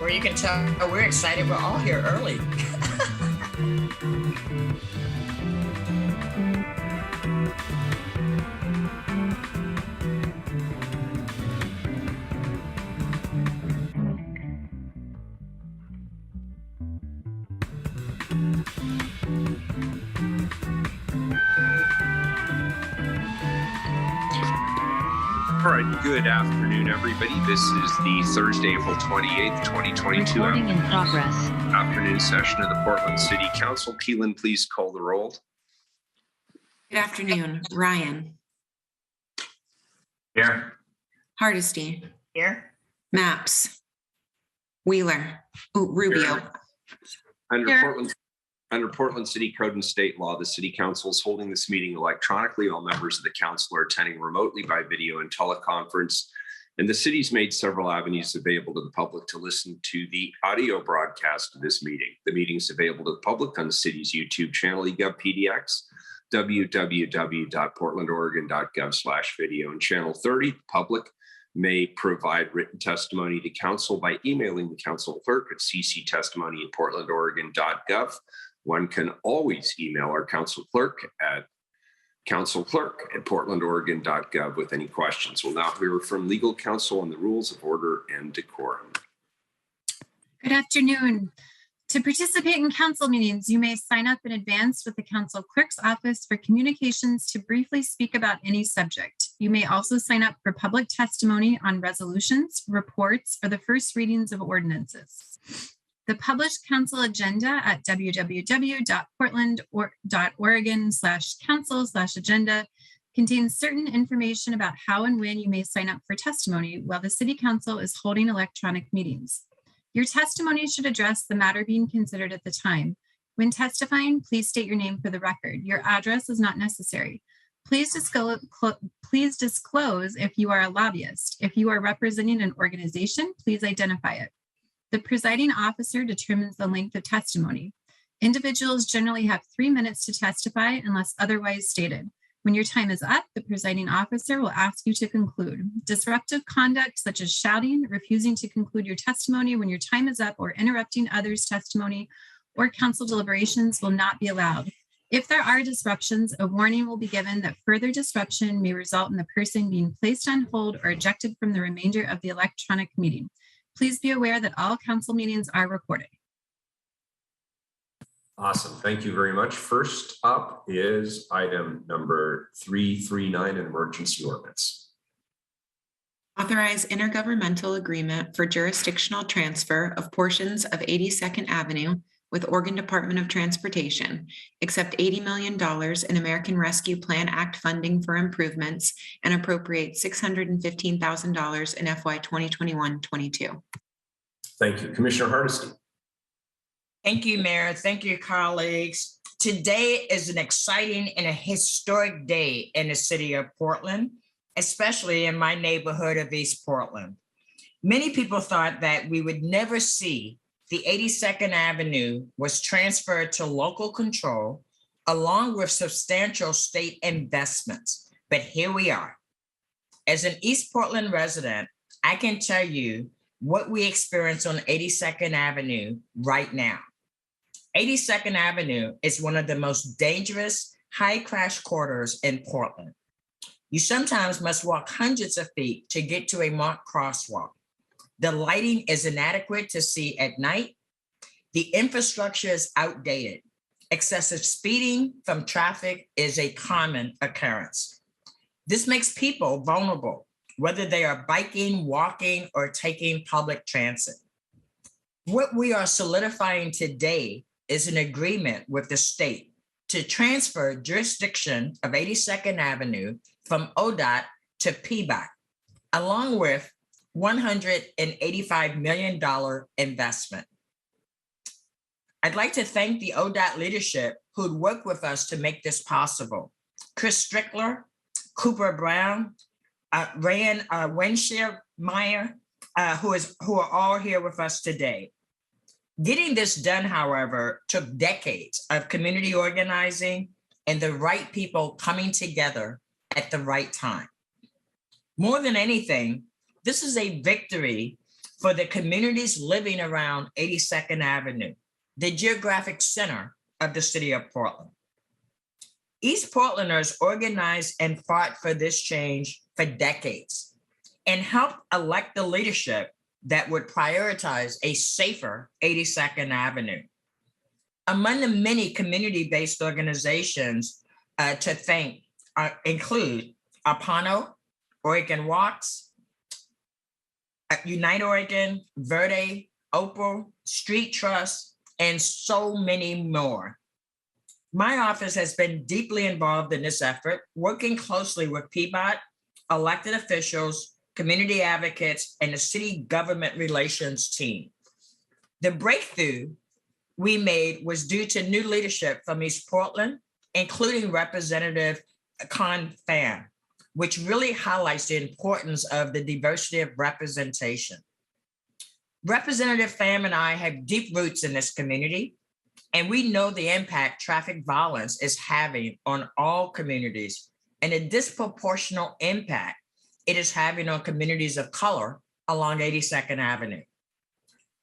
Well, you can tell we're excited. We're all here early. All right, good afternoon, everybody. This is the Thursday, April 28th, 2022 Recording in progress. Afternoon session of the Portland City Council. Keelan, please call the roll. Good afternoon. Ryan. Here. Hardesty. Here. Maps. Wheeler. Rubio. Here. Under Portland City Code and State Law, the City Council is holding this meeting electronically. All members of the council are attending remotely by video and teleconference. And the city's made several avenues available to the public to listen to the audio broadcast of this meeting. The meeting is available to the public on the city's YouTube channel, eGovPDX, www.portlandoregon.gov/video. And channel 30, the public may provide written testimony to council by emailing the council clerk at cctestimony@portlandoregon.gov. One can always email our council clerk at councilclerk@portlandoregon.gov with any questions. We'll now hear from legal counsel on the rules of order and decorum. Good afternoon. To participate in council meetings, you may sign up in advance with the council clerk's office for communications to briefly speak about any subject. You may also sign up for public testimony on resolutions, reports, or the first readings of ordinances. The published council agenda at www.portland.oregon/council/agenda contains certain information about how and when you may sign up for testimony while the City Council is holding electronic meetings. Your testimony should address the matter being considered at the time. When testifying, please state your name for the record. Your address is not necessary. Please disclose if you are a lobbyist. If you are representing an organization, please identify it. The presiding officer determines the length of testimony. Individuals generally have 3 minutes to testify unless otherwise stated. When your time is up, the presiding officer will ask you to conclude. Disruptive conduct such as shouting, refusing to conclude your testimony when your time is up, or interrupting others' testimony or council deliberations will not be allowed. If there are disruptions, a warning will be given that further disruption may result in the person being placed on hold or ejected from the remainder of the electronic meeting. Please be aware that all council meetings are recorded. Awesome. Thank you very much. First up is item number 339, an emergency ordinance. Authorize intergovernmental agreement for jurisdictional transfer of portions of 82nd Avenue with Oregon Department of Transportation, accept $80 million in American Rescue Plan Act funding for improvements, and appropriate $615,000 in FY 2021-22. Thank you. Commissioner Hardesty. Thank you, Mayor. Thank you, colleagues. Today is an exciting and a historic day in the city of Portland, especially in my neighborhood of East Portland. Many people thought that we would never see the 82nd Avenue was transferred to local control along with substantial state investments. But here we are. As an East Portland resident, I can tell you what we experience on 82nd Avenue right now. 82nd Avenue is one of the most dangerous high crash corridors in Portland. You sometimes must walk hundreds of feet to get to a marked crosswalk. The lighting is inadequate to see at night. The infrastructure is outdated. Excessive speeding from traffic is a common occurrence. This makes people vulnerable, whether they are biking, walking, or taking public transit. What we are solidifying today is an agreement with the state to transfer jurisdiction of 82nd Avenue from Odot to Pibac, along with $185 million investment. I'd like to thank the Odot leadership who'd worked with us to make this possible. Chris Strickler, Cooper Brown, Ryan Winshire-Meyer, who are all here with us today. Getting this done, however, took decades of community organizing and the right people coming together at the right time. More than anything, this is a victory for the communities living around 82nd Avenue, the geographic center of the city of Portland. East Portlanders organized and fought for this change for decades and helped elect the leadership that would prioritize a safer 82nd Avenue. Among the many community-based organizations to thank include Apano, Oregon Walks, Unite Oregon, Verde, Opal, Street Trust, and so many more. My office has been deeply involved in this effort, working closely with Pibac, elected officials, community advocates, and the city government relations team. The breakthrough we made was due to new leadership from East Portland, including Representative Con Pham, which really highlights the importance of the diversity of representation. Representative Pham and I have deep roots in this community, and we know the impact traffic violence is having on all communities and the disproportionate impact it is having on communities of color along 82nd Avenue.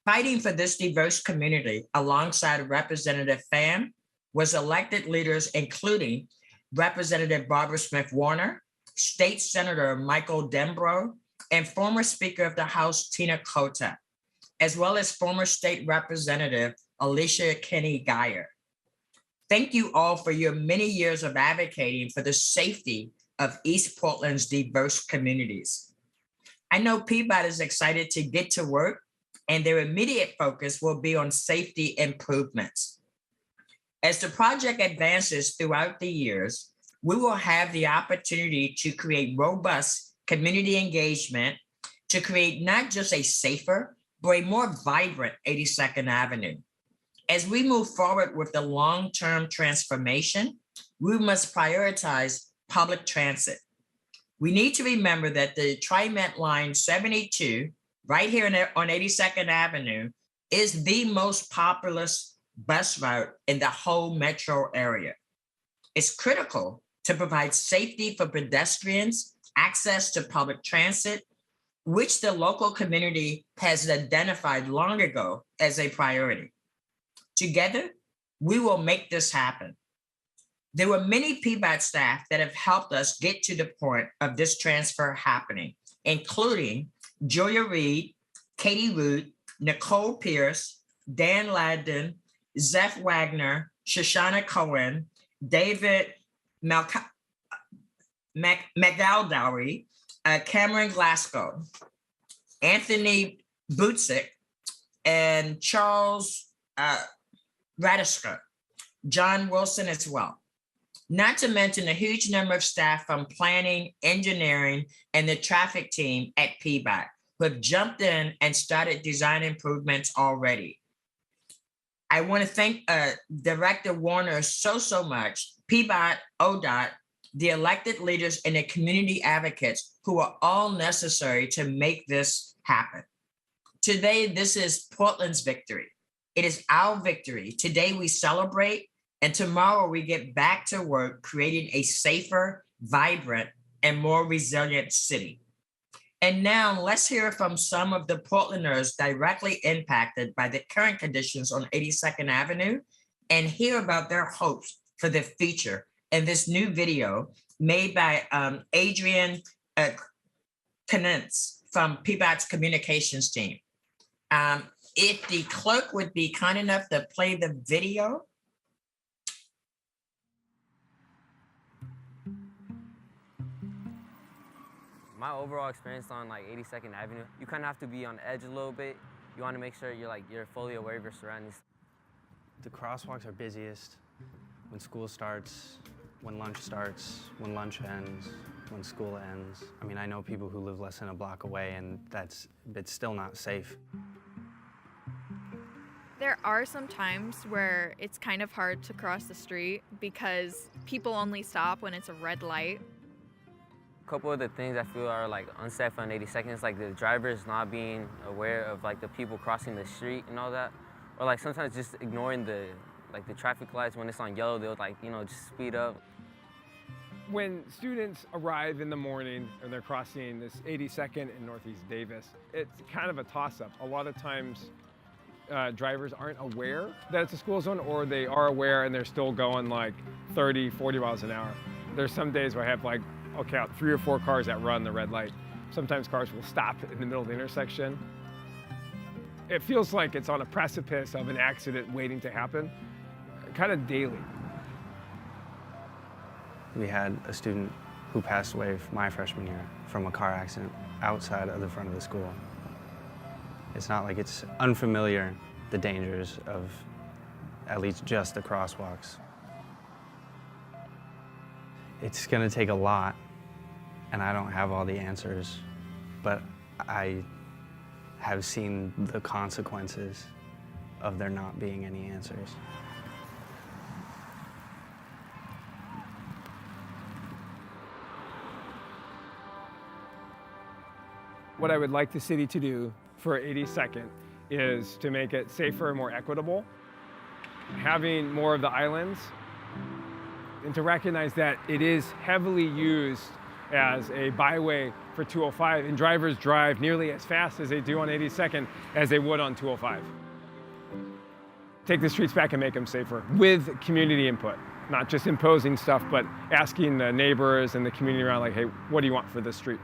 Fighting for this diverse community alongside Representative Pham was elected leaders including Representative Barbara Smith Warner, State Senator Michael Dembro, and former Speaker of the House Tina Kota, as well as former State Representative Alicia Kinney Geyer. Thank you all for your many years of advocating for the safety of East Portland's diverse communities. I know Pibac is excited to get to work, and their immediate focus will be on safety improvements. As the project advances throughout the years, we will have the opportunity to create robust community engagement to create not just a safer, but a more vibrant 82nd Avenue. As we move forward with the long-term transformation, we must prioritize public transit. We need to remember that the TriMet Line 72, right here on 82nd Avenue, is the most populous bus route in the whole metro area. It's critical to provide safety for pedestrians, access to public transit, which the local community has identified long ago as a priority. Together, we will make this happen. There were many Pibac staff that have helped us get to the point of this transfer happening, including Julia Reed, Katie Root, Nicole Pierce, Dan Ladden, Zeph Wagner, Shoshana Cohen, David McGaldowry, Cameron Glasgow, Anthony Butzik, and Charles Radiska, John Wilson as well. Not to mention a huge number of staff from planning, engineering, and the traffic team at Pibac who have jumped in and started design improvements already. I want to thank Director Warner so much, Pibac, Odot, the elected leaders, and the community advocates who are all necessary to make this happen. Today, this is Portland's victory. It is our victory. Today we celebrate, and tomorrow we get back to work creating a safer, vibrant, and more resilient city. And now let's hear from some of the Portlanders directly impacted by the current conditions on 82nd Avenue and hear about their hopes for the future in this new video made by Adrian Knentz from Pibac's communications team. If the clerk would be kind enough to play the video. My overall experience on like 82nd Avenue, you kind of have to be on edge a little bit. You want to make sure you're fully aware of your surroundings. The crosswalks are busiest when school starts, when lunch starts, when lunch ends, when school ends. I mean, I know people who live less than a block away, and it's still not safe. There are some times where it's kind of hard to cross the street because people only stop when it's a red light. A couple of the things I feel are like unsafe on 82nd is like the drivers not being aware of like the people crossing the street and all that, or like sometimes just ignoring the traffic lights when it's on yellow. They'll just speed up. When students arrive in the morning and they're crossing this 82nd and Northeast Davis, it's kind of a toss-up. A lot of times drivers aren't aware that it's a school zone, or they are aware and they're still going like 30, 40 miles an hour. There's some days where I have like, I'll count 3 or 4 cars that run the red light. Sometimes cars will stop in the middle of the intersection. It feels like it's on a precipice of an accident waiting to happen, kind of daily. We had a student who passed away my freshman year from a car accident outside of the front of the school. It's not like it's unfamiliar, the dangers of at least just the crosswalks. It's gonna take a lot, and I don't have all the answers, but I have seen the consequences of there not being any answers. What I would like the city to do for 82nd is to make it safer and more equitable, having more of the islands, and to recognize that it is heavily used as a byway for 205, and drivers drive nearly as fast as they do on 82nd as they would on 205. Take the streets back and make them safer with community input, not just imposing stuff, but asking the neighbors and the community around, like, hey, what do you want for this street?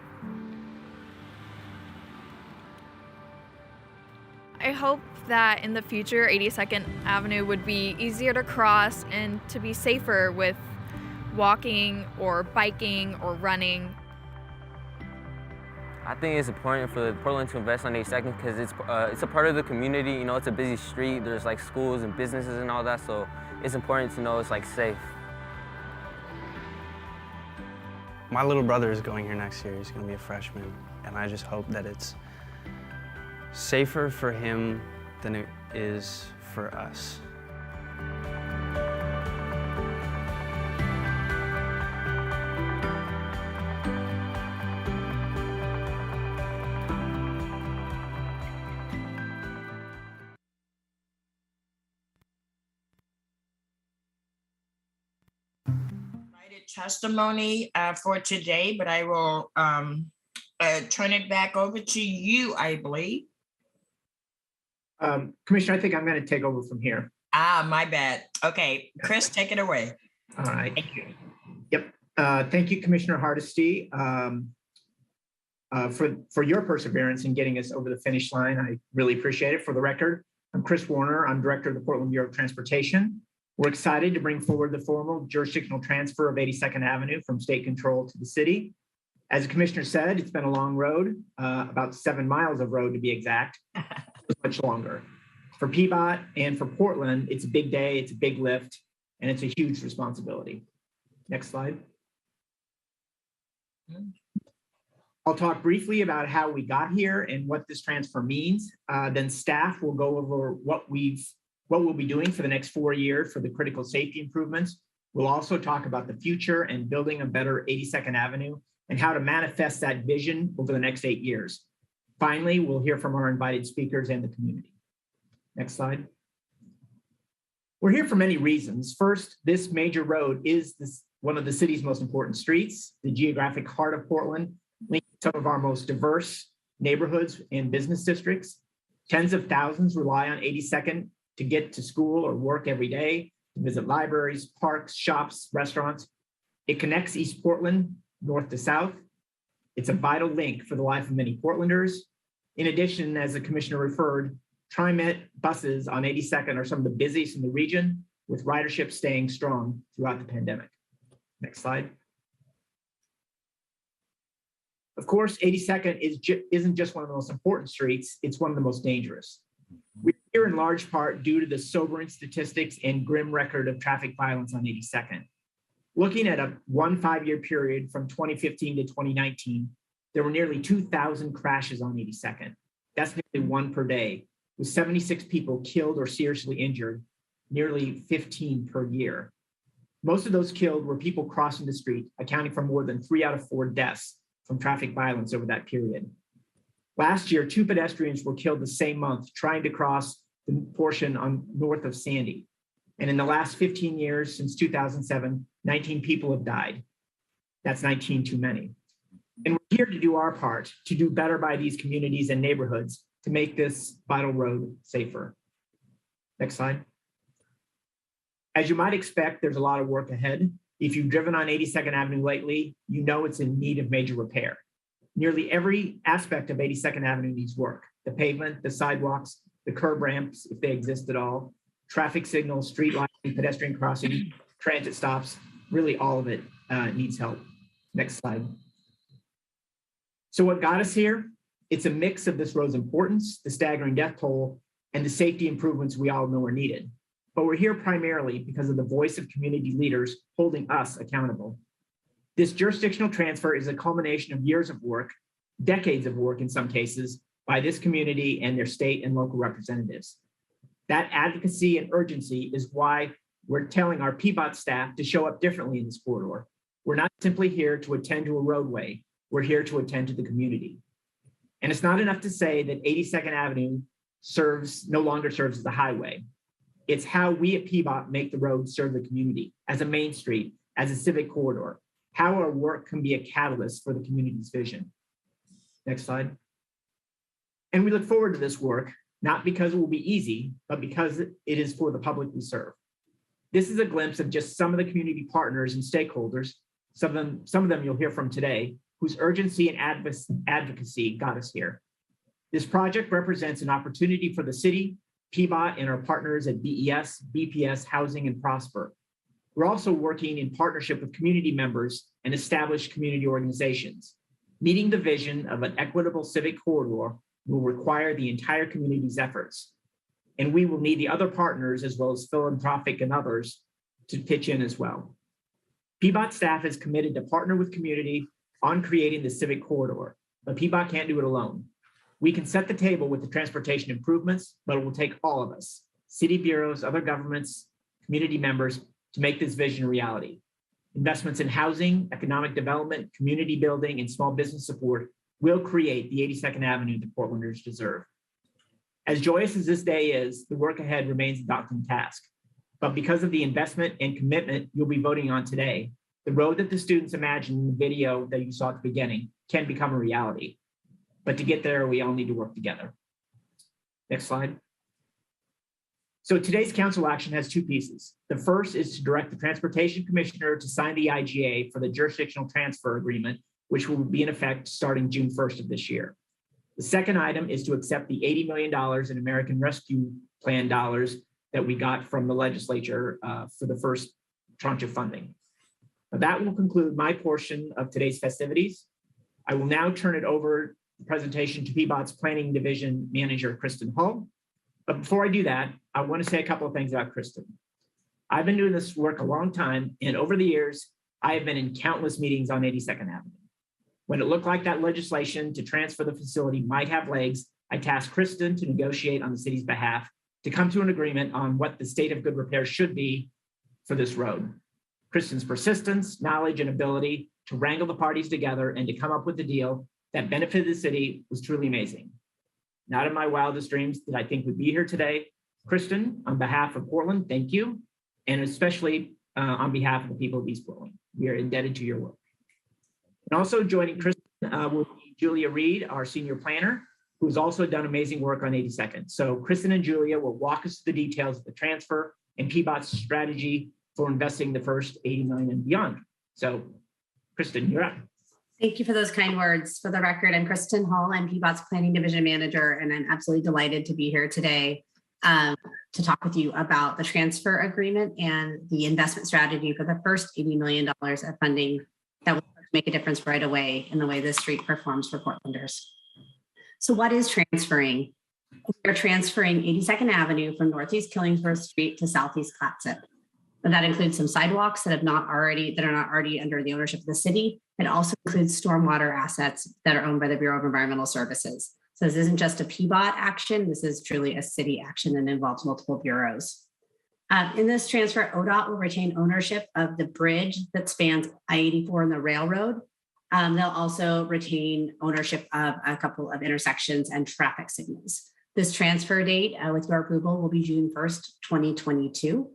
I hope that in the future 82nd Avenue would be easier to cross and to be safer with walking or biking or running. I think it's important for Portland to invest on 82nd because it's a part of the community. You know, it's a busy street. There's like schools and businesses and all that, so it's important to know it's like safe. My little brother is going here next year. He's going to be a freshman, and I just hope that it's safer for him than it is for us. Testimony for today, but I will turn it back over to you, I believe. Commissioner, I think I'm going to take over from here. My bad. Okay, Chris, take it away. All right. Thank you. Yep. Thank you, Commissioner Hardesty, for your perseverance in getting us over the finish line. I really appreciate it. For the record, I'm Chris Warner. I'm Director of the Portland Bureau of Transportation. We're excited to bring forward the formal jurisdictional transfer of 82nd Avenue from state control to the city. As the commissioner said, it's been a long road, about 7 miles of road to be exact, much longer. For Pibac and for Portland, it's a big day, it's a big lift, and it's a huge responsibility. Next slide. I'll talk briefly about how we got here and what this transfer means. Then staff will go over what we'll be doing for the next 4 years for the critical safety improvements. We'll also talk about the future and building a better 82nd Avenue and how to manifest that vision over the next 8 years. Finally, we'll hear from our invited speakers and the community. Next slide. We're here for many reasons. First, this major road is one of the city's most important streets, the geographic heart of Portland, linking some of our most diverse neighborhoods and business districts. Tens of thousands rely on 82nd to get to school or work every day, to visit libraries, parks, shops, restaurants. It connects East Portland north to south. It's a vital link for the life of many Portlanders. In addition, as the commissioner referred, TriMet buses on 82nd are some of the busiest in the region, with ridership staying strong throughout the pandemic. Next slide. Of course, 82nd isn't just one of the most important streets, it's one of the most dangerous. We're here in large part due to the sobering statistics and grim record of traffic violence on 82nd. Looking at a 5-year period from 2015 to 2019, there were nearly 2,000 crashes on 82nd. That's nearly 1 per day, with 76 people killed or seriously injured, nearly 15 per year. Most of those killed were people crossing the street, accounting for more than 3 out of 4 deaths from traffic violence over that period. Last year, 2 pedestrians were killed the same month trying to cross the portion on north of Sandy. And in the last 15 years, since 2007, 19 people have died. That's 19 too many. And we're here to do our part, to do better by these communities and neighborhoods to make this vital road safer. Next slide. As you might expect, there's a lot of work ahead. If you've driven on 82nd Avenue lately, you know it's in need of major repair. Nearly every aspect of 82nd Avenue needs work. The pavement, the sidewalks, the curb ramps, if they exist at all, traffic signals, street lighting, pedestrian crossing, transit stops, really all of it needs help. Next slide. So what got us here? It's a mix of this road's importance, the staggering death toll, and the safety improvements we all know are needed. But we're here primarily because of the voice of community leaders holding us accountable. This jurisdictional transfer is a culmination of years of work, decades of work in some cases, by this community and their state and local representatives. That advocacy and urgency is why we're telling our Pibac staff to show up differently in this corridor. We're not simply here to attend to a roadway, we're here to attend to the community. And it's not enough to say that 82nd Avenue no longer serves as a highway. It's how we at Pibac make the road serve the community as a main street, as a civic corridor, how our work can be a catalyst for the community's vision. Next slide. And we look forward to this work, not because it will be easy, but because it is for the public we serve. This is a glimpse of just some of the community partners and stakeholders, some of them you'll hear from today, whose urgency and advocacy got us here. This project represents an opportunity for the city, Pibac, and our partners at BES, BPS, Housing, and Prosper. We're also working in partnership with community members and established community organizations. Meeting the vision of an equitable civic corridor will require the entire community's efforts. And we will need the other partners, as well as philanthropic and others, to pitch in as well. Pibac staff is committed to partner with community on creating the civic corridor, but Pibac can't do it alone. We can set the table with the transportation improvements, but it will take all of us, city bureaus, other governments, community members, to make this vision a reality. Investments in housing, economic development, community building, and small business support will create the 82nd Avenue that Portlanders deserve. As joyous as this day is, the work ahead remains a daunting task. But because of the investment and commitment you'll be voting on today, the road that the students imagined in the video that you saw at the beginning can become a reality. But to get there, we all need to work together. Next slide. So today's council action has two pieces. The first is to direct the Transportation Commissioner to sign the IGA for the jurisdictional transfer agreement, which will be in effect starting June 1st of this year. The second item is to accept the $80 million in American Rescue Plan dollars that we got from the legislature for the first tranche of funding. Now, that will conclude my portion of today's festivities. I will now turn it over the presentation to Pibac's Planning Division Manager, Kristen Hull. But before I do that, I want to say a couple of things about Kristen. I've been doing this work a long time, and over the years, I have been in countless meetings on 82nd Avenue. When it looked like that legislation to transfer the facility might have legs, I tasked Kristen to negotiate on the city's behalf to come to an agreement on what the state of good repair should be for this road. Kristen's persistence, knowledge, and ability to wrangle the parties together and to come up with a deal that benefited the city was truly amazing. Not in my wildest dreams did I think we'd be here today. Kristen, on behalf of Portland, thank you. And especially on behalf of the people of East Portland, we are indebted to your work. And also joining Kristen will be Julia Reed, our senior planner, who's also done amazing work on 82nd. So Kristen and Julia will walk us through the details of the transfer and Pibac's strategy for investing the first $80 million and beyond. So Kristen, you're up. Thank you for those kind words. For the record, I'm Kristen Hull. I'm Pibac's Planning Division Manager, and I'm absolutely delighted to be here today to talk with you about the transfer agreement and the investment strategy for the first $80 million of funding that will make a difference right away in the way this street performs for Portlanders. So what is transferring? We're transferring 82nd Avenue from Northeast Killingsworth Street to Southeast Clatsop. And that includes some sidewalks that are not already under the ownership of the city. It also includes stormwater assets that are owned by the Bureau of Environmental Services. So this isn't just a Pibac action, this is truly a city action and involves multiple bureaus. In this transfer, Odot will retain ownership of the bridge that spans I-84 and the railroad. They'll also retain ownership of a couple of intersections and traffic signals. This transfer date, with your approval, will be June 1st, 2022.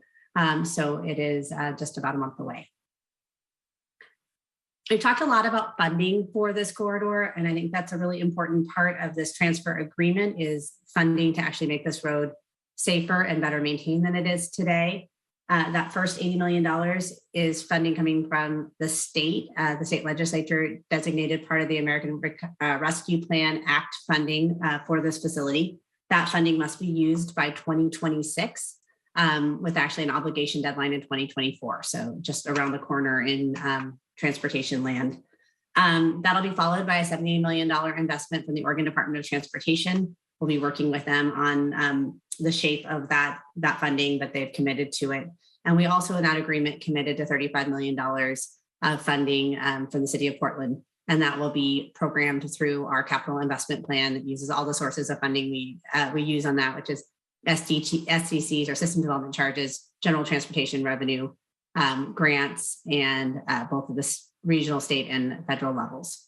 So it is just about a month away. We've talked a lot about funding for this corridor, and I think that's a really important part of this transfer agreement is funding to actually make this road safer and better maintained than it is today. That first $80 million is funding coming from the state. The state legislature designated part of the American Rescue Plan Act funding for this facility. That funding must be used by 2026 with actually an obligation deadline in 2024. So just around the corner in transportation land. That'll be followed by a $78 million investment from the Oregon Department of Transportation. We'll be working with them on the shape of that funding, but they've committed to it. And we also in that agreement committed to $35 million of funding from the city of Portland. And that will be programmed through our capital investment plan that uses all the sources of funding we use on that, which is SDCs or system development charges, general transportation revenue, grants, and both of the regional, state, and federal levels.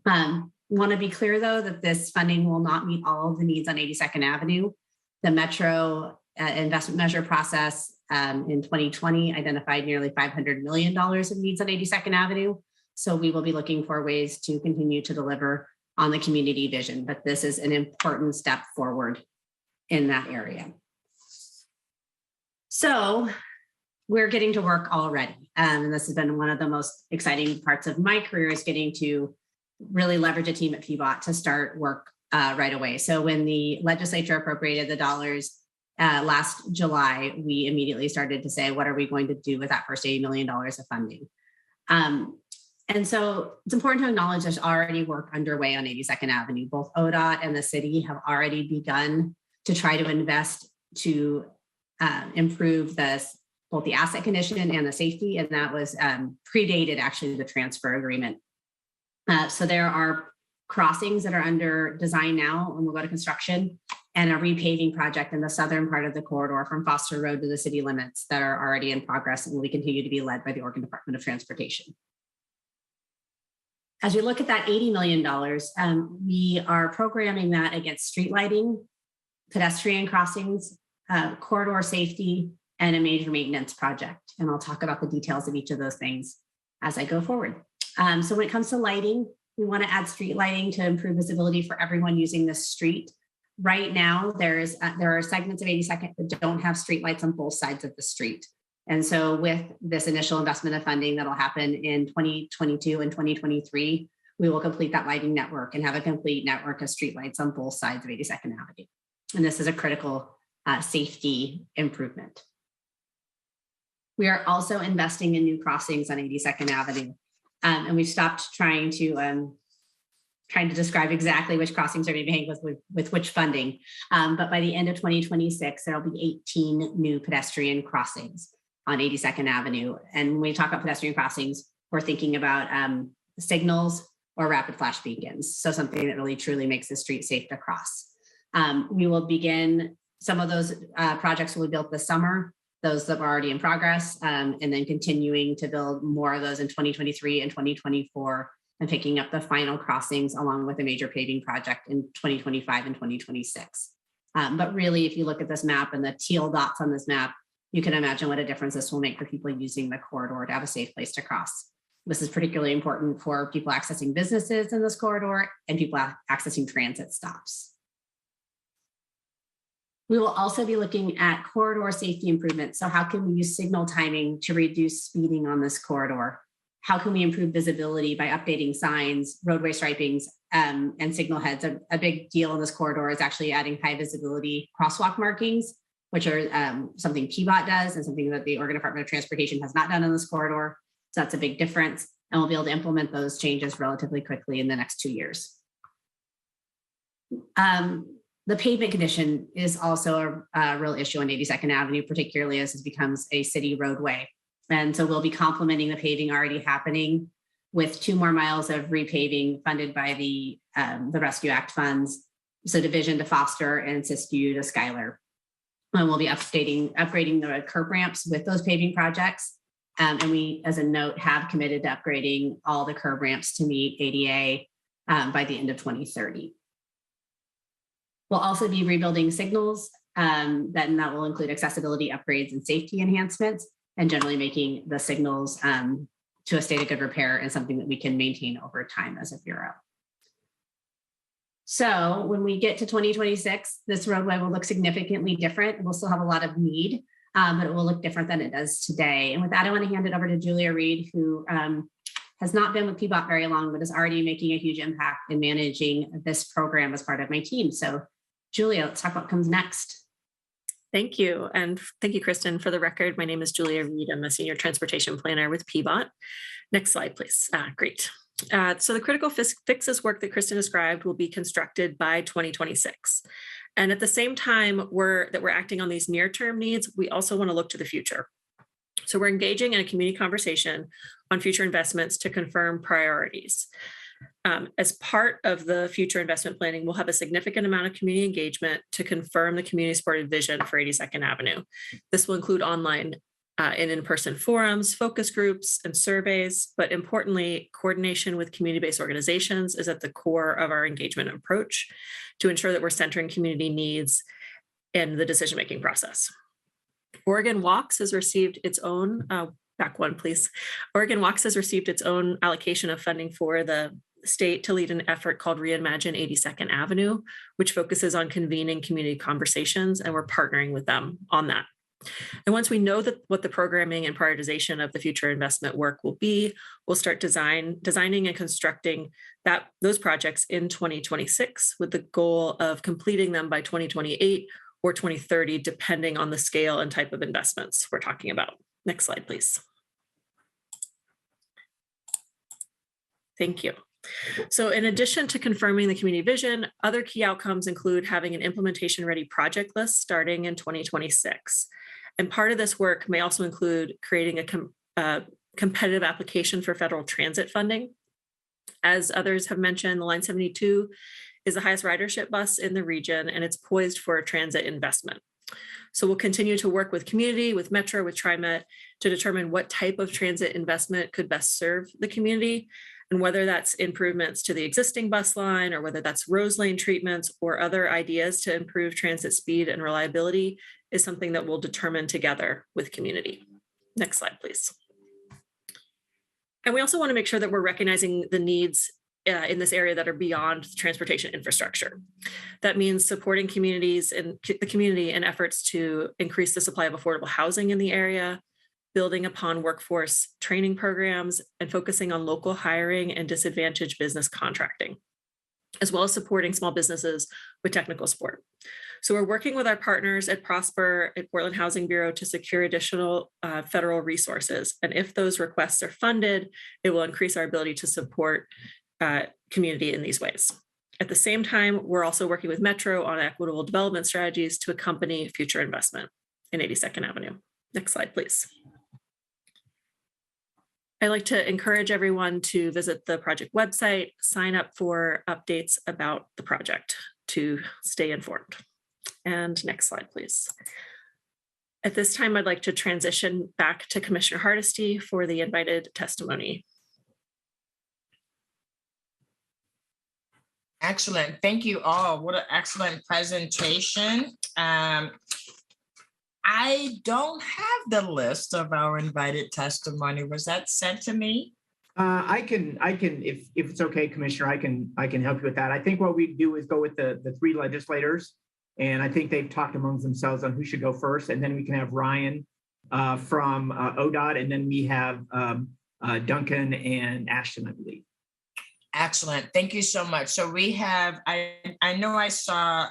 Want to be clear, though, that this funding will not meet all of the needs on 82nd Avenue. The Metro investment measure process in 2020 identified nearly $500 million of needs on 82nd Avenue. So we will be looking for ways to continue to deliver on the community vision, but this is an important step forward in that area. So we're getting to work already. And this has been one of the most exciting parts of my career is getting to really leverage a team at Pibac to start work right away. So when the legislature appropriated the dollars last July, we immediately started to say, what are we going to do with that first $80 million of funding? And so it's important to acknowledge there's already work underway on 82nd Avenue. Both Odot and the city have already begun to try to invest to improve both the asset condition and the safety, and that was predated actually the transfer agreement. So there are crossings that are under design now and will go to construction, and a repaving project in the southern part of the corridor from Foster Road to the city limits that are already in progress and will continue to be led by the Oregon Department of Transportation. As we look at that $80 million, we are programming that against street lighting, pedestrian crossings, corridor safety, and a major maintenance project. And I'll talk about the details of each of those things as I go forward. So when it comes to lighting, we want to add street lighting to improve visibility for everyone using this street. Right now, there are segments of 82nd that don't have street lights on both sides of the street. And so with this initial investment of funding that'll happen in 2022 and 2023, we will complete that lighting network and have a complete network of streetlights on both sides of 82nd Avenue. And this is a critical safety improvement. We are also investing in new crossings on 82nd Avenue. And we've stopped trying to describe exactly which crossings are being made with which funding. But by the end of 2026, there'll be 18 new pedestrian crossings on 82nd Avenue. And when we talk about pedestrian crossings, we're thinking about signals or rapid flash beacons. So something that really truly makes the street safe to cross. We will begin, some of those projects will be built this summer, those that are already in progress, and then continuing to build more of those in 2023 and 2024, and picking up the final crossings along with a major paving project in 2025 and 2026. But really, if you look at this map and the teal dots on this map, you can imagine what a difference this will make for people using the corridor to have a safe place to cross. This is particularly important for people accessing businesses in this corridor and people accessing transit stops. We will also be looking at corridor safety improvements. So how can we use signal timing to reduce speeding on this corridor? How can we improve visibility by updating signs, roadway stripings, and signal heads? A big deal in this corridor is actually adding high visibility crosswalk markings, which are something Pibac does and something that the Oregon Department of Transportation has not done in this corridor. So that's a big difference. And we'll be able to implement those changes relatively quickly in the next 2 years. The pavement condition is also a real issue on 82nd Avenue, particularly as it becomes a city roadway. And so we'll be complementing the paving already happening with 2 more miles of repaving funded by the Rescue Act funds. So Division to Foster and Siskiyou to Schuyler. And we'll be upgrading the curb ramps with those paving projects. And we, as a note, have committed to upgrading all the curb ramps to meet ADA by the end of 2030. We'll also be rebuilding signals, that will include accessibility upgrades and safety enhancements, and generally making the signals to a state of good repair and something that we can maintain over time as a bureau. So when we get to 2026, this roadway will look significantly different. We'll still have a lot of need, but it will look different than it does today. And with that, I want to hand it over to Julia Reed, who has not been with Pibac very long, but is already making a huge impact in managing this program as part of my team. So Julia, let's talk about what comes next. Thank you. And thank you, Kristen. For the record, my name is Julia Reed. I'm a senior transportation planner with Pibac. Next slide, please. Great. So the critical fixes work that Kristen described will be constructed by 2026. And at the same time that we're acting on these near-term needs, we also want to look to the future. So we're engaging in a community conversation on future investments to confirm priorities. As part of the future investment planning, we'll have a significant amount of community engagement to confirm the community-supported vision for 82nd Avenue. This will include online and in-person forums, focus groups, and surveys, but importantly, coordination with community-based organizations is at the core of our engagement approach to ensure that we're centering community needs in the decision-making process. Oregon Walks has received its own, back one, please. Oregon Walks has received its own allocation of funding for the state to lead an effort called Reimagine 82nd Avenue, which focuses on convening community conversations, and we're partnering with them on that. And once we know what the programming and prioritization of the future investment work will be, we'll start designing and constructing those projects in 2026 with the goal of completing them by 2028 or 2030, depending on the scale and type of investments we're talking about. Next slide, please. Thank you. So in addition to confirming the community vision, other key outcomes include having an implementation-ready project list starting in 2026. And part of this work may also include creating a competitive application for federal transit funding. As others have mentioned, the Line 72 is the highest ridership bus in the region, and it's poised for a transit investment. So we'll continue to work with community, with Metro, with TriMet to determine what type of transit investment could best serve the community, and whether that's improvements to the existing bus line or whether that's Rose Lane treatments or other ideas to improve transit speed and reliability is something that we'll determine together with community. Next slide, please. And we also want to make sure that we're recognizing the needs in this area that are beyond transportation infrastructure. That means supporting communities and the community in efforts to increase the supply of affordable housing in the area, building upon workforce training programs, and focusing on local hiring and disadvantaged business contracting, as well as supporting small businesses with technical support. So we're working with our partners at Prosper, at Portland Housing Bureau to secure additional federal resources. And if those requests are funded, it will increase our ability to support community in these ways. At the same time, we're also working with Metro on equitable development strategies to accompany future investment in 82nd Avenue. Next slide, please. I'd like to encourage everyone to visit the project website, sign up for updates about the project to stay informed. And next slide, please. At this time, I'd like to transition back to Commissioner Hardesty for the invited testimony. Excellent. Thank you all. What an excellent presentation. I don't have the list of our invited testimony. Was that sent to me? I can, if it's okay, Commissioner, I can help you with that. I think what we do is go with the three legislators, and I think they've talked amongst themselves on who should go first, and then we can have Ryan from Odot, and then we have Duncan and Ashton, I believe. Excellent. Thank you so much. So we have, I know I saw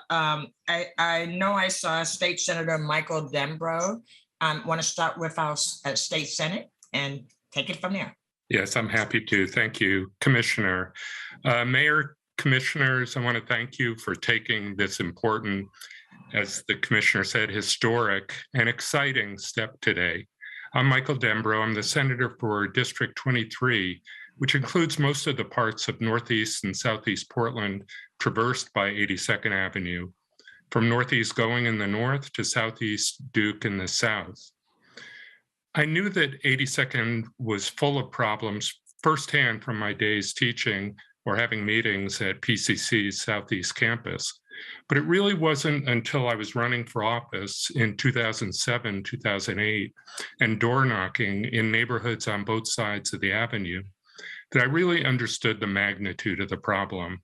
State Senator Michael Dembro. Want to start with our State Senate and take it from there. Yes, I'm happy to. Thank you, Commissioner. Mayor, Commissioners, I want to thank you for taking this important, as the Commissioner said, historic and exciting step today. I'm Michael Dembro. I'm the Senator for District 23, which includes most of the parts of Northeast and Southeast Portland traversed by 82nd Avenue, from Northeast going in the north to Southeast Duke in the south. I knew that 82nd was full of problems firsthand from my days teaching or having meetings at PCC's Southeast campus. But it really wasn't until I was running for office in 2007, 2008, and door knocking in neighborhoods on both sides of the avenue that I really understood the magnitude of the problem.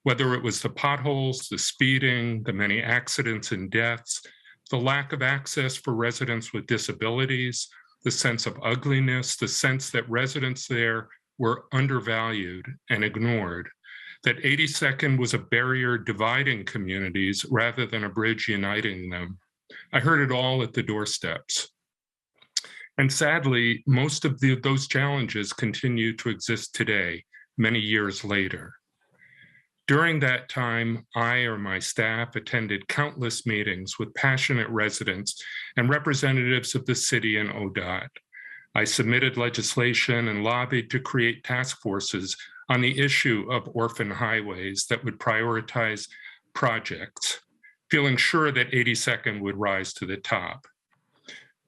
Whether it was the potholes, the speeding, the many accidents and deaths, the lack of access for residents with disabilities, the sense of ugliness, the sense that residents there were undervalued and ignored, that 82nd was a barrier dividing communities rather than a bridge uniting them. I heard it all at the doorsteps. And sadly, most of those challenges continue to exist today, many years later. During that time, I or my staff attended countless meetings with passionate residents and representatives of the city and Odot. I submitted legislation and lobbied to create task forces on the issue of orphan highways that would prioritize projects, feeling sure that 82nd would rise to the top.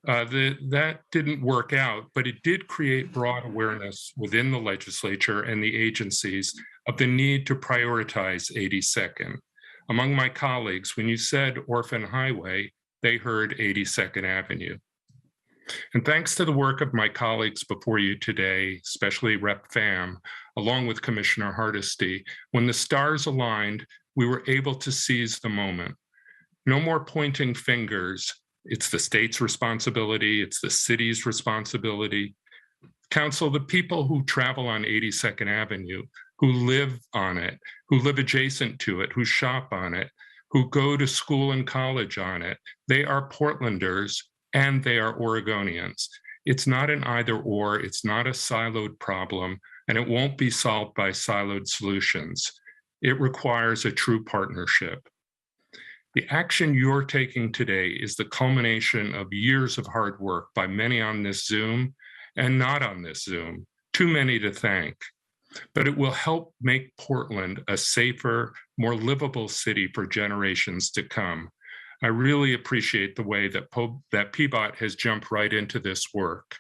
That didn't work out, but it did create broad awareness within the legislature and the agencies of the need to prioritize 82nd. Among my colleagues, when you said orphan highway, they heard 82nd Avenue. And thanks to the work of my colleagues before you today, especially Rep. Pham, along with Commissioner Hardesty, when the stars aligned, we were able to seize the moment. No more pointing fingers. It's the state's responsibility. It's the city's responsibility. Council, the people who travel on 82nd Avenue, who live on it, who live adjacent to it, who shop on it, who go to school and college on it, they are Portlanders and they are Oregonians. It's not an either or, it's not a siloed problem, and it won't be solved by siloed solutions. It requires a true partnership. The action you're taking today is the culmination of years of hard work by many on this Zoom and not on this Zoom, too many to thank. But it will help make Portland a safer, more livable city for generations to come. I really appreciate the way that Pibac has jumped right into this work.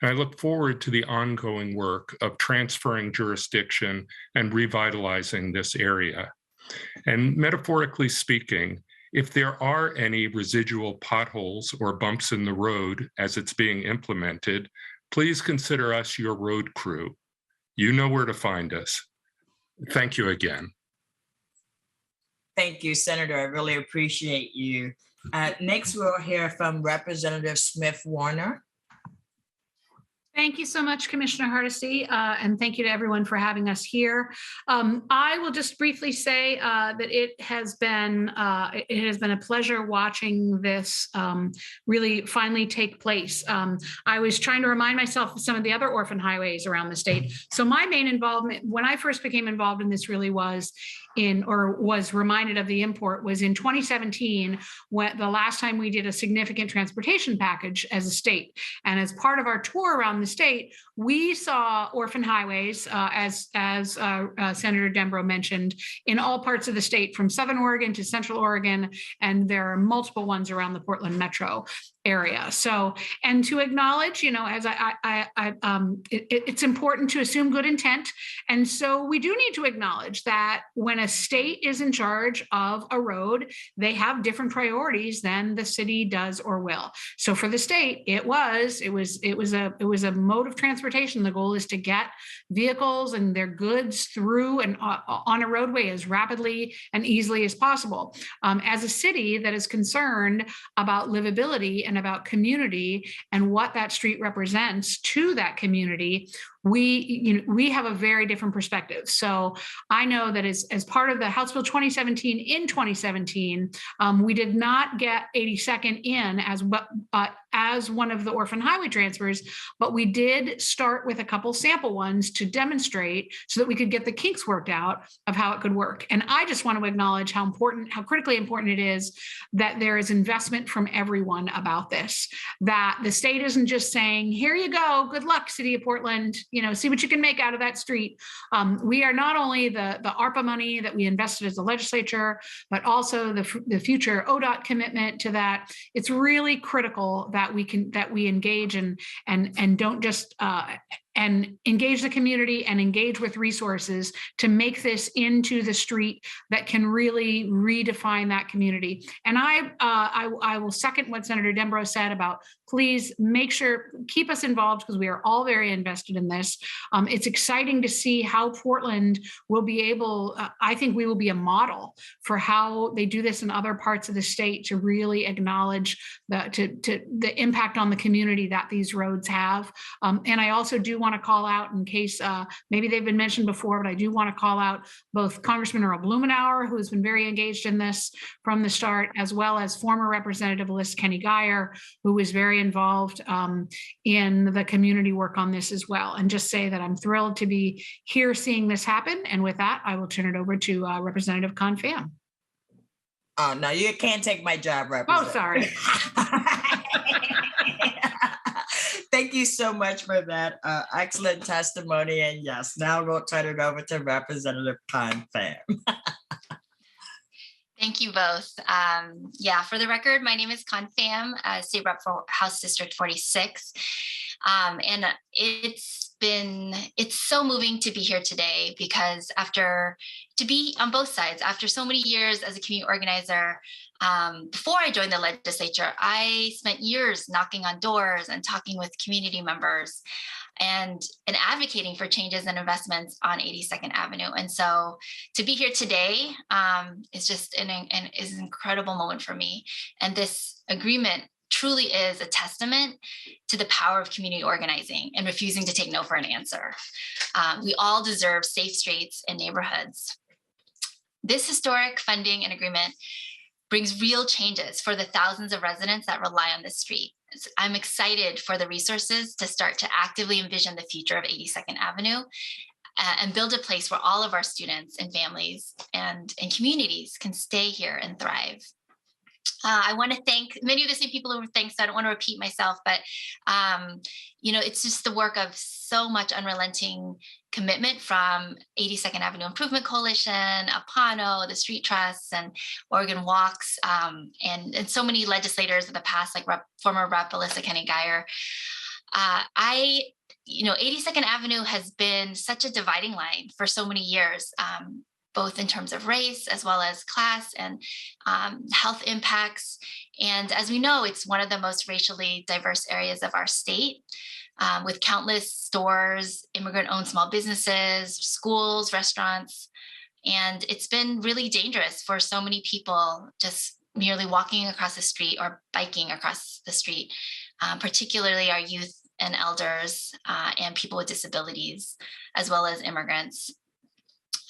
And I look forward to the ongoing work of transferring jurisdiction and revitalizing this area. And metaphorically speaking, if there are any residual potholes or bumps in the road as it's being implemented, please consider us your road crew. You know where to find us. Thank you again. Thank you, Senator. I really appreciate you. Next, we'll hear from Representative Smith Warner. Thank you so much, Commissioner Hardesty, and thank you to everyone for having us here. I will just briefly say that it has been a pleasure watching this really finally take place. I was trying to remind myself of some of the other orphan highways around the state. So my main involvement, when I first became involved in this, really was reminded of the import was in 2017, when the last time we did a significant transportation package as a state. And as part of our tour around the state, we saw orphan highways, as Senator Dembro mentioned, in all parts of the state, from Southern Oregon to Central Oregon, and there are multiple ones around the Portland metro area. So, and to acknowledge, as it's important to assume good intent. And so we do need to acknowledge that when a state is in charge of a road, they have different priorities than the city does or will. So for the state, it was a mode of transportation. The goal is to get vehicles and their goods through and on a roadway as rapidly and easily as possible. As a city that is concerned about livability and about community and what that street represents to that community, we have a very different perspective. So I know that as part of the House Bill 2017 in 2017, we did not get 82nd in as one of the orphan highway transfers, but we did start with a couple sample ones to demonstrate so that we could get the kinks worked out of how it could work. And I just want to acknowledge how critically important it is that there is investment from everyone about this, that the state isn't just saying, here you go, good luck, City of Portland, see what you can make out of that street. We are not only the ARPA money that we invested as a legislature, but also the future Odot commitment to that. It's really critical that we engage and don't just and engage the community and engage with resources to make this into the street that can really redefine that community. And I will second what Senator Dembro said about please make sure, keep us involved because we are all very invested in this. It's exciting to see how Portland will be able, I think we will be a model for how they do this in other parts of the state to really acknowledge the impact on the community that these roads have. And I also do want to call out, in case maybe they've been mentioned before, but I do want to call out both Congressman Earl Blumenauer, who has been very engaged in this from the start, as well as former Representative Alyssa Kenny Geyer, who was very involved in the community work on this as well. And just say that I'm thrilled to be here seeing this happen. And with that, I will turn it over to Representative Confam. Oh, no, you can't take my job, Representative. Oh, sorry. Thank you so much for that excellent testimony. And yes, now we'll turn it over to Representative Confam. Thank you both. Yeah, for the record, my name is Confam, State Rep for House District 46. And it's so moving to be here today because to be on both sides, after so many years as a community organizer, before I joined the legislature, I spent years knocking on doors and talking with community members and advocating for changes and investments on 82nd Avenue. And so to be here today is just is an incredible moment for me. And this agreement truly is a testament to the power of community organizing and refusing to take no for an answer. We all deserve safe streets and neighborhoods. This historic funding and agreement brings real changes for the thousands of residents that rely on this street. I'm excited for the resources to start to actively envision the future of 82nd Avenue and build a place where all of our students and families and communities can stay here and thrive. I want to thank many of the same people who were thanked, so I don't want to repeat myself, but it's just the work of so much unrelenting commitment from 82nd Avenue Improvement Coalition, Apano, the Street Trusts, and Oregon Walks, and so many legislators of the past, like former Rep. Alyssa Kenny Geyer. 82nd Avenue has been such a dividing line for so many years, both in terms of race as well as class and health impacts. And as we know, it's one of the most racially diverse areas of our state, with countless stores, immigrant-owned small businesses, schools, restaurants. And it's been really dangerous for so many people just merely walking across the street or biking across the street, particularly our youth and elders and people with disabilities, as well as immigrants.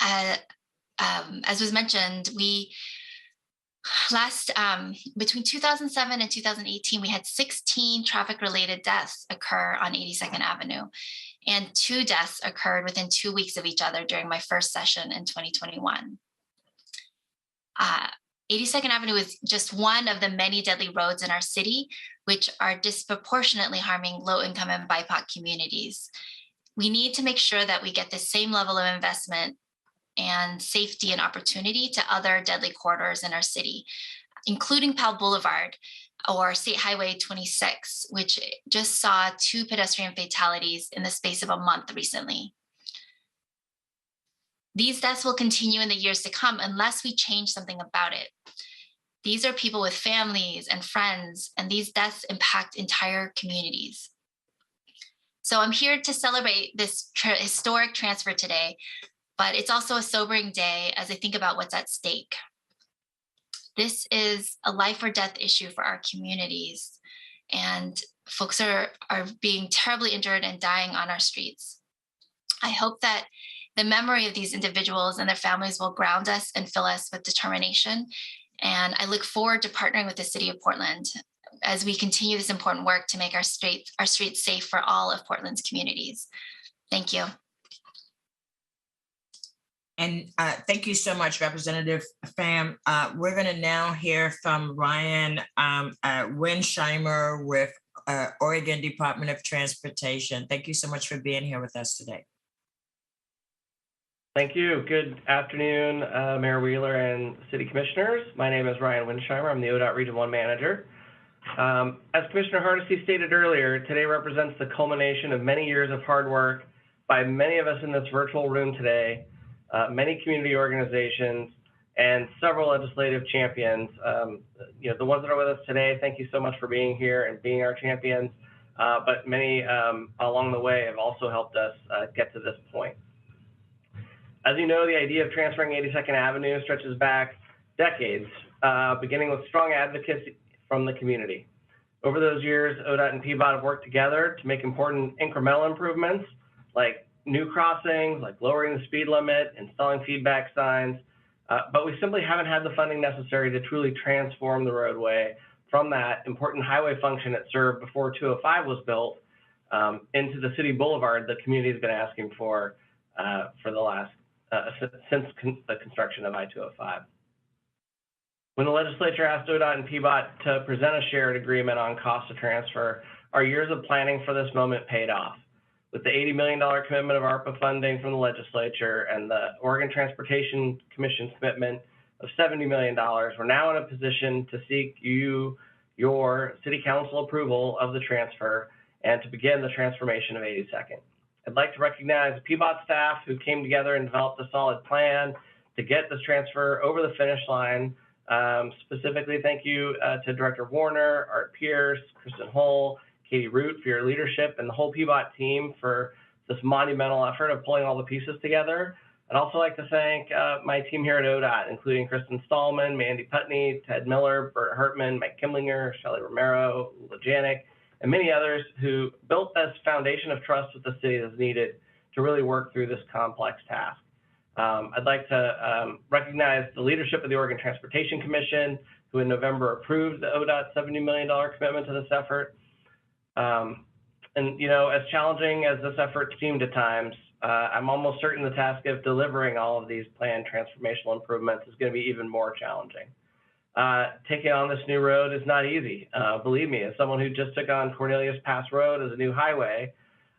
As was mentioned, between 2007 and 2018, we had 16 traffic-related deaths occur on 82nd Avenue, and 2 deaths occurred within 2 weeks of each other during my first session in 2021. 82nd Avenue is just one of the many deadly roads in our city, which are disproportionately harming low-income and BIPOC communities. We need to make sure that we get the same level of investment and safety and opportunity to other deadly corridors in our city, including Powell Boulevard or State Highway 26, which just saw 2 pedestrian fatalities in the space of a month recently. These deaths will continue in the years to come unless we change something about it. These are people with families and friends, and these deaths impact entire communities. So I'm here to celebrate this historic transfer today, but it's also a sobering day as I think about what's at stake. This is a life or death issue for our communities, and folks are being terribly injured and dying on our streets. I hope that the memory of these individuals and their families will ground us and fill us with determination. And I look forward to partnering with the City of Portland as we continue this important work to make our streets safe for all of Portland's communities. Thank you. And thank you so much, Representative Pham. We're going to now hear from Ryan Winsheimer with Oregon Department of Transportation. Thank you so much for being here with us today. Thank you. Good afternoon, Mayor Wheeler and City Commissioners. My name is Ryan Winsheimer. I'm the Odot Region 1 Manager. As Commissioner Hardesty stated earlier, today represents the culmination of many years of hard work by many of us in this virtual room today, many community organizations, and several legislative champions. The ones that are with us today, thank you so much for being here and being our champions. But many along the way have also helped us get to this point. As you know, the idea of transferring 82nd Avenue stretches back decades, beginning with strong advocacy from the community. Over those years, Odot and Pibac have worked together to make important incremental improvements, like new crossings, like lowering the speed limit, installing feedback signs, but we simply haven't had the funding necessary to truly transform the roadway from that important highway function it served before 205 was built into the city boulevard the community has been asking for the last, since the construction of I-205. When the legislature asked Odot and Pibac to present a shared agreement on cost of transfer, our years of planning for this moment paid off. With the $80 million commitment of ARPA funding from the legislature and the Oregon Transportation Commission's commitment of $70 million, we're now in a position to seek your city council approval of the transfer and to begin the transformation of 82nd. I'd like to recognize the Pibac staff who came together and developed a solid plan to get this transfer over the finish line. Specifically, thank you to Director Warner, Art Pierce, Kristen Hull, Katie Root for your leadership, and the whole Pibac team for this monumental effort of pulling all the pieces together. I'd also like to thank my team here at Odot, including Kristen Stallman, Mandy Putney, Ted Miller, Bert Hartman, Mike Kimlinger, Shelley Romero, Ula Janik, and many others who built this foundation of trust with the city that's needed to really work through this complex task. I'd like to recognize the leadership of the Oregon Transportation Commission, who in November approved the Odot $70 million commitment to this effort. And as challenging as this effort seemed at times, I'm almost certain the task of delivering all of these planned transformational improvements is going to be even more challenging. Taking on this new road is not easy. Believe me, as someone who just took on Cornelius Pass Road as a new highway,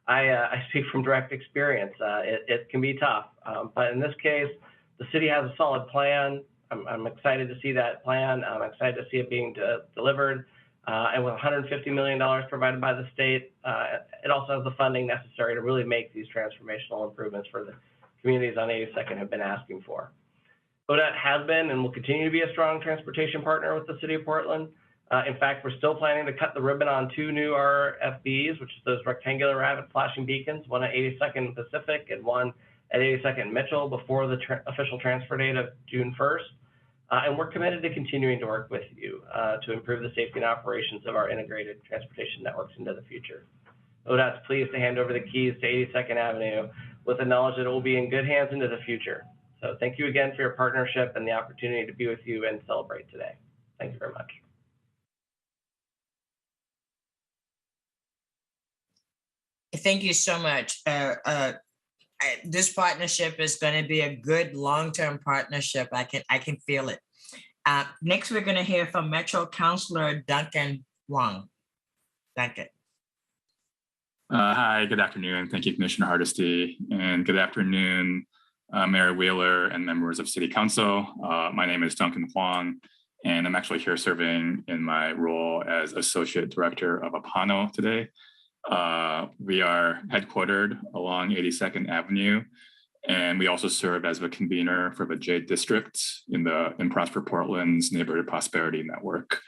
I speak from direct experience. It can be tough, but in this case, the city has a solid plan. I'm excited to see that plan. I'm excited to see it being delivered. And with $150 million provided by the state, it also has the funding necessary to really make these transformational improvements for the communities on 82nd have been asking for. Odot has been and will continue to be a strong transportation partner with the city of Portland. In fact, we're still planning to cut the ribbon on 2 new RFBs, which is those rectangular rapid flashing beacons, one at 82nd Pacific and one at 82nd Mitchell before the official transfer date of June 1st. And we're committed to continuing to work with you to improve the safety and operations of our integrated transportation networks into the future. Odot's pleased to hand over the keys to 82nd Avenue with the knowledge that it will be in good hands into the future. So thank you again for your partnership and the opportunity to be with you and celebrate today. Thank you very much. Thank you so much. This partnership is going to be a good long-term partnership. I can feel it. Next, we're going to hear from Metro Councilor Duncan Wong. Duncan. Hi, good afternoon. Thank you, Commissioner Hardesty, and good afternoon, Mayor Wheeler and members of City Council. My name is Duncan Wong, and I'm actually here serving in my role as Associate Director of Apano today. We are headquartered along 82nd Avenue, and we also serve as the convener for the J District in Prosper Portland's Neighborhood Prosperity Network.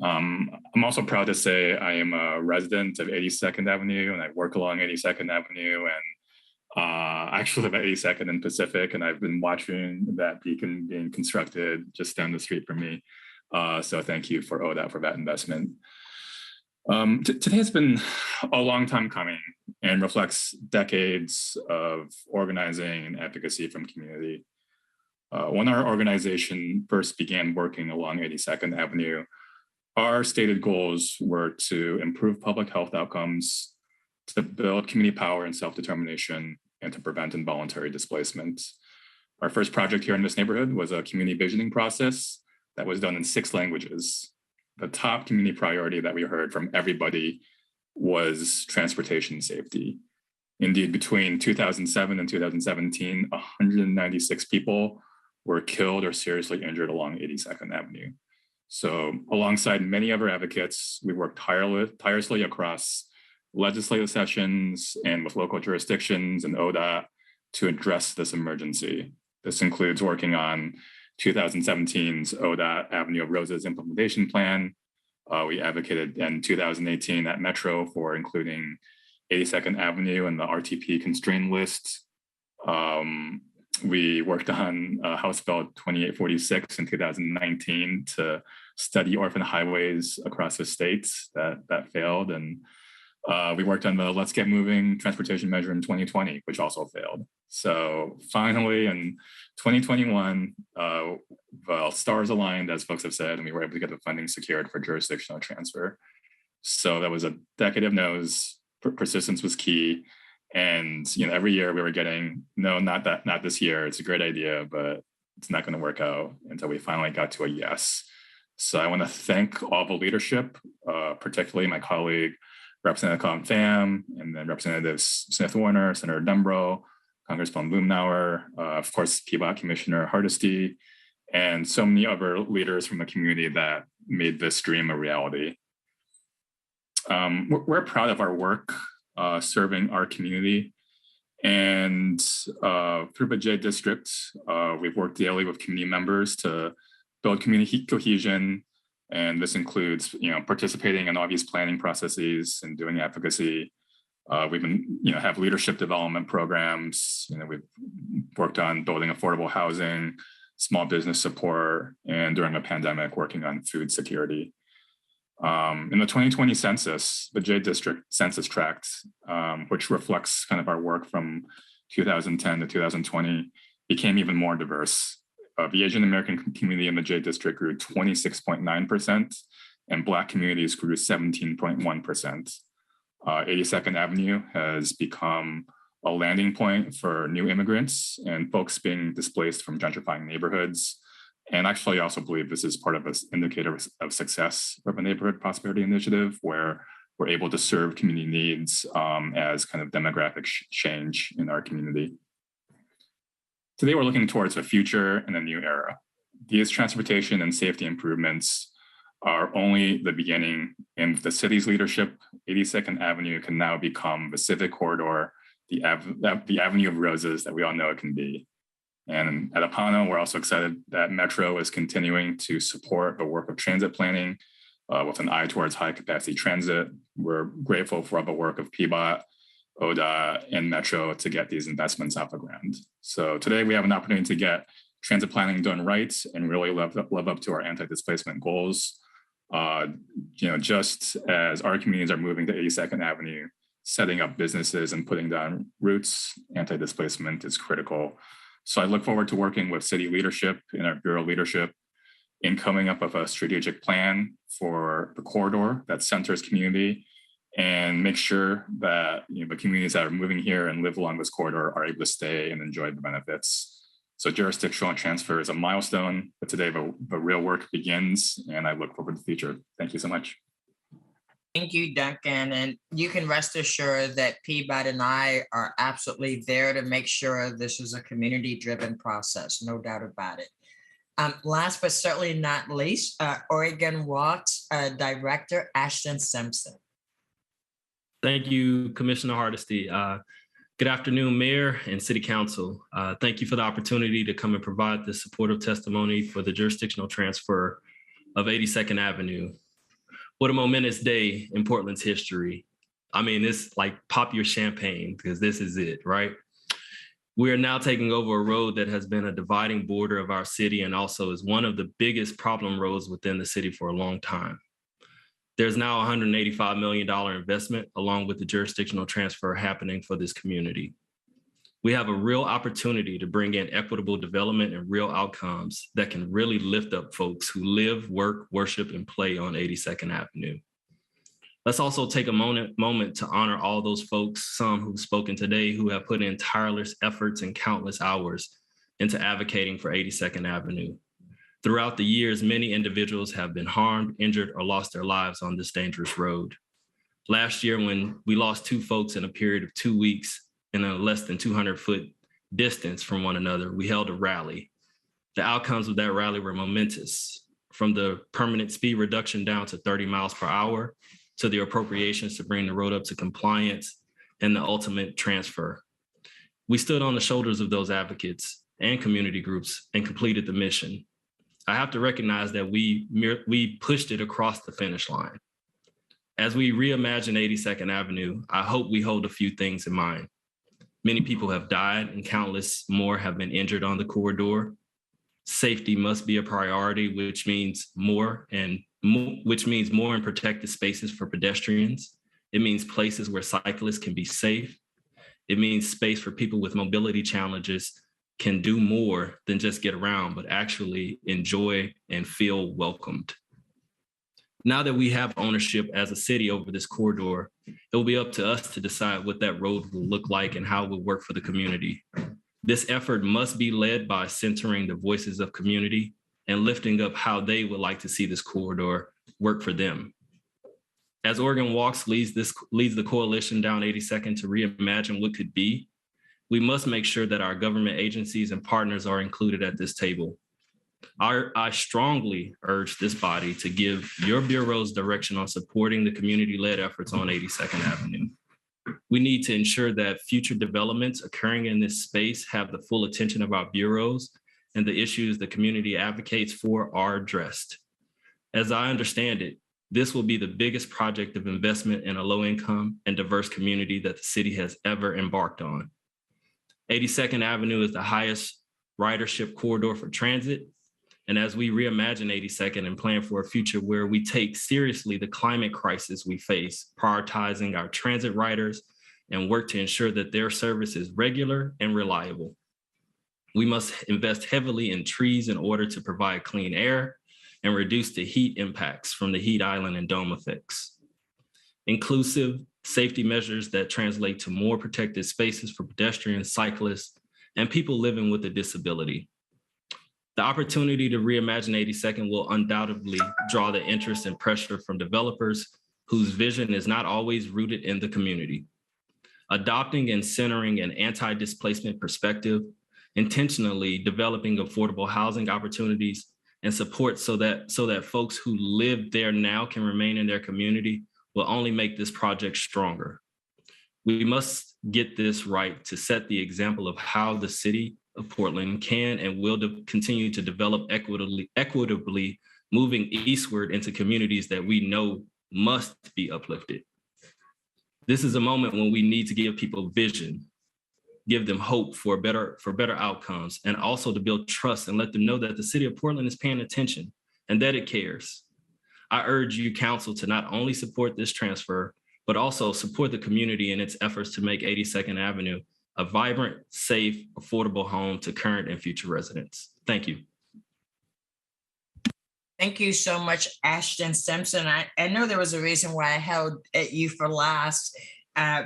I'm also proud to say I am a resident of 82nd Avenue, and I work along 82nd Avenue, and I actually live at 82nd and Pacific, and I've been watching that beacon being constructed just down the street from me. So thank you for Odot for that investment. Today has been a long time coming and reflects decades of organizing and advocacy from community. When our organization first began working along 82nd Avenue, our stated goals were to improve public health outcomes, to build community power and self-determination, and to prevent involuntary displacement. Our first project here in this neighborhood was a community visioning process that was done in 6 languages. The top community priority that we heard from everybody was transportation safety. Indeed, between 2007 and 2017, 196 people were killed or seriously injured along 82nd Avenue. So alongside many other advocates, we worked tirelessly across legislative sessions and with local jurisdictions and Odot to address this emergency. This includes working on 2017's Odot Avenue of Roses implementation plan. We advocated in 2018 at Metro for including 82nd Avenue in the RTP constraint list. We worked on House Bill 2846 in 2019 to study orphan highways across the states that failed. And we worked on the Let's Get Moving transportation measure in 2020, which also failed. So finally in 2021, well, stars aligned, as folks have said, and we were able to get the funding secured for jurisdictional transfer. So that was a decade of no's. Persistence was key. And every year we were getting, no, not this year. It's a great idea, but it's not going to work out until we finally got to a yes. So I want to thank all the leadership, particularly my colleague, Representative Colin Pham, and then Representatives Smith Warner, Senator Dumbro, Congressman Blumenauer, of course, Pibac Commissioner Hardesty, and so many other leaders from the community that made this dream a reality. We're proud of our work serving our community. And through the J District, we've worked daily with community members to build community cohesion. And this includes, participating in all these planning processes and doing advocacy. We've been, have leadership development programs. We've worked on building affordable housing, small business support, and during the pandemic, working on food security. In the 2020 census, the J District census tract, which reflects kind of our work from 2010 to 2020, became even more diverse. The Asian American community in the J District grew 26.9%, and Black communities grew 17.1%. 82nd Avenue has become a landing point for new immigrants and folks being displaced from gentrifying neighborhoods. And actually, I also believe this is part of an indicator of success of a neighborhood prosperity initiative, where we're able to serve community needs as kind of demographic change in our community. Today, we're looking towards the future and a new era. These transportation and safety improvements are only the beginning. In the city's leadership, 82nd Avenue can now become the civic corridor, the Avenue of Roses that we all know it can be. And at Apano, we're also excited that Metro is continuing to support the work of transit planning with an eye towards high capacity transit. We're grateful for all the work of Pibac, Odot, and Metro to get these investments off the ground. So today we have an opportunity to get transit planning done right and really live up to our anti-displacement goals. Just as our communities are moving to 82nd Avenue, setting up businesses and putting down roots, anti-displacement is critical. So I look forward to working with city leadership and our bureau leadership in coming up with a strategic plan for the corridor that centers community and make sure that the communities that are moving here and live along this corridor are able to stay and enjoy the benefits. So jurisdictional transfer is a milestone, but today the real work begins, and I look forward to the future. Thank you so much. Thank you, Duncan. And you can rest assured that Pibac and I are absolutely there to make sure this is a community-driven process, no doubt about it. Last but certainly not least, Oregon Walks Director Ashton Simpson. Thank you, Commissioner Hardesty. Good afternoon, Mayor and City Council. Thank you for the opportunity to come and provide this supportive testimony for the jurisdictional transfer of 82nd Avenue. What a momentous day in Portland's history. I mean, it's like pop your champagne because this is it, right? We are now taking over a road that has been a dividing border of our city and also is one of the biggest problem roads within the city for a long time. There's now a $185 million investment along with the jurisdictional transfer happening for this community. We have a real opportunity to bring in equitable development and real outcomes that can really lift up folks who live, work, worship, and play on 82nd Avenue. Let's also take a moment to honor all those folks, some who've spoken today, who have put in tireless efforts and countless hours into advocating for 82nd Avenue. Throughout the years, many individuals have been harmed, injured, or lost their lives on this dangerous road. Last year, when we lost 2 folks in a period of 2 weeks in a less than 200-foot distance from one another, we held a rally. The outcomes of that rally were momentous. from the permanent speed reduction down to 30 miles per hour, to the appropriations to bring the road up to compliance, and the ultimate transfer. We stood on the shoulders of those advocates and community groups and completed the mission. I have to recognize that we pushed it across the finish line. As we reimagine 82nd Avenue, I hope we hold a few things in mind. Many people have died and countless more have been injured on the corridor. Safety must be a priority, which means more and protected spaces for pedestrians. It means places where cyclists can be safe. It means space for people with mobility challenges can do more than just get around, but actually enjoy and feel welcomed. Now that we have ownership as a city over this corridor, it will be up to us to decide what that road will look like and how it will work for the community. This effort must be led by centering the voices of community and lifting up how they would like to see this corridor work for them. As Oregon Walks leads the coalition down 82nd to reimagine what could be, we must make sure that our government agencies and partners are included at this table. I strongly urge this body to give your bureaus direction on supporting the community-led efforts on 82nd Avenue. We need to ensure that future developments occurring in this space have the full attention of our bureaus and the issues the community advocates for are addressed. As I understand it, this will be the biggest project of investment in a low-income and diverse community that the city has ever embarked on. 82nd Avenue is the highest ridership corridor for transit. And as we reimagine 82nd and plan for a future where we take seriously the climate crisis we face, prioritizing our transit riders and work to ensure that their service is regular and reliable. We must invest heavily in trees in order to provide clean air and reduce the heat impacts from the heat island and dome effects. Inclusive safety measures that translate to more protected spaces for pedestrians, cyclists, and people living with a disability. The opportunity to reimagine 82nd will undoubtedly draw the interest and pressure from developers whose vision is not always rooted in the community. Adopting and centering an anti-displacement perspective, intentionally developing affordable housing opportunities and support so that folks who live there now can remain in their community will only make this project stronger. We must get this right to set the example of how the city of Portland can and will continue to develop equitably, moving eastward into communities that we know must be uplifted. This is a moment when we need to give people vision, give them hope for better outcomes, and also to build trust and let them know that the city of Portland is paying attention and that it cares. I urge you, Council, to not only support this transfer, but also support the community in its efforts to make 82nd Avenue a vibrant, safe, affordable home to current and future residents. Thank you. Thank you so much, Ashton Simpson. I know there was a reason why I held you for last,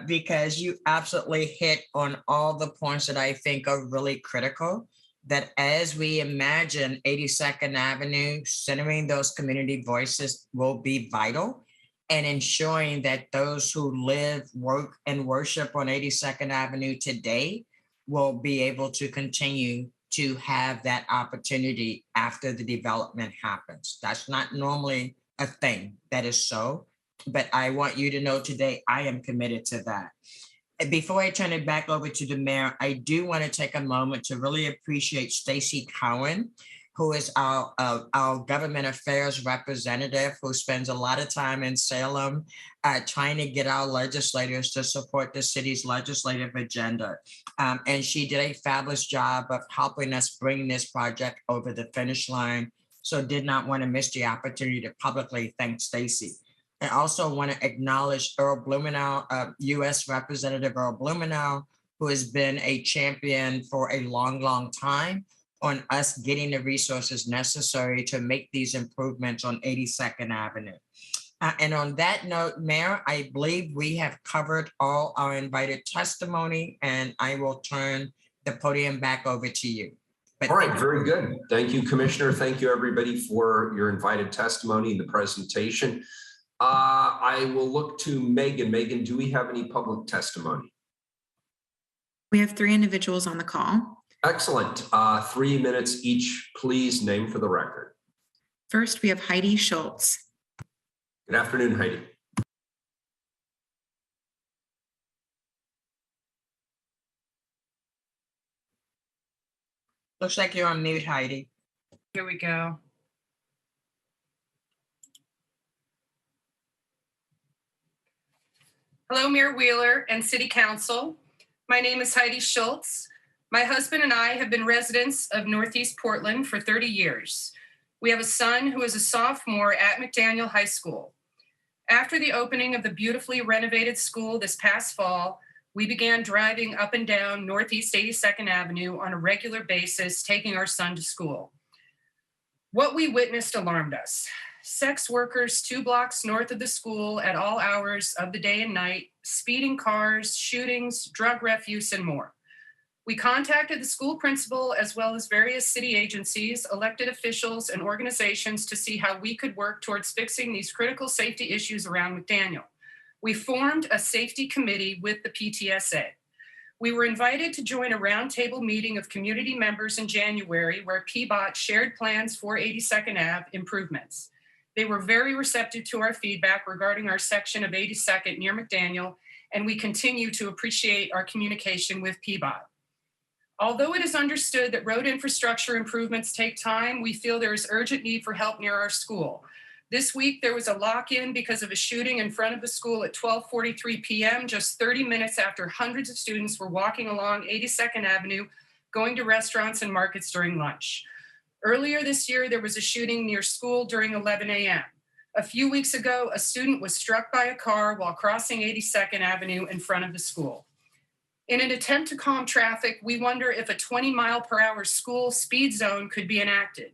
because you absolutely hit on all the points that I think are really critical, that as we imagine 82nd Avenue, centering those community voices will be vital, and ensuring that those who live, work, and worship on 82nd Avenue today will be able to continue to have that opportunity after the development happens. That's not normally a thing that is so, but I want you to know today I am committed to that. And before I turn it back over to the mayor, I do want to take a moment to really appreciate Stacy Cowan, who is our government affairs representative, who spends a lot of time in Salem trying to get our legislators to support the city's legislative agenda. And she did a fabulous job of helping us bring this project over the finish line. So did not want to miss the opportunity to publicly thank Stacy. I also want to acknowledge Earl Blumenauer, U.S. Representative Earl Blumenauer, who has been a champion for a long, long time on us getting the resources necessary to make these improvements on 82nd Avenue. And on that note, Mayor, I believe we have covered all our invited testimony, and I will turn the podium back over to you. All right, very good. Thank you, Commissioner. Thank you, everybody, for your invited testimony and the presentation. I will look to Megan. Megan, do we have any public testimony? We have 3 individuals on the call. Excellent. 3 minutes each, please. Name for the record. First, we have Heidi Schultz. Good afternoon, Heidi. Looks like you're on mute, Heidi. Here we go. Hello, Mayor Wheeler and City Council. My name is Heidi Schultz. My husband and I have been residents of Northeast Portland for 30 years. We have a son who is a sophomore at McDaniel High School. After the opening of the beautifully renovated school this past fall, we began driving up and down Northeast 82nd Avenue on a regular basis, taking our son to school. What we witnessed alarmed us. Sex workers 2 blocks north of the school at all hours of the day and night, speeding cars, shootings, drug refuse, and more. We contacted the school principal as well as various city agencies, elected officials, and organizations to see how we could work towards fixing these critical safety issues around McDaniel. We formed a safety committee with the PTSA. We were invited to join a roundtable meeting of community members in January where Pibac shared plans for 82nd Ave improvements. They were very receptive to our feedback regarding our section of 82nd near McDaniel, and we continue to appreciate our communication with Pibac. Although it is understood that road infrastructure improvements take time, we feel there is urgent need for help near our school. This week, there was a lock-in because of a shooting in front of the school at 12:43 p.m., just 30 minutes after hundreds of students were walking along 82nd Avenue, going to restaurants and markets during lunch. Earlier this year, there was a shooting near school during 11 a.m. A few weeks ago, a student was struck by a car while crossing 82nd Avenue in front of the school. In an attempt to calm traffic, we wonder if a 20-mile-per-hour school speed zone could be enacted.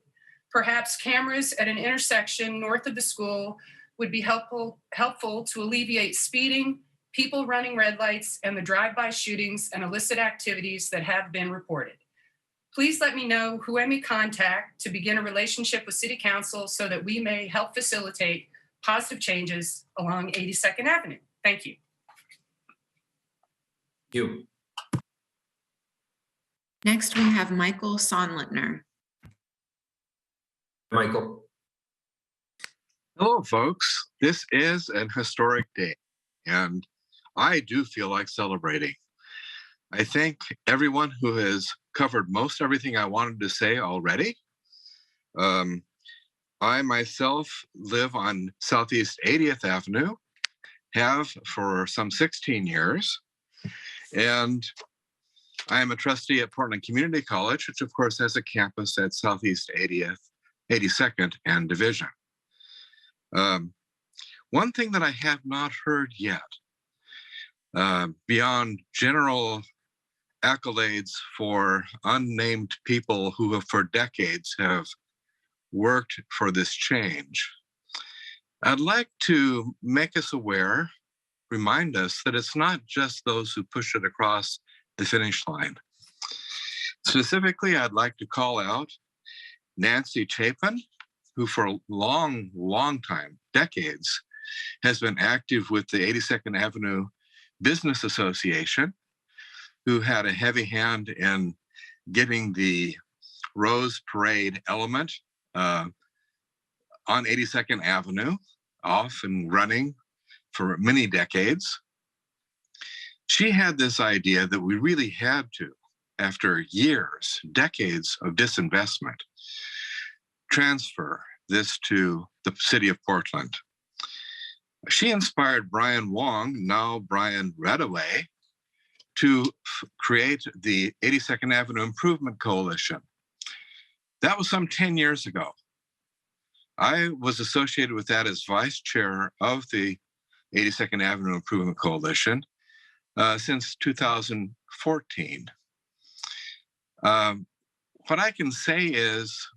Perhaps cameras at an intersection north of the school would be helpful to alleviate speeding, people running red lights, and the drive-by shootings and illicit activities that have been reported. Please let me know who I may contact to begin a relationship with City Council so that we may help facilitate positive changes along 82nd Avenue. Thank you. Thank you. Next, we have Michael Sonlittner. Michael. Hello, folks. This is an historic day, and I do feel like celebrating. I thank everyone who has covered most everything I wanted to say already. I myself live on Southeast 80th Avenue, have for some 16 years, and I am a trustee at Portland Community College, which of course has a campus at Southeast 82nd and Division. One thing that I have not heard yet, beyond general accolades for unnamed people who have for decades have worked for this change, I'd like to make us aware, remind us that it's not just those who push it across the finish line. Specifically, I'd like to call out Nancy Chapin, who for a long time, decades, has been active with the 82nd Avenue Business Association, who had a heavy hand in getting the Rose Parade element on 82nd Avenue off and running for many decades. She had this idea that we really had to, after years, decades of disinvestment, transfer this to the city of Portland. She inspired Brian Wong, now Brian Redaway, to create the 82nd Avenue Improvement Coalition. That was some 10 years ago. I was associated with that as vice chair of the 82nd Avenue Improvement Coalition since 2014. What I can say is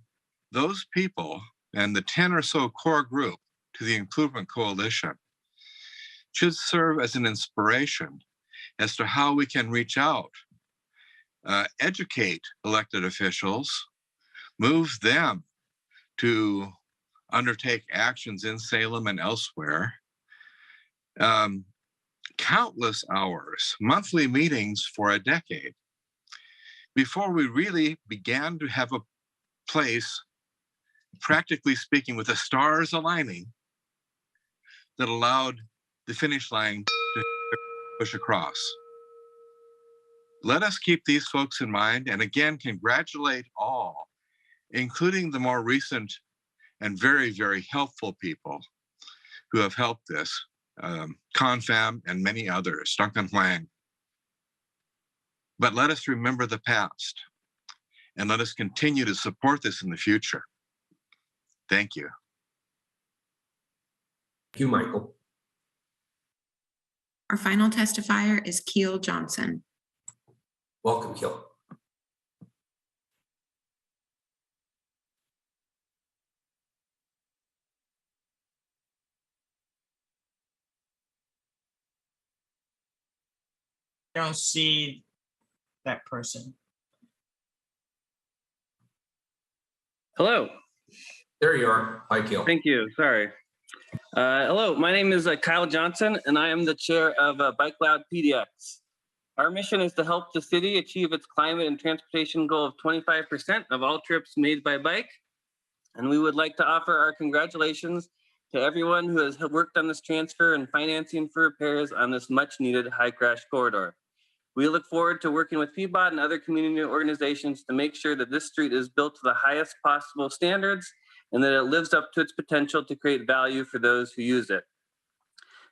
those people and the 10 or so core group to the Improvement Coalition should serve as an inspiration as to how we can reach out, educate elected officials, move them to undertake actions in Salem and elsewhere. Countless hours, monthly meetings for a decade, before we really began to have a place practically speaking, with the stars aligning that allowed the finish line to push across. Let us keep these folks in mind, and again, congratulate all, including the more recent and very, very helpful people who have helped this, Confab and many others, Duncan Wong. But let us remember the past, and let us continue to support this in the future. Thank you. Thank you, Michael. Our final testifier is Keel Johnson. Welcome, Keel. I don't see that person. Hello. There you are. Hi, Keel. Thank you. Sorry. Hello, my name is Kyle Johnson, and I am the chair of Bike Loud PDX. Our mission is to help the city achieve its climate and transportation goal of 25% of all trips made by bike. And we would like to offer our congratulations to everyone who has worked on this transfer and financing for repairs on this much needed high crash corridor. We look forward to working with Pibac and other community organizations to make sure that this street is built to the highest possible standards and that it lives up to its potential to create value for those who use it.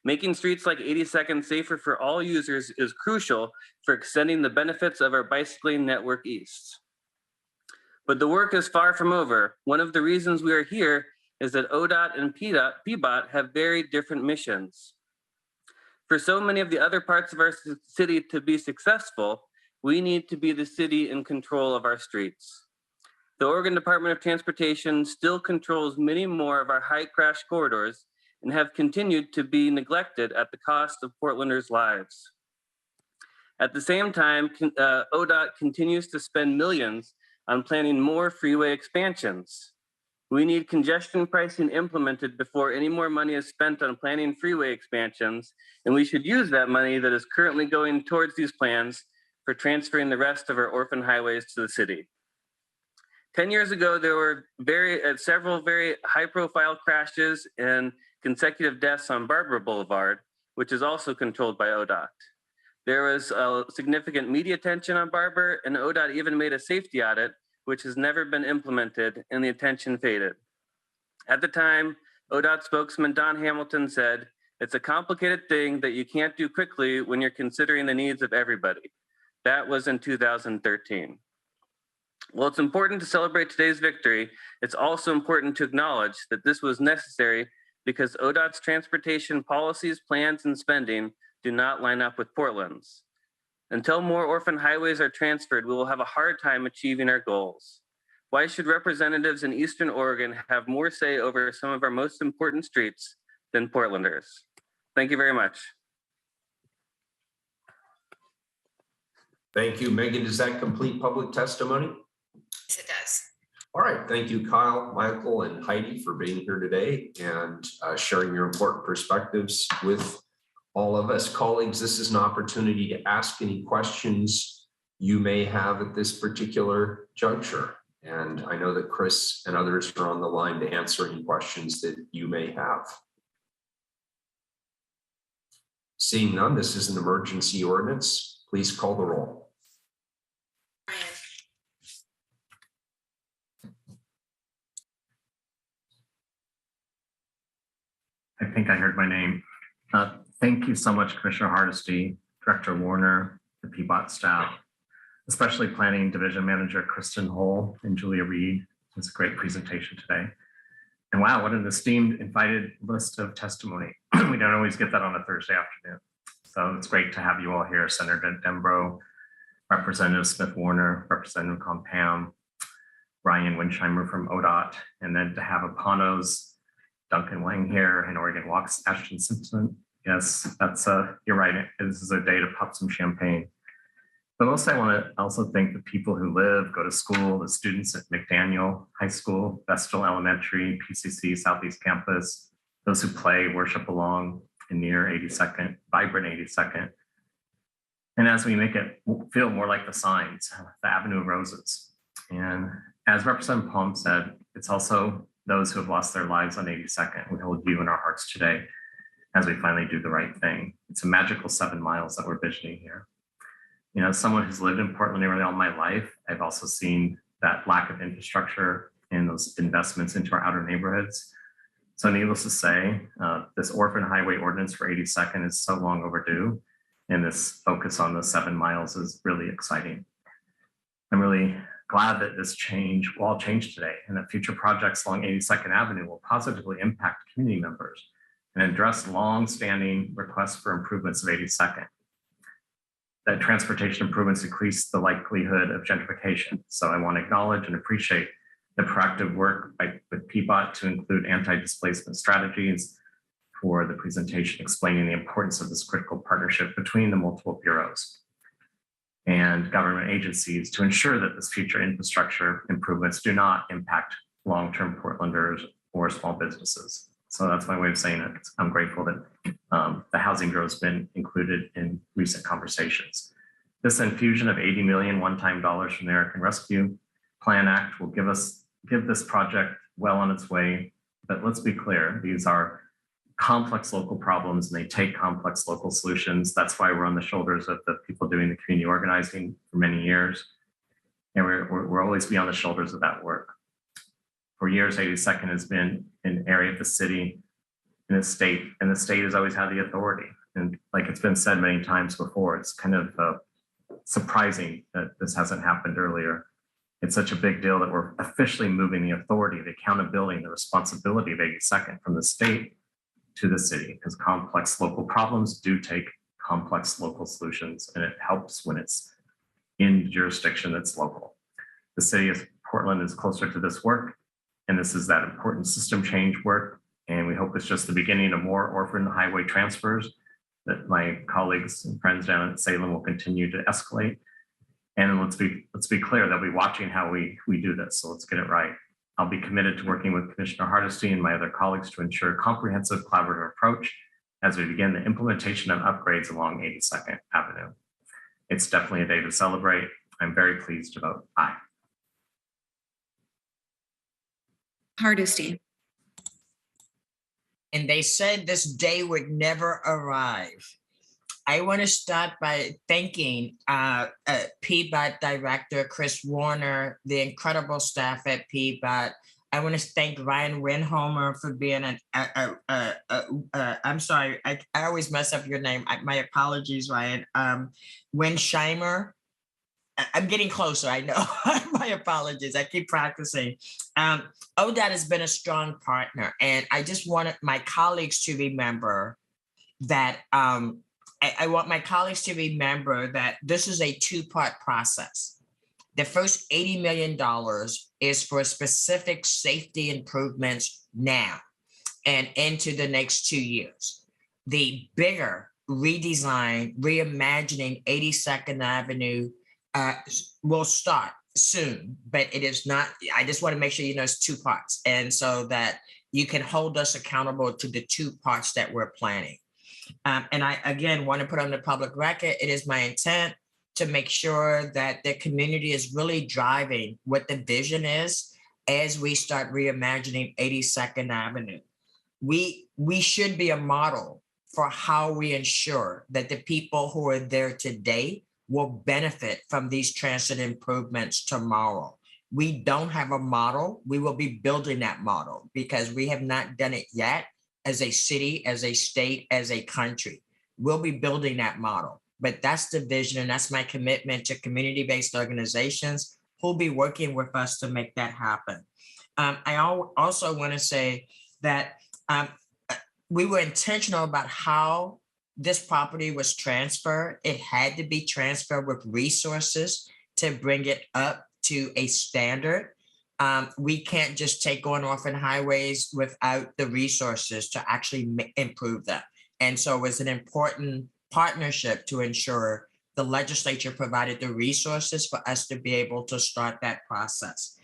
Making streets like 82nd safer for all users is crucial for extending the benefits of our bicycling network east. But the work is far from over. One of the reasons we are here is that Odot and Pibac have very different missions. For so many of the other parts of our city to be successful, we need to be the city in control of our streets. The Oregon Department of Transportation still controls many more of our high crash corridors and have continued to be neglected at the cost of Portlanders' lives. At the same time, ODOT continues to spend millions on planning more freeway expansions. We need congestion pricing implemented before any more money is spent on planning freeway expansions, and we should use that money that is currently going towards these plans for transferring the rest of our orphan highways to the city. 10 years ago, there were several very high-profile crashes and consecutive deaths on Barbara Boulevard, which is also controlled by ODOT. There was significant media attention on Barbara, and ODOT even made a safety audit, which has never been implemented, and the attention faded. At the time, ODOT spokesman Don Hamilton said, "It's a complicated thing that you can't do quickly when you're considering the needs of everybody." That was in 2013. While it's important to celebrate today's victory, it's also important to acknowledge that this was necessary because ODOT's transportation policies, plans, and spending do not line up with Portland's. Until more orphan highways are transferred, we will have a hard time achieving our goals. Why should representatives in Eastern Oregon have more say over some of our most important streets than Portlanders? Thank you very much. Thank you, Megan. Does that complete public testimony? Yes, it does. All right. Thank you, Kyle, Michael, and Heidi for being here today and sharing your important perspectives with all of us. Colleagues, this is an opportunity to ask any questions you may have at this particular juncture. And I know that Chris and others are on the line to answer any questions that you may have. Seeing none, this is an emergency ordinance. Please call the roll. I think I heard my name. Thank you so much, Commissioner Hardesty, Director Warner, the Pibac staff, especially Planning Division Manager Kristen Hull and Julia Reed. It was a great presentation today. And wow, what an esteemed invited list of testimony. We don't always get that on a Thursday afternoon. So it's great to have you all here, Senator Dembro, Representative Smith Warner, Representative Compam, Ryan Winsheimer from ODOT, and then to have Apano's Duncan Wong here and Oregon Walks, Ashton Simpson. Yes, that's you're right. This is a day to pop some champagne. But also I want to also thank the people who live, go to school, the students at McDaniel High School, Vestal Elementary, PCC Southeast Campus, those who play, worship along in near 82nd, vibrant 82nd. And as we make it feel more like the signs, the Avenue of Roses. And as Representative Palm said, it's also those who have lost their lives on 82nd. We hold you in our hearts today as we finally do the right thing. It's a magical 7 miles that we're visioning here. You know, as someone who's lived in Portland nearly all my life, I've also seen that lack of infrastructure and those investments into our outer neighborhoods. So needless to say, this orphan highway ordinance for 82nd is so long overdue, and this focus on the 7 miles is really exciting. I'm really glad that this change will all change today, and that future projects along 82nd Avenue will positively impact community members and address long-standing requests for improvements of 82nd. That transportation improvements increase the likelihood of gentrification. So I want to acknowledge and appreciate the proactive work with Pibac to include anti-displacement strategies for the presentation explaining the importance of this critical partnership between the multiple bureaus and government agencies to ensure that this future infrastructure improvements do not impact long-term Portlanders or small businesses. So that's my way of saying it. I'm grateful that the Housing Bureau has been included in recent conversations. This infusion of $80 million one-time dollars from the American Rescue Plan Act will give this project well on its way. But let's be clear, these are complex local problems and they take complex local solutions. That's why we're on the shoulders of the people doing the community organizing for many years. And we'll always be on the shoulders of that work. For years, 82nd has been an area of the city in the state, and the state has always had the authority. And like it's been said many times before, it's kind of surprising that this hasn't happened earlier. It's such a big deal that we're officially moving the authority, the accountability, and the responsibility of 82nd from the state to the city, because complex local problems do take complex local solutions, and it helps when it's in jurisdiction that's local. The city of Portland is closer to this work, and this is that important system change work. And we hope it's just the beginning of more orphan highway transfers that my colleagues and friends down at Salem will continue to escalate. And let's be clear, they'll be watching how we do this. So let's get it right. I'll be committed to working with Commissioner Hardesty and my other colleagues to ensure a comprehensive collaborative approach as we begin the implementation of upgrades along 82nd Avenue. It's definitely a day to celebrate. I'm very pleased to vote aye. Hardesty. And they said this day would never arrive. I want to start by thanking Pibac Director Chris Warner, the incredible staff at Pibac. I want to thank Ryan Winhomer for being I'm sorry, I always mess up your name. My apologies, Ryan. Winsheimer. I'm getting closer, I know. My apologies, I keep practicing. Odot has been a strong partner, and I just wanted my colleagues to remember that I want my colleagues to remember that this is a two-part process. The first $80 million is for specific safety improvements now and into the next 2 years. The bigger redesign, reimagining 82nd Avenue will start soon, but it is not, I just want to make sure you know it's two parts. And so that you can hold us accountable to the two parts that we're planning. And I, again, want to put on the public record, it is my intent to make sure that the community is really driving what the vision is as we start reimagining 82nd Avenue. We should be a model for how we ensure that the people who are there today will benefit from these transit improvements tomorrow. We don't have a model. We will be building that model because we have not done it yet as a city, as a state, as a country. We'll be building that model. But that's the vision, and that's my commitment to community-based organizations who'll be working with us to make that happen. I also want to say that we were intentional about how this property was transferred. It had to be transferred with resources to bring it up to a standard. We can't just take on orphan highways without the resources to actually improve them. And so it was an important partnership to ensure the legislature provided the resources for us to be able to start that process.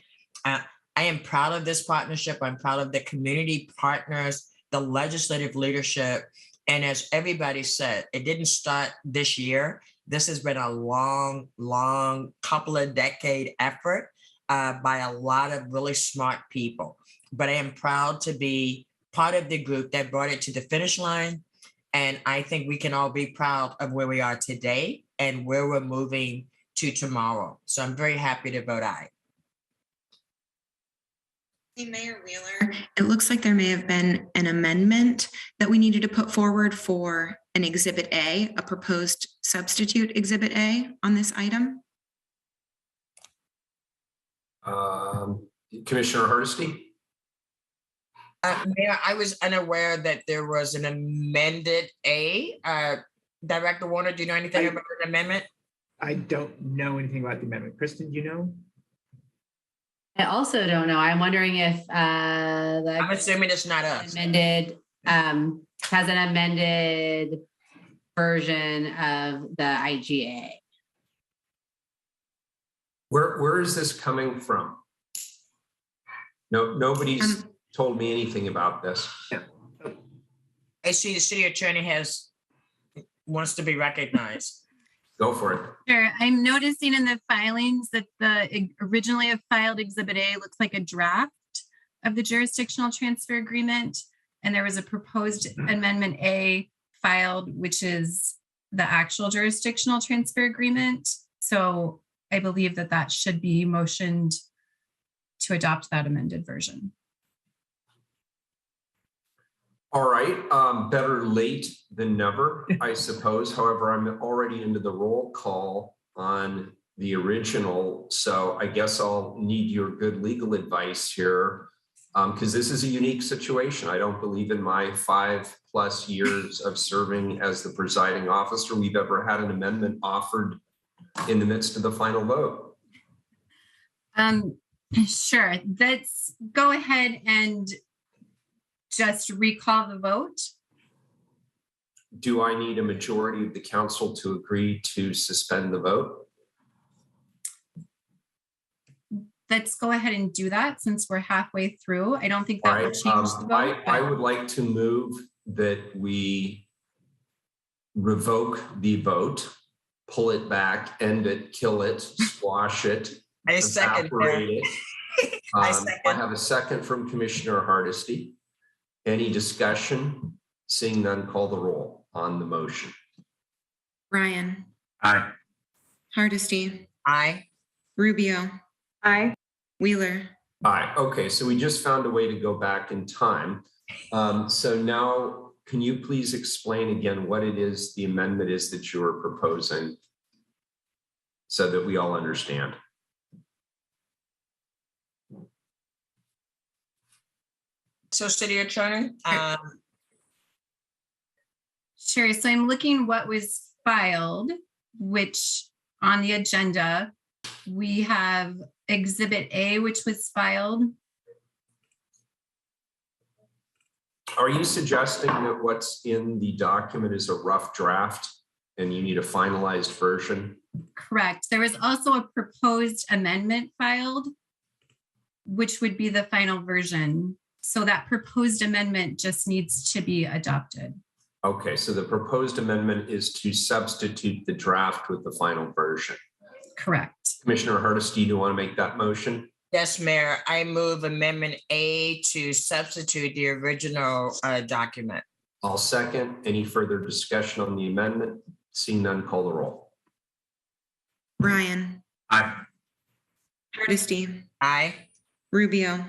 I am proud of this partnership. I'm proud of the community partners, the legislative leadership. And as everybody said, it didn't start this year. This has been a long, long couple of decade effort by a lot of really smart people. but I am proud to be part of the group that brought it to the finish line. And I think we can all be proud of where we are today and where we're moving to tomorrow. So I'm very happy to vote aye. Hey, Mayor Wheeler, it looks like there may have been an amendment that we needed to put forward for an Exhibit A, a proposed substitute Exhibit A on this item. Commissioner Hardesty? Mayor, I was unaware that there was an amended A. Director Warner, do you know anything about an amendment? I don't know anything about the amendment. Kristen, do you know? I also don't know. I'm wondering if I'm assuming it's not us. Amended has an amended version of the IGA. Where is this coming from? No, nobody's told me anything about this. I see the city attorney wants to be recognized. Go for it. Sure. I'm noticing in the filings that the originally filed Exhibit A looks like a draft of the jurisdictional transfer agreement. And there was a proposed Amendment A filed, which is the actual jurisdictional transfer agreement. So I believe that that should be motioned to adopt that amended version. All right, better late than never, I suppose. However, I'm already into the roll call on the original. So I guess I'll need your good legal advice here, because this is a unique situation. I don't believe in my 5+ years of serving as the presiding officer we've ever had an amendment offered in the midst of the final vote. Sure, let's go ahead and just recall the vote. Do I need a majority of the council to agree to suspend the vote? Let's go ahead and do that since we're halfway through. I don't think that will change the vote. I would like to move that we revoke the vote, pull it back, end it, kill it, squash it, I second evaporate it. I second. I have a second from Commissioner Hardesty. Any discussion? Seeing none, call the roll on the motion. Ryan. Aye. Hardesty. Aye. Rubio. Aye. Wheeler. Aye. Okay, so we just found a way to go back in time. So now, can you please explain again what it is, the amendment is that you are proposing so that we all understand? So city attorney, Sure, so I'm looking what was filed, which on the agenda, we have Exhibit A, which was filed. Are you suggesting that what's in the document is a rough draft and you need a finalized version? Correct. There was also a proposed amendment filed, which would be the final version. So that proposed amendment just needs to be adopted. Okay, so the proposed amendment is to substitute the draft with the final version. Correct. Commissioner Hardesty, do you want to make that motion? yes, Mayor, I move Amendment A to substitute the original document. I'll second. Any further discussion on the amendment? Seeing none, call the roll. Ryan. Aye. Hardesty. Aye. Rubio.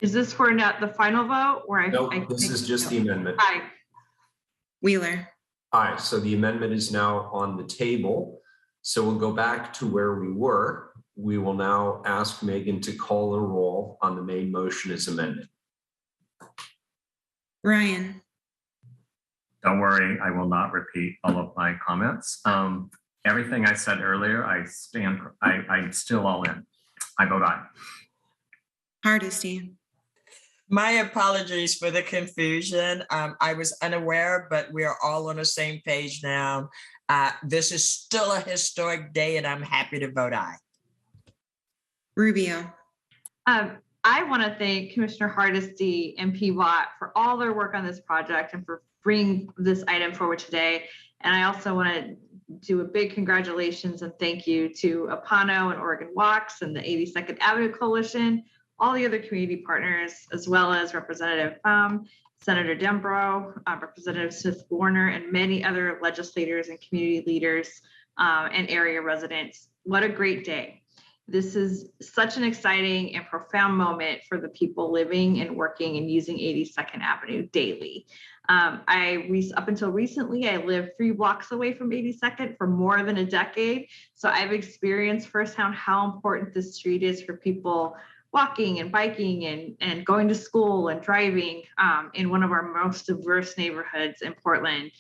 Is this for not the final vote or Nope, this is just the amendment. Aye. Wheeler. Aye, so the amendment is now on the table. So we'll go back to where we were. We will now ask Megan to call the roll on the main motion as amended. Ryan. Don't worry, I will not repeat all of my comments. Everything I said earlier, I'm still all in. I vote aye. Hardesty. My apologies for the confusion. I was unaware, but we are all on the same page now. This is still a historic day and I'm happy to vote aye. Rubio. I want to thank Commissioner Hardesty and Pibac for all their work on this project and for bringing this item forward today. And I also want to do a big congratulations and thank you to Apano and Oregon Walks and the 82nd Avenue Coalition, all the other community partners, as well as Representative Senator Dembro, Representative Smith Warner, and many other legislators and community leaders and area residents. What a great day. This is such an exciting and profound moment for the people living and working and using 82nd Avenue daily. Up until recently, I lived 3 blocks away from 82nd for more than a decade. So I've experienced firsthand how important this street is for people walking and biking and going to school and driving in one of our most diverse neighborhoods in Portland.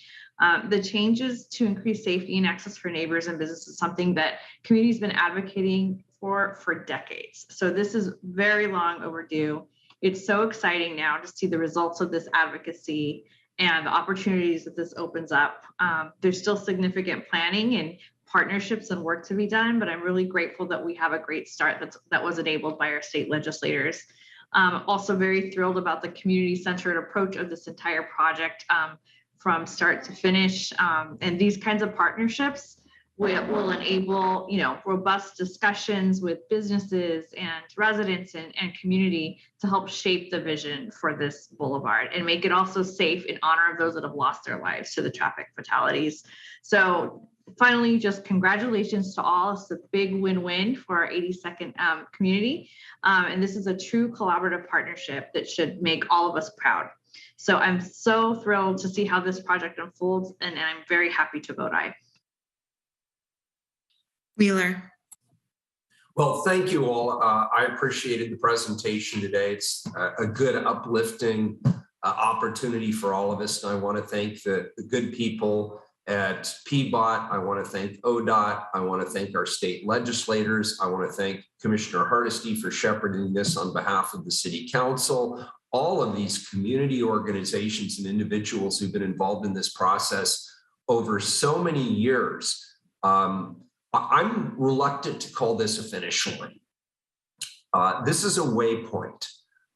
The changes to increase safety and access for neighbors and businesses is something that community's been advocating for decades. So this is very long overdue. It's so exciting now to see the results of this advocacy and the opportunities that this opens up. There's still significant planning and partnerships and work to be done, but I'm really grateful that we have a great start that was enabled by our state legislators. Also very thrilled about the community-centered approach of this entire project from start to finish. And these kinds of partnerships will enable, robust discussions with businesses and residents and community to help shape the vision for this boulevard and make it also safe in honor of those that have lost their lives to the traffic fatalities. So finally, just congratulations to all. It's a big win-win for our 82nd community. And this is a true collaborative partnership that should make all of us proud. So I'm so thrilled to see how this project unfolds, and I'm very happy to vote aye. Wheeler. Well, thank you all. I appreciated the presentation today. It's a good, uplifting opportunity for all of us. And I want to thank the good people at Pibac. I want to thank Odot. I want to thank our state legislators. I want to thank Commissioner Hardesty for shepherding this on behalf of the City Council. All of these community organizations and individuals who've been involved in this process over so many years. I'm reluctant to call this a finish line. This is a waypoint.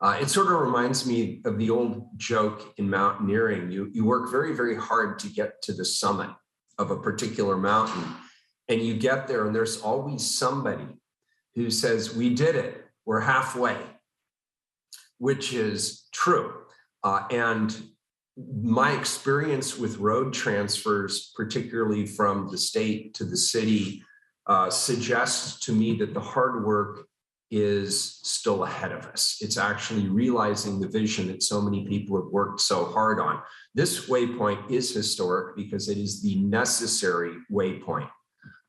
It sort of reminds me of the old joke in mountaineering. You work very, very hard to get to the summit of a particular mountain, and you get there and there's always somebody who says, "We did it, we're halfway," which is true. And my experience with road transfers, particularly from the state to the city, suggests to me that the hard work is still ahead of us. It's actually realizing the vision that so many people have worked so hard on. This waypoint is historic because it is the necessary waypoint.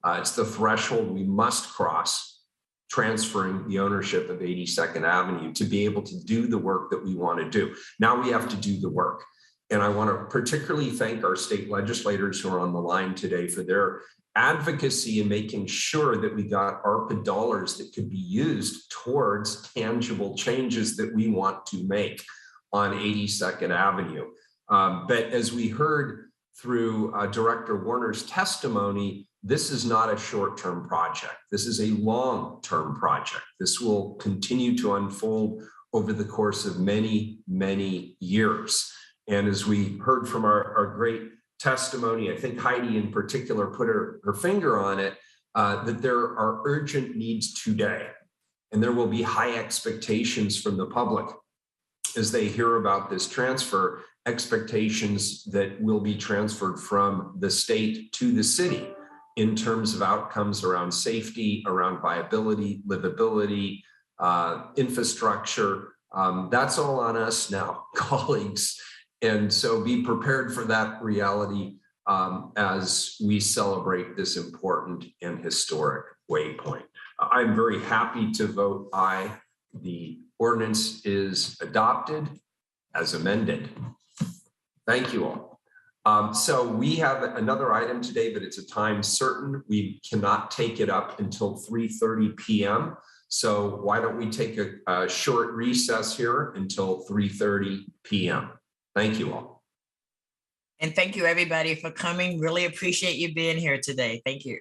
It's the threshold we must cross, transferring the ownership of 82nd Avenue to be able to do the work that we want to do. Now we have to do the work. And I want to particularly thank our state legislators who are on the line today for their advocacy in making sure that we got ARPA dollars that could be used towards tangible changes that we want to make on 82nd Avenue. But as we heard through Director Warner's testimony, this is not a short-term project. This is a long-term project. This will continue to unfold over the course of many, many years. And as we heard from our great testimony, I think Heidi in particular put her finger on it, that there are urgent needs today. And there will be high expectations from the public as they hear about this transfer, expectations that will be transferred from the state to the city in terms of outcomes around safety, around viability, livability, infrastructure. That's all on us now, colleagues. And so be prepared for that reality as we celebrate this important and historic waypoint. I'm very happy to vote aye. The ordinance is adopted as amended. Thank you all. So we have another item today, but it's a time certain. We cannot take it up until 3:30 p.m. So why don't we take a short recess here until 3:30 p.m. Thank you all. And thank you, everybody, for coming. Really appreciate you being here today. Thank you.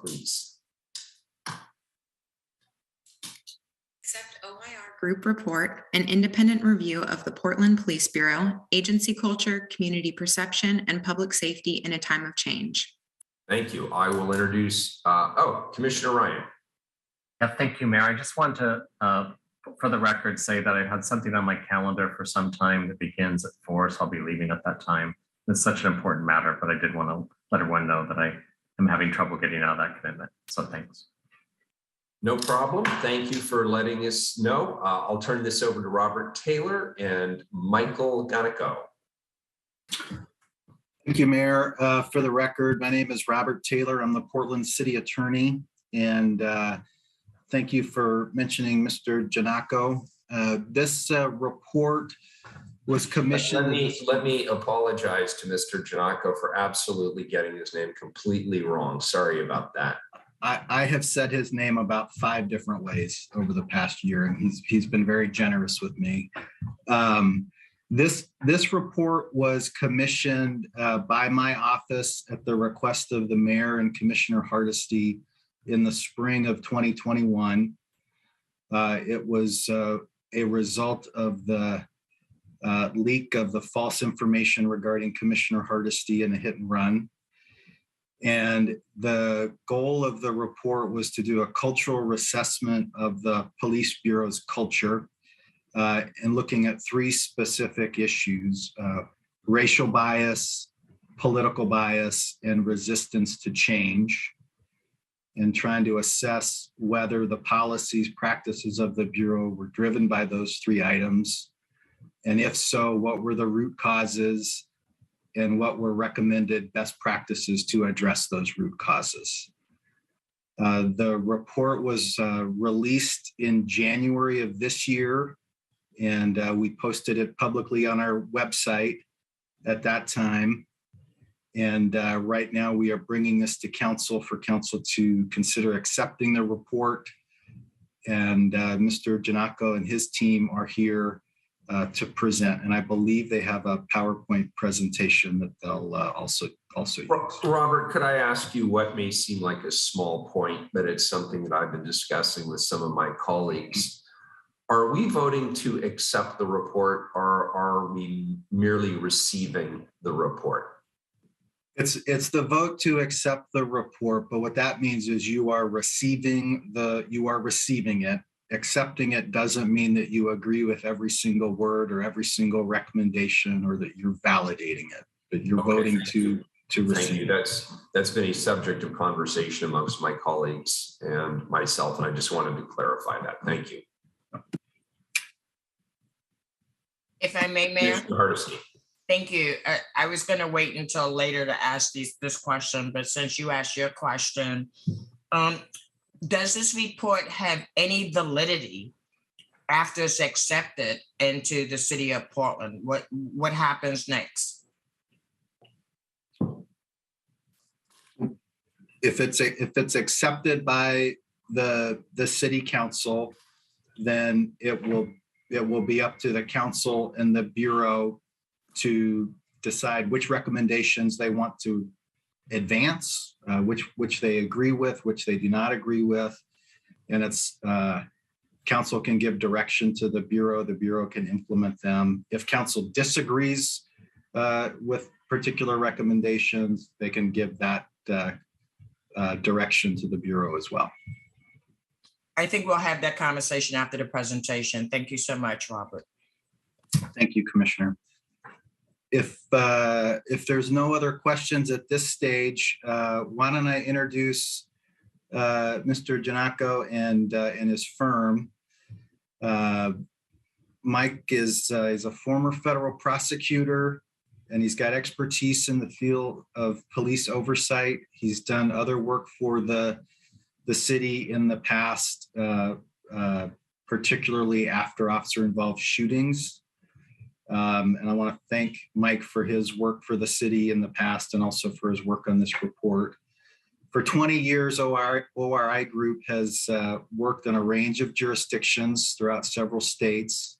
please. Accept OIR Group Report, an independent review of the Portland Police Bureau, agency culture, community perception, and public safety in a time of change. Thank you. I will introduce, Commissioner Ryan. Yeah, thank you, Mayor. I just want to, for the record, say that I had something on my calendar for some time that begins at 4, so I'll be leaving at that time. It's such an important matter, but I did want to let everyone know that I am having trouble getting out of that commitment. So thanks. No problem. Thank you for letting us know. I'll turn this over to Robert Taylor and Michael Ganico. Thank you, Mayor. For the record, my name is Robert Taylor. I'm the Portland City Attorney, and thank you for mentioning Mr. Giannacco. This report was commissioned. Let me apologize to Mr. Giannacco for absolutely getting his name completely wrong. Sorry about that. I have said his name about 5 different ways over the past year, and he's been very generous with me. This report was commissioned by my office at the request of the mayor and Commissioner Hardesty in the spring of 2021. It was a result of the leak of the false information regarding Commissioner Hardesty in a hit and run. And the goal of the report was to do a cultural reassessment of the police bureau's culture and looking at 3 specific issues: racial bias, political bias, and resistance to change, and trying to assess whether the policies, practices of the Bureau were driven by those 3 items. And if so, what were the root causes and what were recommended best practices to address those root causes. The report was released in January of this year, and we posted it publicly on our website at that time. And right now we are bringing this to council for council to consider accepting the report. And Mr. Giannacco and his team are here to present. And I believe they have a PowerPoint presentation that they'll also use. Robert, could I ask you what may seem like a small point, but it's something that I've been discussing with some of my colleagues. Are we voting to accept the report, or are we merely receiving the report? It's the vote to accept the report, but what that means is you are receiving it. Accepting it doesn't mean that you agree with every single word or every single recommendation, or that you're validating it, but you're voting to receive. Thank you. That's been a subject of conversation amongst my colleagues and myself, and I just wanted to clarify that. Thank you. If I may, Mayor. Mr. Hardesty. Thank you. I was going to wait until later to ask this question, but since you asked your question, does this report have any validity after it's accepted into the city of Portland? What happens next? If it's accepted by the city council, then it will be up to the council and the bureau to decide which recommendations they want to advance, which they agree with, which they do not agree with. And it's council can give direction to the bureau can implement them. If council disagrees with particular recommendations, they can give that direction to the bureau as well. I think we'll have that conversation after the presentation. Thank you so much, Robert. Thank you, Commissioner. If there's no other questions at this stage, why don't I introduce Mr. Giannacco and his firm. Mike is a former federal prosecutor, and he's got expertise in the field of police oversight. He's done other work for the city in the past, particularly after officer-involved shootings. And I want to thank Mike for his work for the city in the past and also for his work on this report. For 20 years, ORI Group has worked in a range of jurisdictions throughout several states,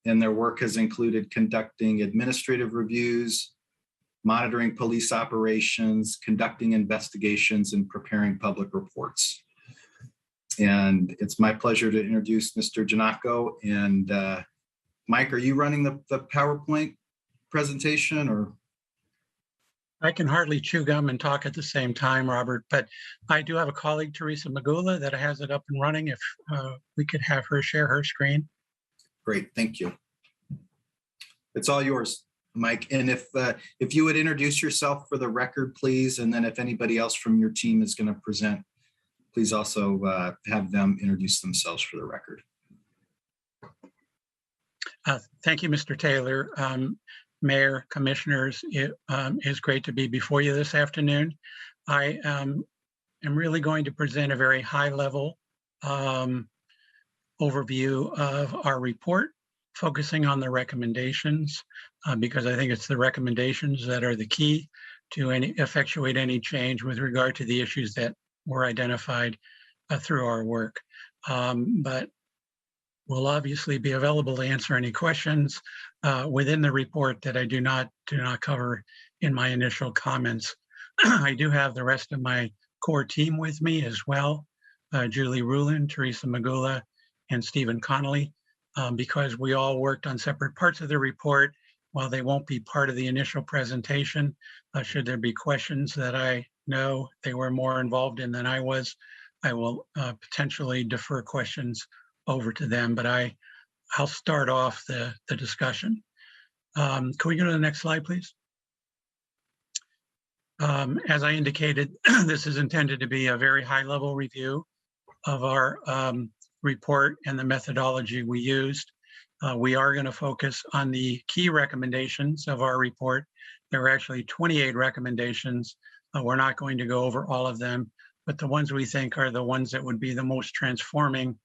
and their work has included conducting administrative reviews, monitoring police operations, conducting investigations, and preparing public reports. And it's my pleasure to introduce Mr. Giannacco. And Mike, are you running the PowerPoint presentation, or? I can hardly chew gum and talk at the same time, Robert, but I do have a colleague, Teresa Magula, that has it up and running. If we could have her share her screen. Great, thank you. It's all yours, Mike. And if you would introduce yourself for the record, please, and then if anybody else from your team is going to present, please also have them introduce themselves for the record. Thank you, Mr. Taylor. Mayor, commissioners, it is great to be before you this afternoon. I am really going to present a very high-level overview of our report, focusing on the recommendations, because I think it's the recommendations that are the key to effectuate any change with regard to the issues that were identified through our work. But we'll obviously be available to answer any questions within the report that I do not cover in my initial comments. I do have the rest of my core team with me as well, Julie Rulin, Teresa Magula, and Stephen Connolly, because we all worked on separate parts of the report. While they won't be part of the initial presentation, should there be questions that I know they were more involved in than I was, I will potentially defer questions over to them, but I'll start off the discussion. Can we go to the next slide, please? As I indicated, this is intended to be a very high-level review of our report and the methodology we used. We are going to focus on the key recommendations of our report. There are actually 28 recommendations. We're not going to go over all of them, but the ones we think are the ones that would be the most transforming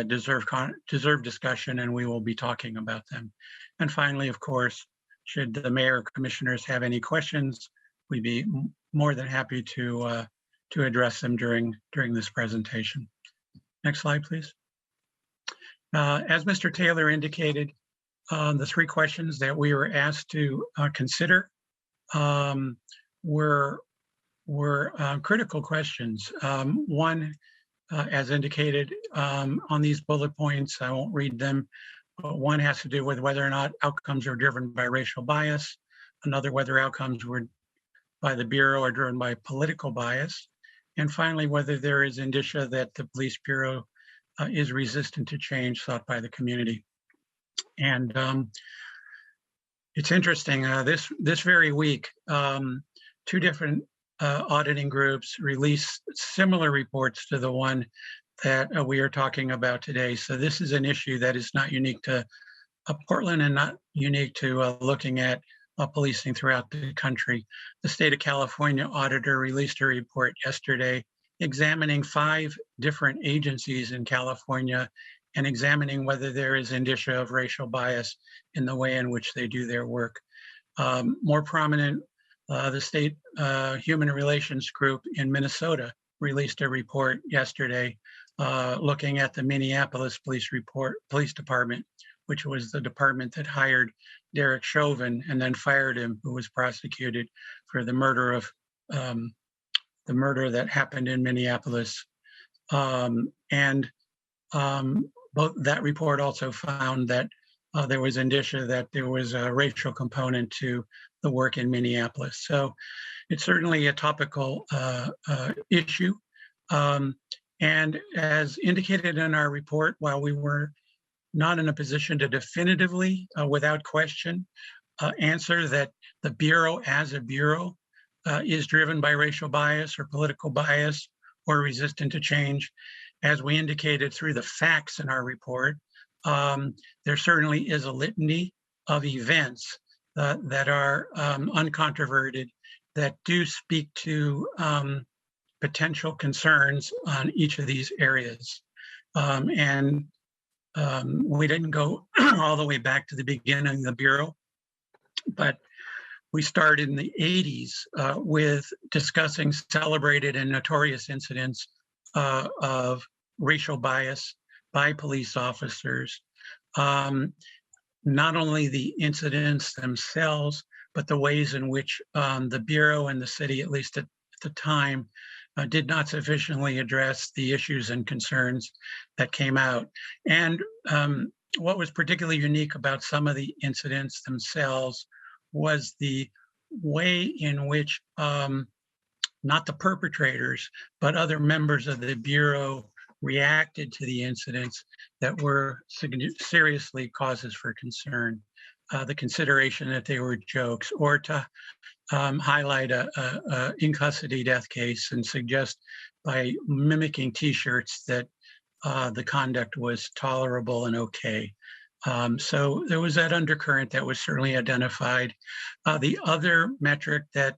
deserve discussion, and we will be talking about them. And finally, of course, should the mayor or commissioners have any questions, we'd be more than happy to address them during this presentation. Next slide, please. As Mr. Taylor indicated, the three questions that we were asked to consider were critical questions. One, as indicated on these bullet points, I won't read them, but one has to do with whether or not outcomes are driven by racial bias. Another, whether outcomes were by the Bureau are driven by political bias. And finally, whether there is indicia that the Police Bureau is resistant to change sought by the community. And it's interesting, this very week, two different auditing groups released similar reports to the one that we are talking about today. So this is an issue that is not unique to Portland and not unique to looking at policing throughout the country. The state of California auditor released a report yesterday examining 5 different agencies in California and examining whether there is indicia of racial bias in the way in which they do their work. More prominent, the state human relations group in Minnesota released a report yesterday looking at the Minneapolis Police Department, which was the department that hired Derek Chauvin and then fired him, who was prosecuted for the murder that happened in Minneapolis. Both that report also found that there was indicia that there was a racial component to the work in Minneapolis. So it's certainly a topical issue. And as indicated in our report, while we were not in a position to definitively, without question, answer that the Bureau as a Bureau is driven by racial bias or political bias or resistant to change, as we indicated through the facts in our report, there certainly is a litany of events that are uncontroverted that do speak to potential concerns on each of these areas. We didn't go all the way back to the beginning of the Bureau, but we started in the 80s with discussing celebrated and notorious incidents of racial bias by police officers. Not only the incidents themselves, but the ways in which the Bureau and the city, at least at the time, did not sufficiently address the issues and concerns that came out. And what was particularly unique about some of the incidents themselves was the way in which not the perpetrators, but other members of the Bureau reacted to the incidents that were seriously causes for concern. The consideration that they were jokes, or to highlight a in custody death case and suggest by mimicking T-shirts that the conduct was tolerable and okay. So there was that undercurrent that was certainly identified. The other metric that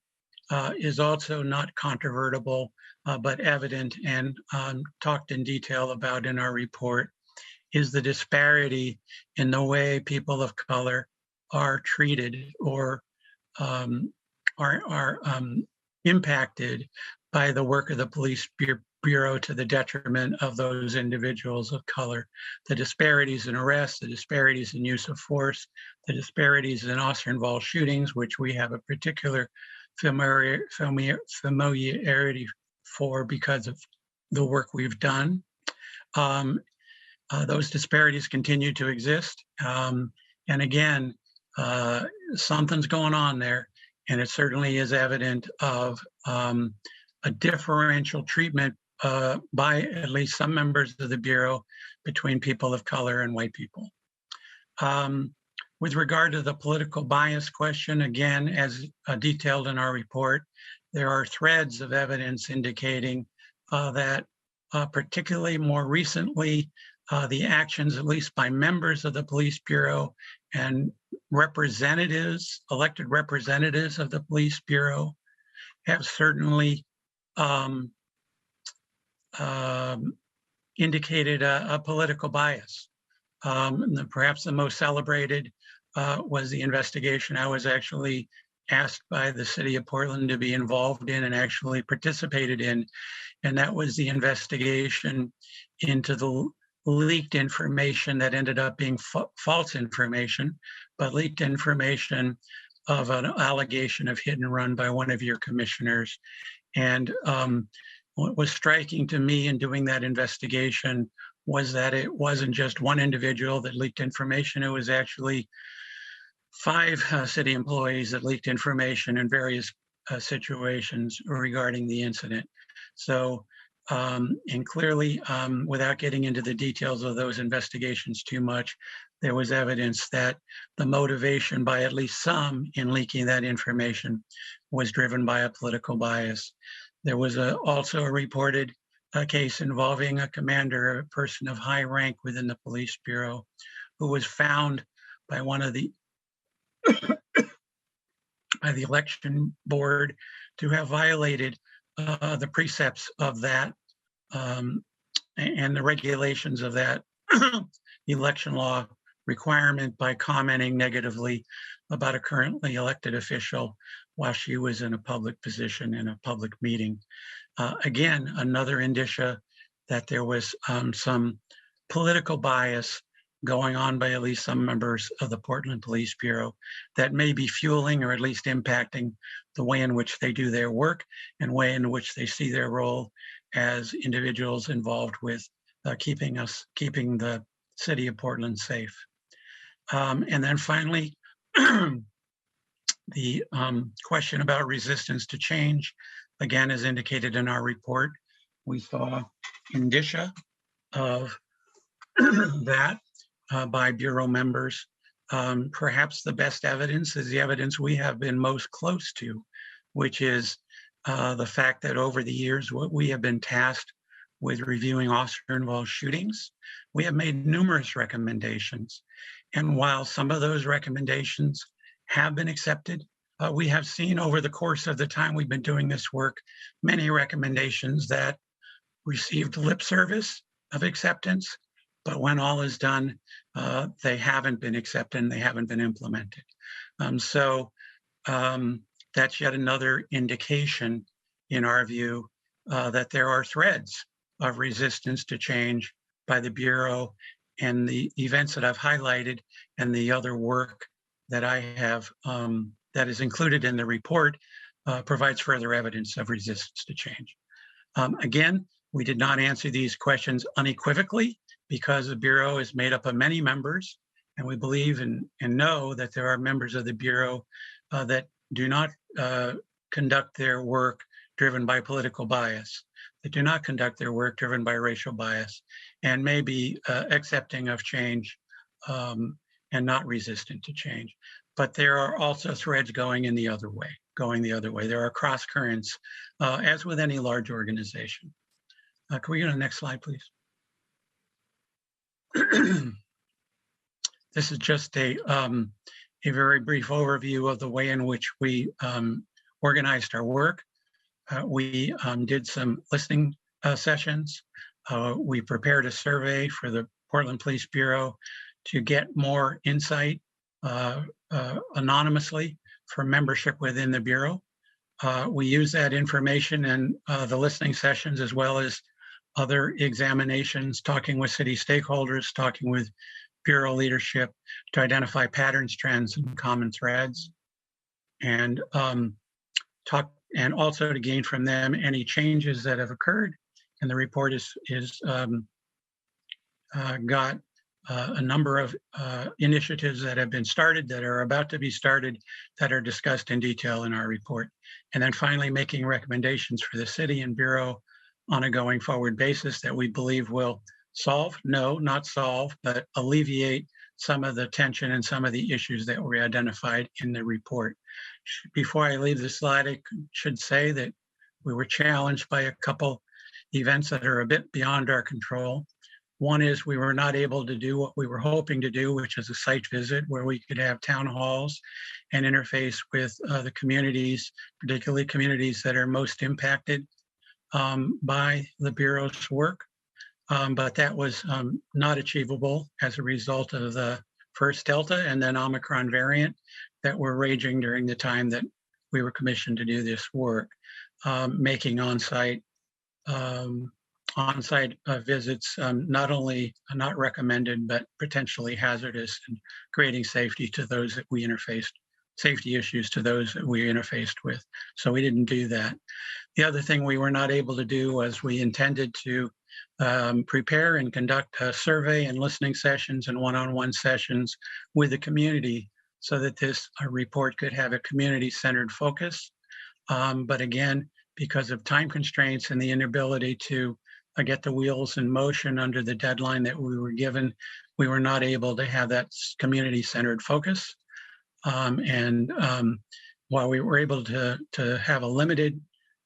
is also not controvertible, but evident and talked in detail about in our report is the disparity in the way people of color are treated or are impacted by the work of the police bureau to the detriment of those individuals of color. The disparities in arrests, the disparities in use of force, the disparities in officer-involved shootings, which we have a particular familiarity for because of the work we've done. Those disparities continue to exist. And again, something's going on there, and it certainly is evident of a differential treatment by at least some members of the Bureau between people of color and white people. With regard to the political bias question, again, as detailed in our report, there are threads of evidence indicating that particularly more recently, the actions, at least by members of the Police Bureau and representatives, elected representatives of the Police Bureau, have certainly indicated a political bias. Perhaps the most celebrated was the investigation I was actually asked by the city of Portland to be involved in and actually participated in, and that was the investigation into the leaked information that ended up being false information, but leaked information of an allegation of hit and run by one of your commissioners. And what was striking to me in doing that investigation was that it wasn't just one individual that leaked information, it was actually 5 city employees that leaked information in various situations regarding the incident. So, and clearly, without getting into the details of those investigations too much, there was evidence that the motivation by at least some in leaking that information was driven by a political bias. There was also a reported case involving a commander, a person of high rank within the Police Bureau, who was found by one of the by the election board to have violated the precepts of that and the regulations of that election law requirement by commenting negatively about a currently elected official while she was in a public position in a public meeting. Again, another indicia that there was some political bias going on by at least some members of the Portland Police Bureau that may be fueling or at least impacting the way in which they do their work and way in which they see their role as individuals involved with keeping the city of Portland safe. And then finally, the question about resistance to change, again, as indicated in our report, we saw indicia of that by Bureau members. Perhaps the best evidence is the evidence we have been most close to, which is the fact that over the years, what we have been tasked with reviewing officer-involved shootings, we have made numerous recommendations. And while some of those recommendations have been accepted, we have seen over the course of the time we've been doing this work, many recommendations that received lip service of acceptance, but when all is done, they haven't been accepted and they haven't been implemented. So that's yet another indication, in our view, that there are threads of resistance to change by the Bureau, and the events that I've highlighted and the other work that I have that is included in the report provides further evidence of resistance to change. Again, we did not answer these questions unequivocally because the Bureau is made up of many members, and we believe and know that there are members of the Bureau that do not conduct their work driven by political bias, that do not conduct their work driven by racial bias, and may be accepting of change and not resistant to change. But there are also threads going the other way. There are cross currents, as with any large organization. Can we go to the next slide, please? This is just a very brief overview of the way in which we organized our work. We did some listening sessions. We prepared a survey for the Portland Police Bureau to get more insight anonymously from membership within the Bureau. We use that information in the listening sessions as well as other examinations, talking with city stakeholders, talking with Bureau leadership to identify patterns, trends, and common threads, and also to gain from them any changes that have occurred. And the report got a number of initiatives that have been started, that are about to be started, that are discussed in detail in our report. And then finally, making recommendations for the city and Bureau on a going forward basis that we believe will solve, no, not solve, but alleviate some of the tension and some of the issues that were identified in the report. Before I leave the slide, I should say that we were challenged by a couple events that are a bit beyond our control. One is we were not able to do what we were hoping to do, which is a site visit where we could have town halls and interface with the communities, particularly communities that are most impacted by the Bureau's work. But that was not achievable as a result of the first Delta and then Omicron variant that were raging during the time that we were commissioned to do this work, making on-site visits not only not recommended, but potentially hazardous and creating safety to those that we interfaced, safety issues to those that we interfaced with. So we didn't do that. The other thing we were not able to do was we intended to prepare and conduct a survey and listening sessions and one-on-one sessions with the community so that this report could have a community-centered focus. But again, because of time constraints and the inability to get the wheels in motion under the deadline that we were given, we were not able to have that community-centered focus. While we were able to have a limited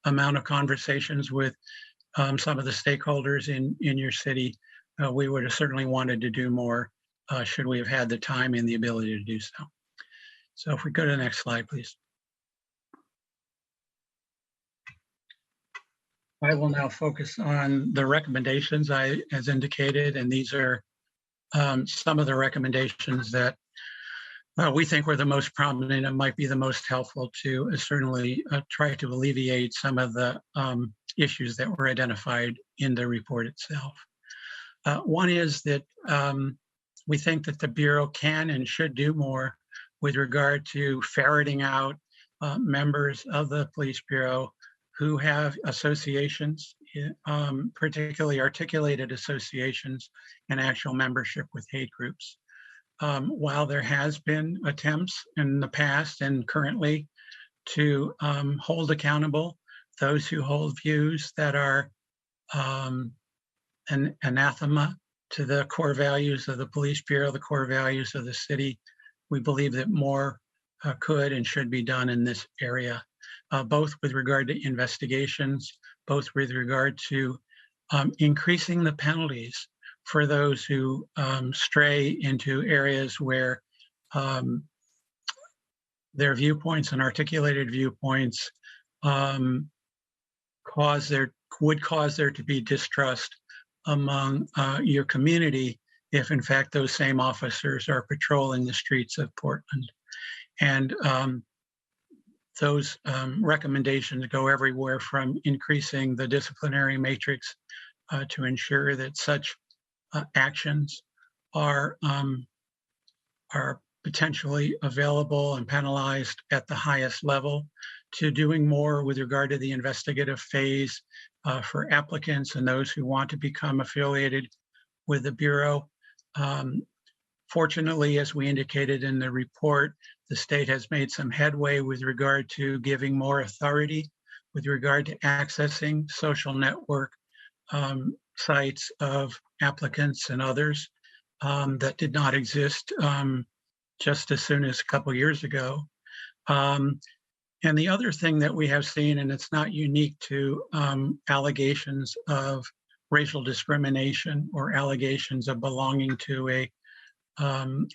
amount of conversations with some of the stakeholders in your city, we would have certainly wanted to do more should we have had the time and the ability to do so. So if we go to the next slide, please. I will now focus on the recommendations as indicated, and these are some of the recommendations that we think were the most prominent and might be the most helpful to certainly try to alleviate some of the issues that were identified in the report itself. One is that we think that the Bureau can and should do more with regard to ferreting out members of the Police Bureau who have associations, particularly articulated associations and actual membership with hate groups. While there has been attempts in the past and currently to hold accountable those who hold views that are an anathema to the core values of the Police Bureau, the core values of the city, we believe that more could and should be done in this area, both with regard to investigations, both with regard to increasing the penalties for those who stray into areas where their viewpoints and articulated viewpoints would cause there to be distrust among your community if in fact those same officers are patrolling the streets of Portland. And those recommendations go everywhere from increasing the disciplinary matrix to ensure that such actions are potentially available and penalized at the highest level, to doing more with regard to the investigative phase for applicants and those who want to become affiliated with the Bureau. Fortunately, as we indicated in the report, the state has made some headway with regard to giving more authority with regard to accessing social network sites of applicants and others that did not exist just as soon as a couple years ago. And the other thing that we have seen, and it's not unique to allegations of racial discrimination or allegations of belonging to a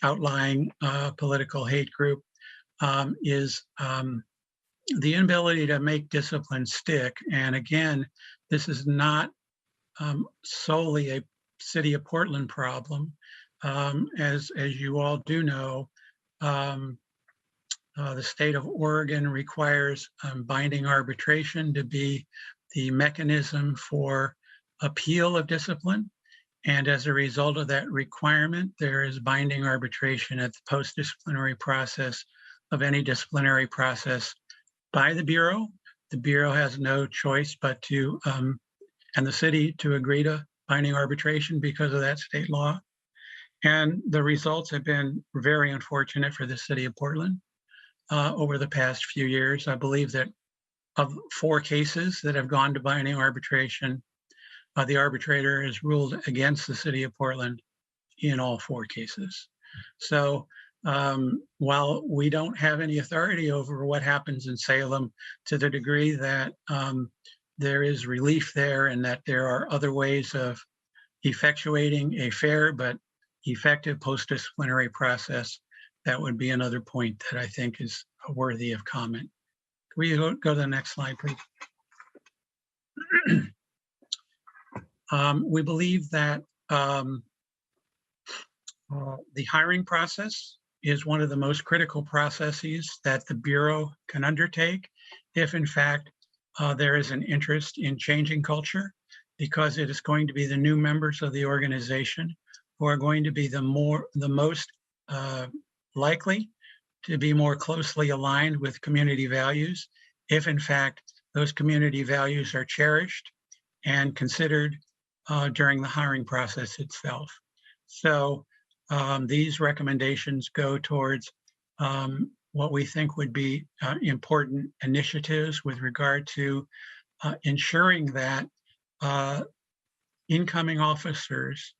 outlying political hate group, is the inability to make discipline stick. And again, this is not solely a City of Portland problem. As you all do know, the state of Oregon requires binding arbitration to be the mechanism for appeal of discipline. And as a result of that requirement, there is binding arbitration at the post-disciplinary process of any disciplinary process by the Bureau. The Bureau has no choice but to, and the city to agree to binding arbitration because of that state law. And the results have been very unfortunate for the City of Portland over the past few years. I believe that of 4 cases that have gone to binding arbitration, the arbitrator has ruled against the City of Portland in all 4 cases. So while we don't have any authority over what happens in Salem, to the degree that there is relief there and that there are other ways of effectuating a fair but effective post-disciplinary process, that would be another point that I think is worthy of comment. Can we go to the next slide, please? We believe that the hiring process is one of the most critical processes that the Bureau can undertake if, in fact, there is an interest in changing culture, because it is going to be the new members of the organization who are going to be the most likely to be more closely aligned with community values, if in fact those community values are cherished and considered during the hiring process itself. So these recommendations go towards what we think would be important initiatives with regard to ensuring that incoming officers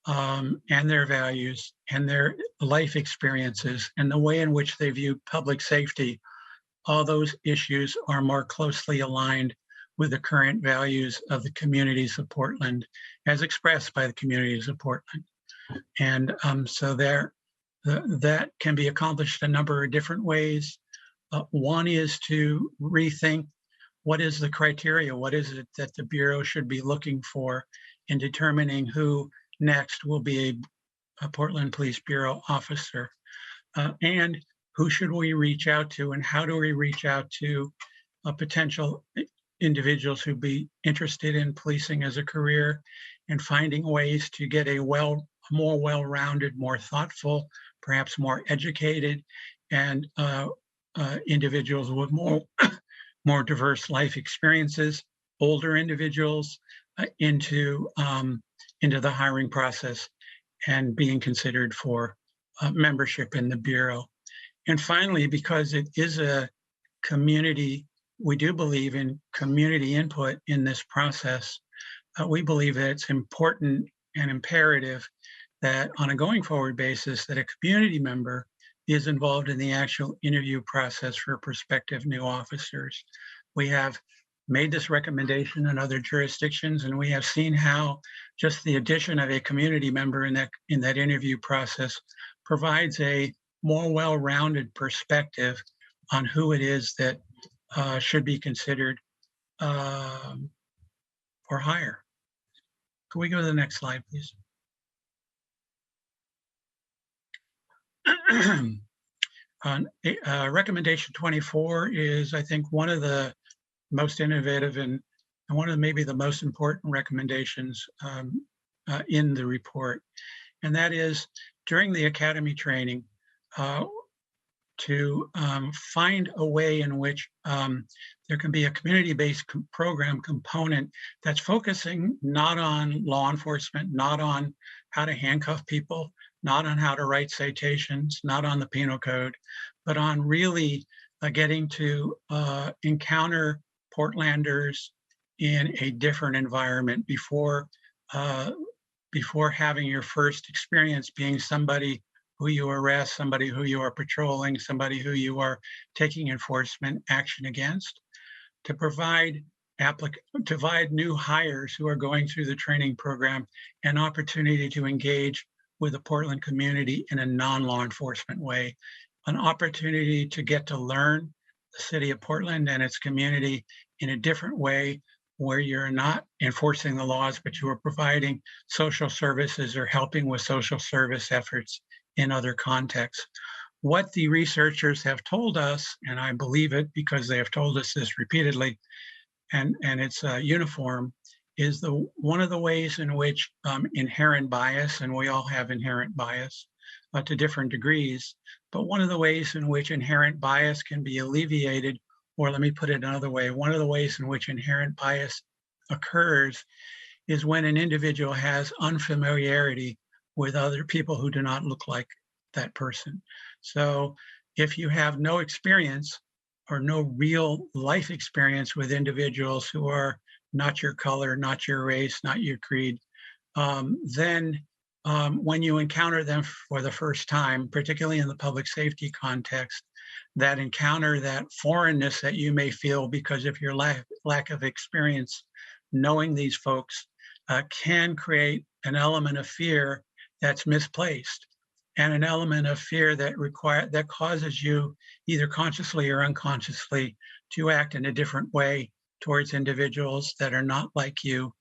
and their values and their life experiences and the way in which they view public safety, all those issues are more closely aligned with the current values of the communities of Portland as expressed by the communities of Portland. And so that can be accomplished a number of different ways. One is to rethink what is the criteria, what is it that the Bureau should be looking for in determining who next will be a Portland Police Bureau officer, and who should we reach out to, and how do we reach out to potential individuals who'd be interested in policing as a career, and finding ways to get a more well-rounded, more thoughtful, perhaps more educated, and individuals with more diverse life experiences, older individuals into the hiring process and being considered for membership in the Bureau. And finally, because it is a community, we do believe in community input in this process. We believe that it's important and imperative that on a going forward basis, that a community member is involved in the actual interview process for prospective new officers. We have made this recommendation in other jurisdictions, and we have seen how just the addition of a community member in that interview process provides a more well-rounded perspective on who it is that should be considered for hire. Can we go to the next slide, please? Recommendation 24 is, I think, one of the most innovative and one of maybe the most important recommendations in the report. And that is, during the academy training, find a way in which there can be a community-based program component that's focusing not on law enforcement, not on how to handcuff people, not on how to write citations, not on the penal code, but on really getting to encounter Portlanders in a different environment before having your first experience being somebody who you arrest, somebody who you are patrolling, somebody who you are taking enforcement action against, to provide new hires who are going through the training program an opportunity to engage with the Portland community in a non-law enforcement way, an opportunity to get to learn the city of Portland and its community in a different way, where you're not enforcing the laws, but you are providing social services or helping with social service efforts in other contexts. What the researchers have told us, and I believe it because they have told us this repeatedly, and it's uniform, is one of the ways in which inherent bias, and we all have inherent bias to different degrees, but one of the ways in which inherent bias can be alleviated, or let me put it another way, one of the ways in which inherent bias occurs is when an individual has unfamiliarity with other people who do not look like that person. So if you have no experience or no real life experience with individuals who are not your color, not your race, not your creed, then when you encounter them for the first time, particularly in the public safety context, that encounter, that foreignness that you may feel because of your lack of experience knowing these folks can create an element of fear that's misplaced, and an element of fear that causes you either consciously or unconsciously to act in a different way towards individuals that are not like you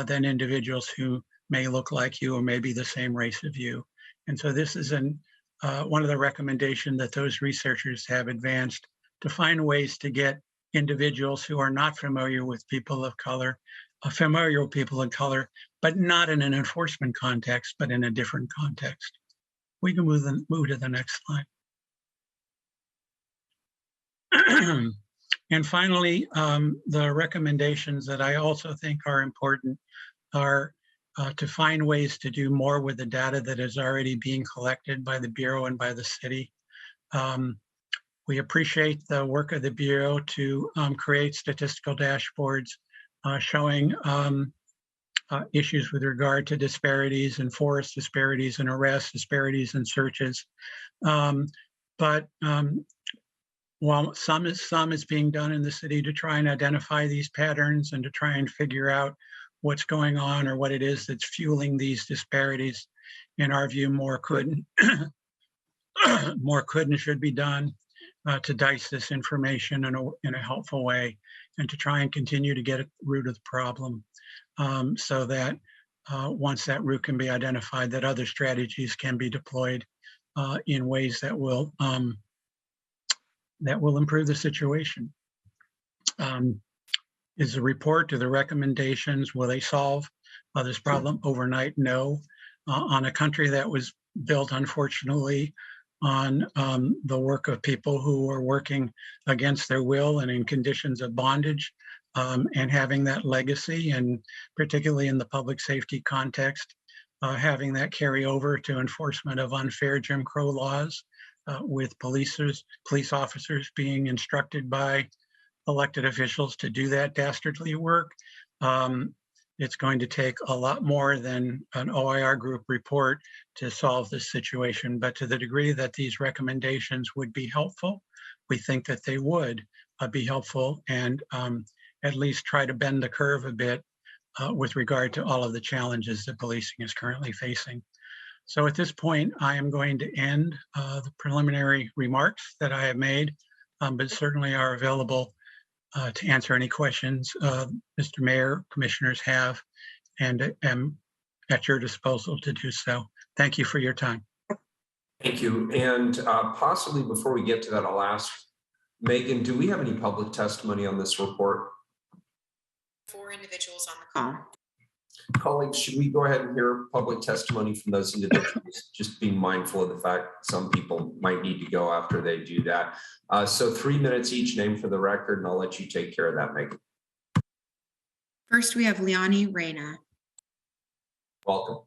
than individuals who may look like you or may be the same race of you. And so this is one of the recommendations that those researchers have advanced, to find ways to get individuals who are not familiar with people of color, familiar with people of color, but not in an enforcement context, but in a different context. We can move to the next slide. And finally, the recommendations that I also think are important are to find ways to do more with the data that is already being collected by the Bureau and by the city. We appreciate the work of the Bureau to create statistical dashboards showing issues with regard to disparities in force, disparities in arrests, disparities in searches. But while some is being done in the city to try and identify these patterns and to try and figure out what's going on or what it is that's fueling these disparities, in our view, more could and should be done to dice this information in a helpful way, and to try and continue to get at the root of the problem, so that once that root can be identified, that other strategies can be deployed in ways that will improve the situation. Is the report, do the recommendations, will they solve this problem overnight? No. On a country that was built, unfortunately, on the work of people who are working against their will and in conditions of bondage, and having that legacy, and particularly in the public safety context, having that carry over to enforcement of unfair Jim Crow laws, with police officers being instructed by elected officials to do that dastardly work. It's going to take a lot more than an OIR group report to solve this situation, but to the degree that these recommendations would be helpful, we think that they would be helpful, and at least try to bend the curve a bit with regard to all of the challenges that policing is currently facing. So at this point, I am going to end the preliminary remarks that I have made, but certainly are available to answer any questions Mr. Mayor, commissioners have, and am at your disposal to do so. Thank you for your time. Thank you. And possibly before we get to that, I'll ask Megan, do we have any public testimony on this report? 4 individuals on the call. Colleagues, should we go ahead and hear public testimony from those individuals? Just being mindful of the fact some people might need to go after they do that. So 3 minutes each, name for the record, and I'll let you take care of that, Megan. First, we have Leonie Reyna. Welcome.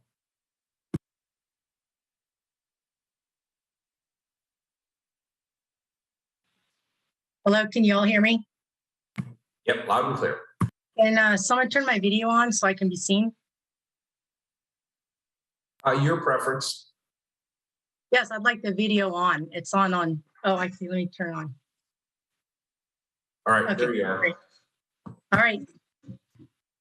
Hello, can you all hear me? Yep, loud and clear. Can someone turn my video on so I can be seen? Your preference. Yes, I'd like the video on. It's on. Oh, I see. Let me turn on. All right, Okay, there you are. great. All right.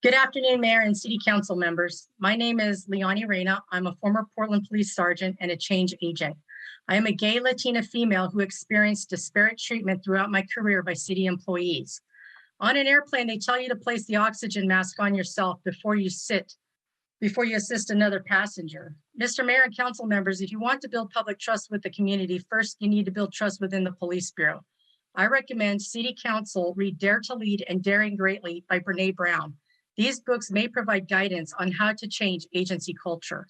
Good afternoon, Mayor and City Council members. My name is Leonie Reyna. I'm a former Portland Police Sergeant and a change agent. I am a gay Latina female who experienced disparate treatment throughout my career by city employees. On an airplane, they tell you to place the oxygen mask on yourself before you assist another passenger. Mr. Mayor and council members, if you want to build public trust with the community, first you need to build trust within the police bureau. I recommend City Council read Dare to Lead and Daring Greatly by Brene Brown. These books may provide guidance on how to change agency culture.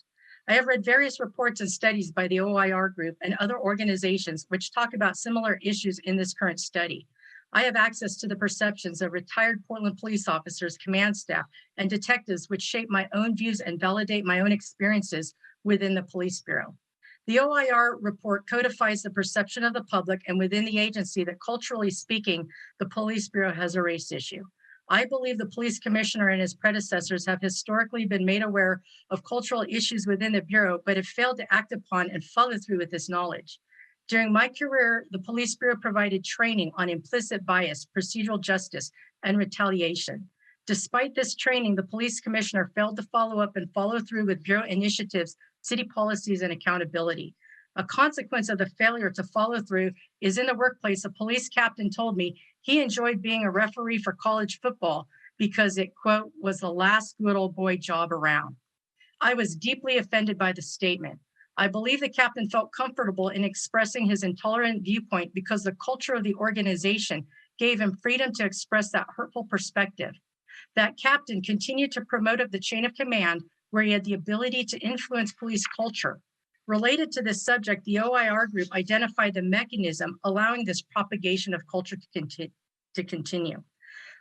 I have read various reports and studies by the OIR group and other organizations which talk about similar issues in this current study. I have access to the perceptions of retired Portland police officers, command staff, and detectives which shape my own views and validate my own experiences within the police bureau. The OIR report codifies the perception of the public and within the agency that culturally speaking, the police bureau has a race issue. I believe the police commissioner and his predecessors have historically been made aware of cultural issues within the bureau, but have failed to act upon and follow through with this knowledge. During my career, the police bureau provided training on implicit bias, procedural justice, and retaliation. Despite this training, the police commissioner failed to follow up and follow through with bureau initiatives, city policies, and accountability. A consequence of the failure to follow through is in the workplace, a police captain told me he enjoyed being a referee for college football because it, quote, was the last good old boy job around. I was deeply offended by the statement. I believe the captain felt comfortable in expressing his intolerant viewpoint because the culture of the organization gave him freedom to express that hurtful perspective. That captain continued to promote up the chain of command where he had the ability to influence police culture. Related to this subject, the OIR group identified the mechanism allowing this propagation of culture to continue.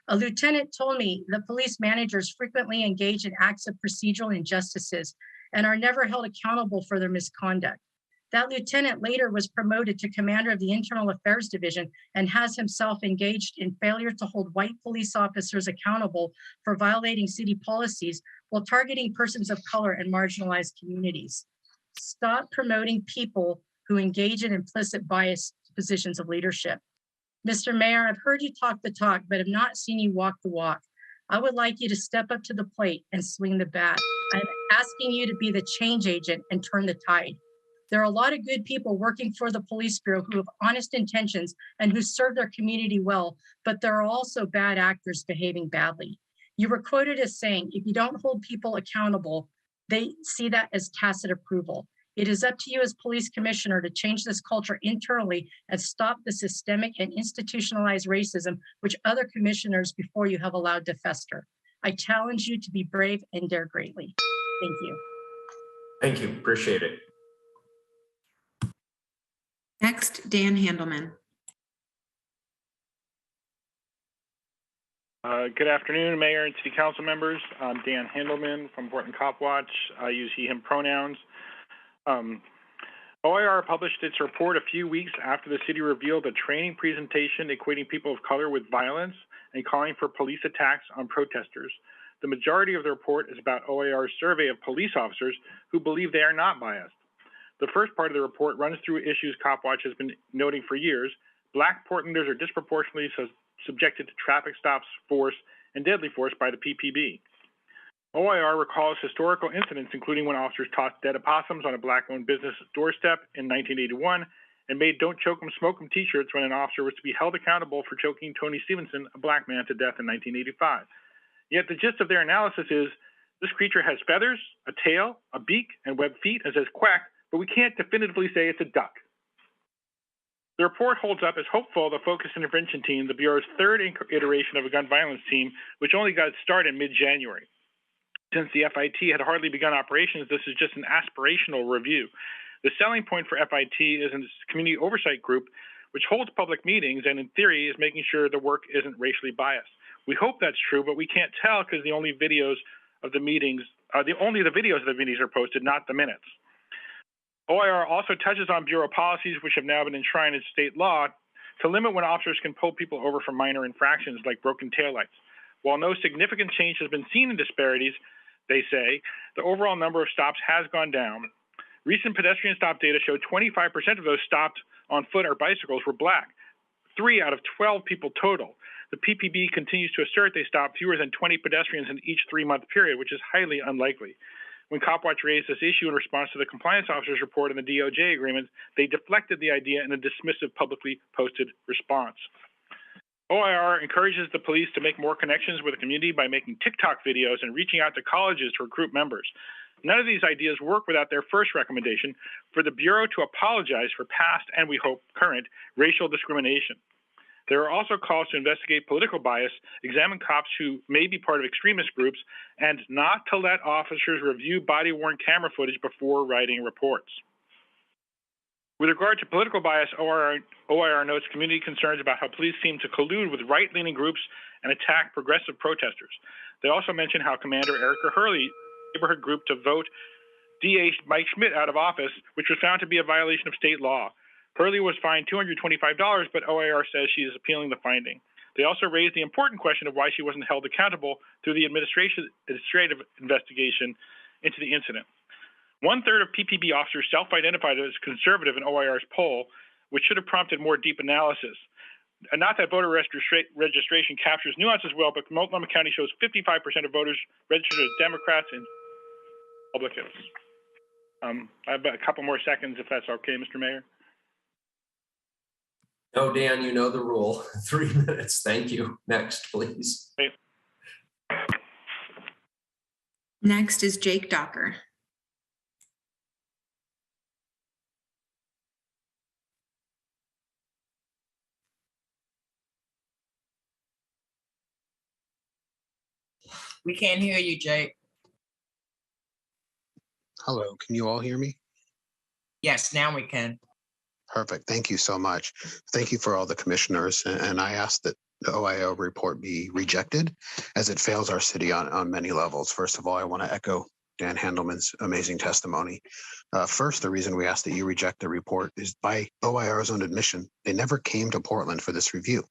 A lieutenant told me that police managers frequently engage in acts of procedural injustices and are never held accountable for their misconduct. That lieutenant later was promoted to commander of the Internal Affairs Division and has himself engaged in failure to hold white police officers accountable for violating city policies while targeting persons of color and marginalized communities. Stop promoting people who engage in implicit bias positions of leadership. Mr. Mayor, I've heard you talk the talk, but have not seen you walk the walk. I would like you to step up to the plate and swing the bat. I'm asking you to be the change agent and turn the tide. There are a lot of good people working for the police bureau who have honest intentions and who serve their community well, but there are also bad actors behaving badly. You were quoted as saying, if you don't hold people accountable, they see that as tacit approval. It is up to you as police commissioner to change this culture internally and stop the systemic and institutionalized racism which other commissioners before you have allowed to fester. I challenge you to be brave and dare greatly. Thank you. Thank you. Appreciate it. Next, Dan Handelman. Good afternoon, Mayor and City Council members. I'm Dan Handelman from Portland Cop Watch. I use he, him pronouns. OIR published its report a few weeks after the city revealed a training presentation equating people of color with violence and calling for police attacks on protesters. The majority of the report is about OIR's survey of police officers who believe they are not biased. The first part of the report runs through issues Cop Watch has been noting for years. Black Portlanders are disproportionately subjected to traffic stops, force, and deadly force by the PPB. OIR recalls historical incidents, including when officers tossed dead opossums on a Black-owned business doorstep in 1981 and made "Don't Choke 'em, Smoke 'em" t-shirts when an officer was to be held accountable for choking Tony Stevenson, a Black man, to death in 1985. Yet the gist of their analysis is, this creature has feathers, a tail, a beak, and webbed feet, and says quack, but we can't definitively say it's a duck. The report holds up as hopeful the Focus Intervention Team, the Bureau's third iteration of a gun violence team, which only got started in mid-January. Since the FIT had hardly begun operations, this is just an aspirational review. The selling point for FIT is a community oversight group which holds public meetings and in theory is making sure the work isn't racially biased. We hope that's true, but we can't tell because the only videos of the meetings are the videos of the meetings are posted, not the minutes. OIR also touches on bureau policies which have now been enshrined in state law to limit when officers can pull people over for minor infractions like broken taillights. While no significant change has been seen in disparities, they say, the overall number of stops has gone down. Recent pedestrian stop data showed 25% of those stopped on foot or bicycles were Black, 3 out of 12 people total. The PPB continues to assert they stopped fewer than 20 pedestrians in each 3-month period, which is highly unlikely. When Copwatch raised this issue in response to the compliance officer's report and the DOJ agreement, they deflected the idea in a dismissive publicly posted response. OIR encourages the police to make more connections with the community by making TikTok videos and reaching out to colleges to recruit members. None of these ideas work without their first recommendation for the Bureau to apologize for past and we hope current racial discrimination. There are also calls to investigate political bias, examine cops who may be part of extremist groups, and not to let officers review body-worn camera footage before writing reports. With regard to political bias, OIR notes community concerns about how police seem to collude with right-leaning groups and attack progressive protesters. They also mention how Commander Erica Hurley, neighborhood group to vote DA Mike Schmidt out of office, which was found to be a violation of state law. Hurley was fined $225, but OIR says she is appealing the finding. They also raised the important question of why she wasn't held accountable through the administrative investigation into the incident. 1/3 of PPB officers self-identified as conservative in OIR's poll, which should have prompted more deep analysis. Not that voter registration captures nuances well, but Multnomah County shows 55% of voters registered as Democrats and Republicans. I have a couple more seconds if that's okay, Mr. Mayor. No, Dan, you know the rule. 3 minutes. Thank you. Next, please. Okay. Next is Jake Docker. We can't hear you, Jake. Hello, can you all hear me? Yes, now we can. Perfect. Thank you so much. Thank you for all the commissioners. And I ask that the OIO report be rejected as it fails our city on many levels. First of all, I want to echo Dan Handelman's amazing testimony. First, the reason we ask that you reject the report is by OIR's own admission, they never came to Portland for this review.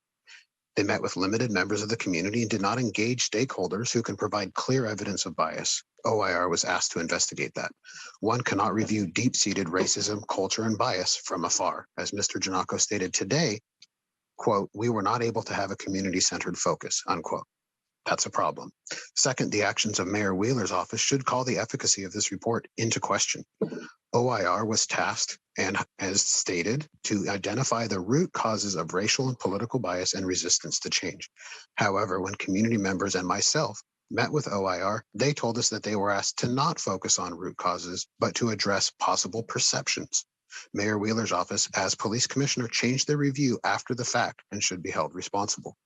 They met with limited members of the community and did not engage stakeholders who can provide clear evidence of bias. OIR was asked to investigate that. One cannot review deep-seated racism, culture, and bias from afar. As Mr. Giannakko stated today, quote, "We were not able to have a community-centered focus," unquote. That's a problem. Second, the actions of Mayor Wheeler's office should call the efficacy of this report into question. OIR was tasked and, as stated, to identify the root causes of racial and political bias and resistance to change. However, when community members and myself met with OIR, they told us that they were asked to not focus on root causes, but to address possible perceptions. Mayor Wheeler's office, as police commissioner, changed their review after the fact and should be held responsible.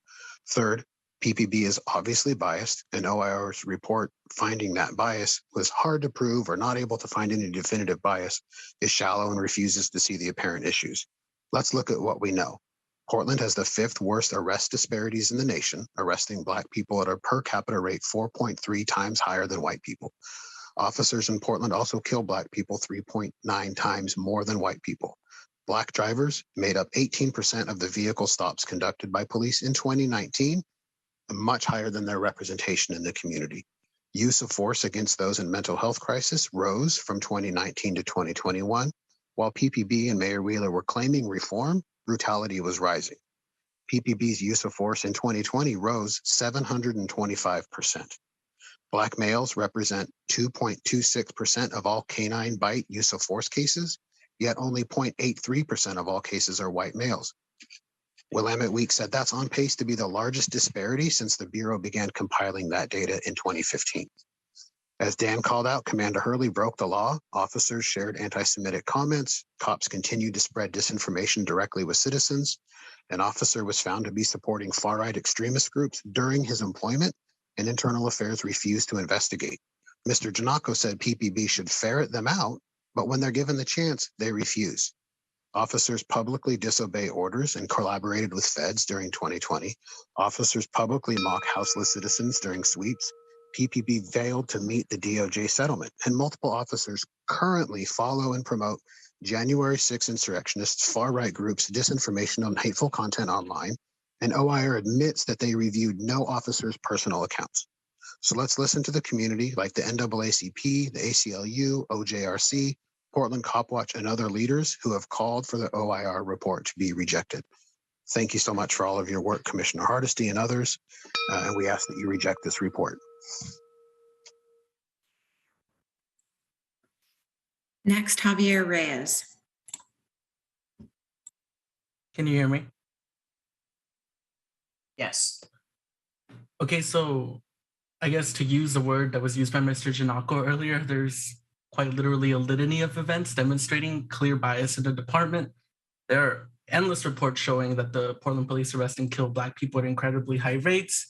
Third, PPB is obviously biased, and OIR's report finding that bias was hard to prove or not able to find any definitive bias is shallow and refuses to see the apparent issues. Let's look at what we know. Portland has the 5th worst arrest disparities in the nation, arresting Black people at a per capita rate 4.3 times higher than white people. Officers in Portland also kill Black people 3.9 times more than white people. Black drivers made up 18% of the vehicle stops conducted by police in 2019, much higher than their representation in the community. Use of force against those in mental health crisis rose from 2019 to 2021. While PPB and Mayor Wheeler were claiming reform, brutality was rising. PPB's use of force in 2020 rose 725%. Black males represent 2.26% of all canine bite use of force cases, yet only 0.83% of all cases are white males. Willamette Week said that's on pace to be the largest disparity since the Bureau began compiling that data in 2015. As Dan called out, Commander Hurley broke the law. Officers shared anti-Semitic comments. Cops continued to spread disinformation directly with citizens. An officer was found to be supporting far-right extremist groups during his employment, and Internal Affairs refused to investigate. Mr. Janako said PPB should ferret them out, but when they're given the chance, they refuse. Officers publicly disobey orders and collaborated with feds during 2020. Officers publicly mock houseless citizens during sweeps. PPB failed to meet the DOJ settlement, and multiple officers currently follow and promote January 6 insurrectionists, far-right groups, disinformation on hateful content online, and OIR admits that they reviewed no officer's personal accounts. So let's listen to the community like the NAACP, the ACLU, OJRC, Portland Cop Watch, and other leaders who have called for the OIR report to be rejected. Thank you so much for all of your work, Commissioner Hardesty and others, and we ask that you reject this report. Next, Javier Reyes. Can you hear me? Yes. Okay, so I guess to use the word that was used by Mr. Janako earlier, there's quite literally a litany of events demonstrating clear bias in the department. There are endless reports showing that the Portland police arrest and kill Black people at incredibly high rates,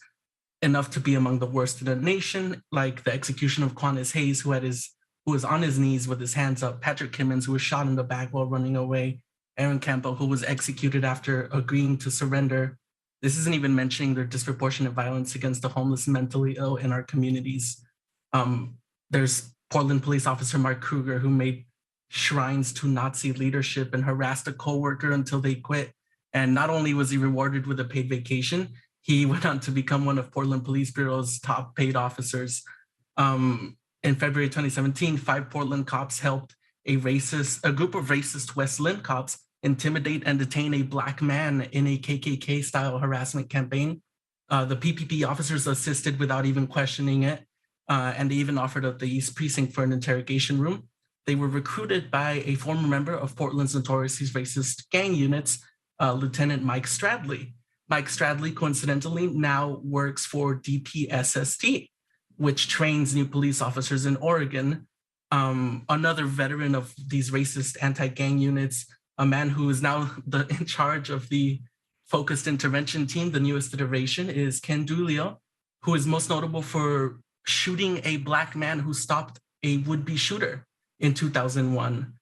enough to be among the worst in the nation, like the execution of Quanez Hayes, who was on his knees with his hands up, Patrick Kimmons, who was shot in the back while running away, Aaron Campbell, who was executed after agreeing to surrender. This isn't even mentioning the disproportionate violence against the homeless and mentally ill in our communities. There's Portland police officer Mark Kruger, who made shrines to Nazi leadership and harassed a coworker until they quit. And not only was he rewarded with a paid vacation, he went on to become one of Portland Police Bureau's top paid officers. In February 2017, 5 Portland cops helped a group of racist West Lynn cops intimidate and detain a Black man in a KKK-style harassment campaign. The PPP officers assisted without even questioning it, and they even offered up the East Precinct for an interrogation room. They were recruited by a former member of Portland's notoriously racist gang units, Lieutenant Mike Stradley. Mike Stradley, coincidentally, now works for DPSST, which trains new police officers in Oregon. Another veteran of these racist anti-gang units, a man who is now in charge of the focused intervention team, the newest iteration, is Ken Dulio, who is most notable for shooting a Black man who stopped a would-be shooter in 2001.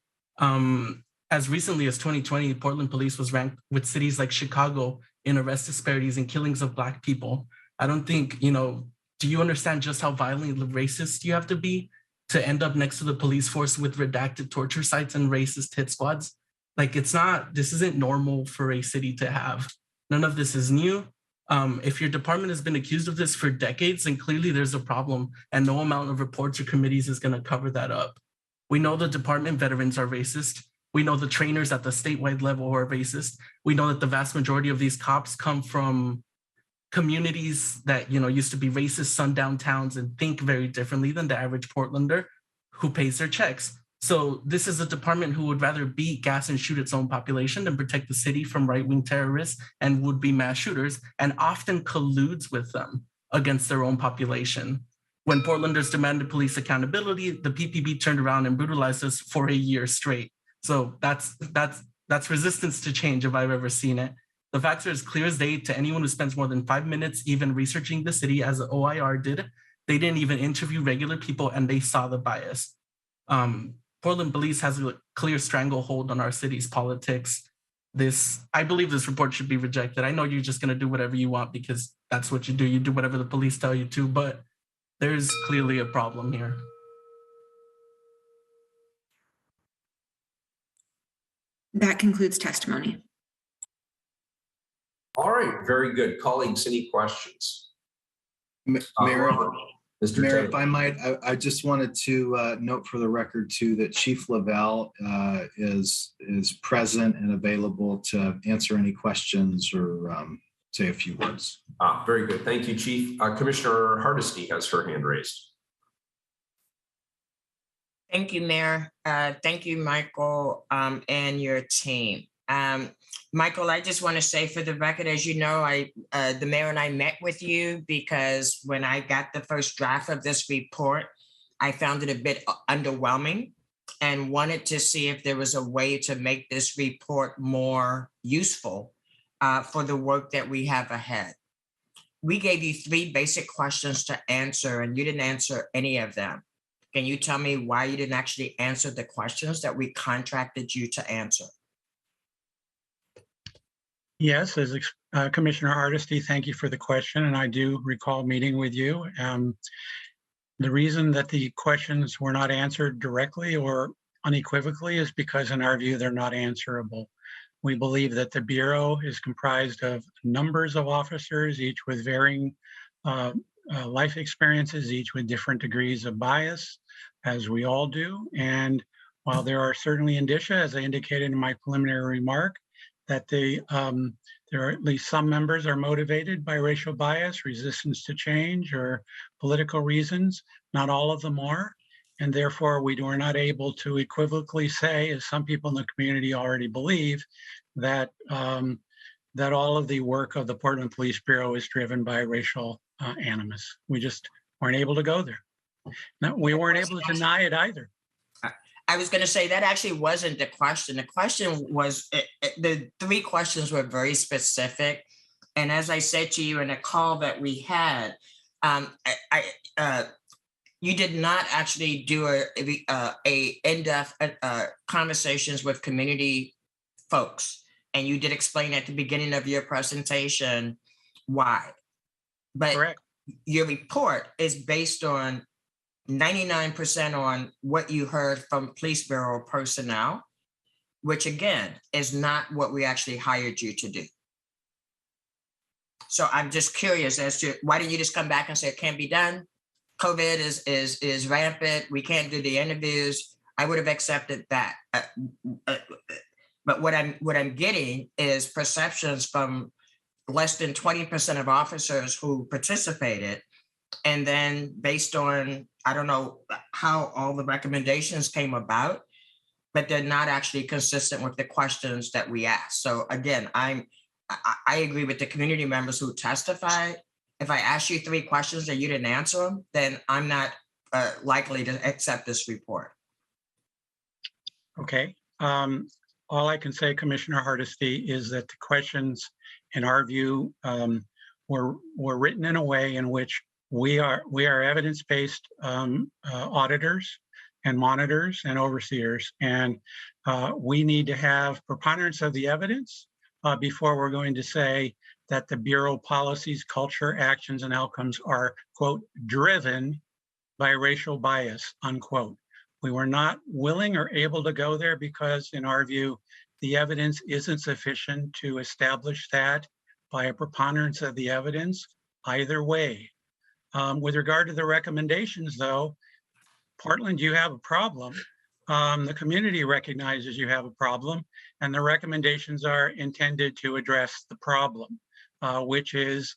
As recently as 2020, Portland police was ranked with cities like Chicago in arrest disparities and killings of Black people. I don't think, do you understand just how violently racist you have to be to end up next to the police force with redacted torture sites and racist hit squads? Like, this isn't normal for a city to have. None of this is new. If your department has been accused of this for decades, then clearly there's a problem, and no amount of reports or committees is going to cover that up. We know the department veterans are racist. We know the trainers at the statewide level are racist. We know that the vast majority of these cops come from communities that used to be racist sundown towns and think very differently than the average Portlander who pays their checks. So this is a department who would rather beat, gas, and shoot its own population than protect the city from right-wing terrorists and would-be mass shooters, and often colludes with them against their own population. When Portlanders demanded police accountability, the PPB turned around and brutalized us for a year straight. So that's resistance to change if I've ever seen it. The facts are as clear as day to anyone who spends more than 5 minutes even researching the city, as the OIR did. They didn't even interview regular people, and they saw the bias. Portland police has a clear stranglehold on our city's politics. I believe this report should be rejected. I know you're just going to do whatever you want because that's what you do. You do whatever the police tell you to, but there's clearly a problem here. That concludes testimony. All right, very good. Colleagues, any questions? Mayor, Mr. Mayor, Taylor. if I might, I just wanted to note for the record too that Chief Lavelle is present and available to answer any questions or say a few words. Very good. Thank you, Chief. Commissioner Hardesty has her hand raised. Thank you, Mayor. Thank you, Michael, and your team. Michael, I just want to say for the record, as you know, the mayor and I met with you because when I got the first draft of this report, I found it a bit underwhelming and wanted to see if there was a way to make this report more useful for the work that we have ahead. We gave you 3 basic questions to answer, and you didn't answer any of them. Can you tell me why you didn't actually answer the questions that we contracted you to answer? Yes, as Commissioner Hardesty, thank you for the question, and I do recall meeting with you. The reason that the questions were not answered directly or unequivocally is because, in our view, they're not answerable. We believe that the Bureau is comprised of numbers of officers, each with varying life experiences, each with different degrees of bias, as we all do. And while there are certainly indicia, as I indicated in my preliminary remark, that there are at least some members are motivated by racial bias, resistance to change, or political reasons. Not all of them are. And therefore, we were not able to equivocally say, as some people in the community already believe, that that all of the work of the Portland Police Bureau is driven by racial animus. We just weren't able to go there. No, we weren't able to deny it either. I was going to say that actually wasn't the question. The question was, the three questions were very specific. And as I said to you in a call that we had, you did not actually do a in-depth conversations with community folks. And you did explain at the beginning of your presentation why. But correct. Your report is based on 99% on what you heard from Police Bureau personnel, which again is not what we actually hired you to do. So I'm just curious as to why didn't you just come back and say it can't be done? COVID is rampant. We can't do the interviews. I would have accepted that. But what I'm getting is perceptions from less than 20% of officers who participated. And then based on, I don't know how all the recommendations came about, but they're not actually consistent with the questions that we asked. So again, I agree with the community members who testified. If I ask you 3 questions and you didn't answer them, then I'm not likely to accept this report. Okay. All I can say, Commissioner Hardesty, is that the questions, in our view, were written in a way in which we are evidence-based auditors and monitors and overseers, and we need to have preponderance of the evidence before we're going to say that the Bureau policies, culture, actions, and outcomes are, quote, driven by racial bias, unquote. We were not willing or able to go there because, in our view, the evidence isn't sufficient to establish that by a preponderance of the evidence either way. With regard to the recommendations, though, Portland, you have a problem. The community recognizes you have a problem, and the recommendations are intended to address the problem, which is,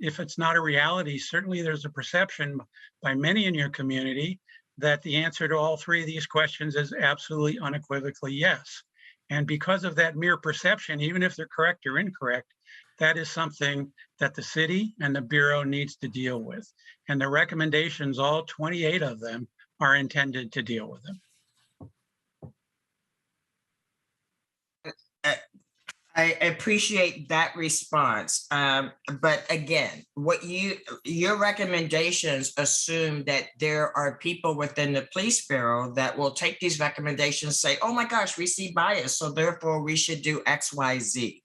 if it's not a reality, certainly there's a perception by many in your community that the answer to all 3 of these questions is absolutely unequivocally yes. And because of that mere perception, even if they're correct or incorrect, that is something that the city and the Bureau needs to deal with. And the recommendations, all 28 of them, are intended to deal with them. I appreciate that response. But again, your recommendations assume that there are people within the Police Bureau that will take these recommendations, say, oh my gosh, we see bias, so therefore we should do X, Y, Z.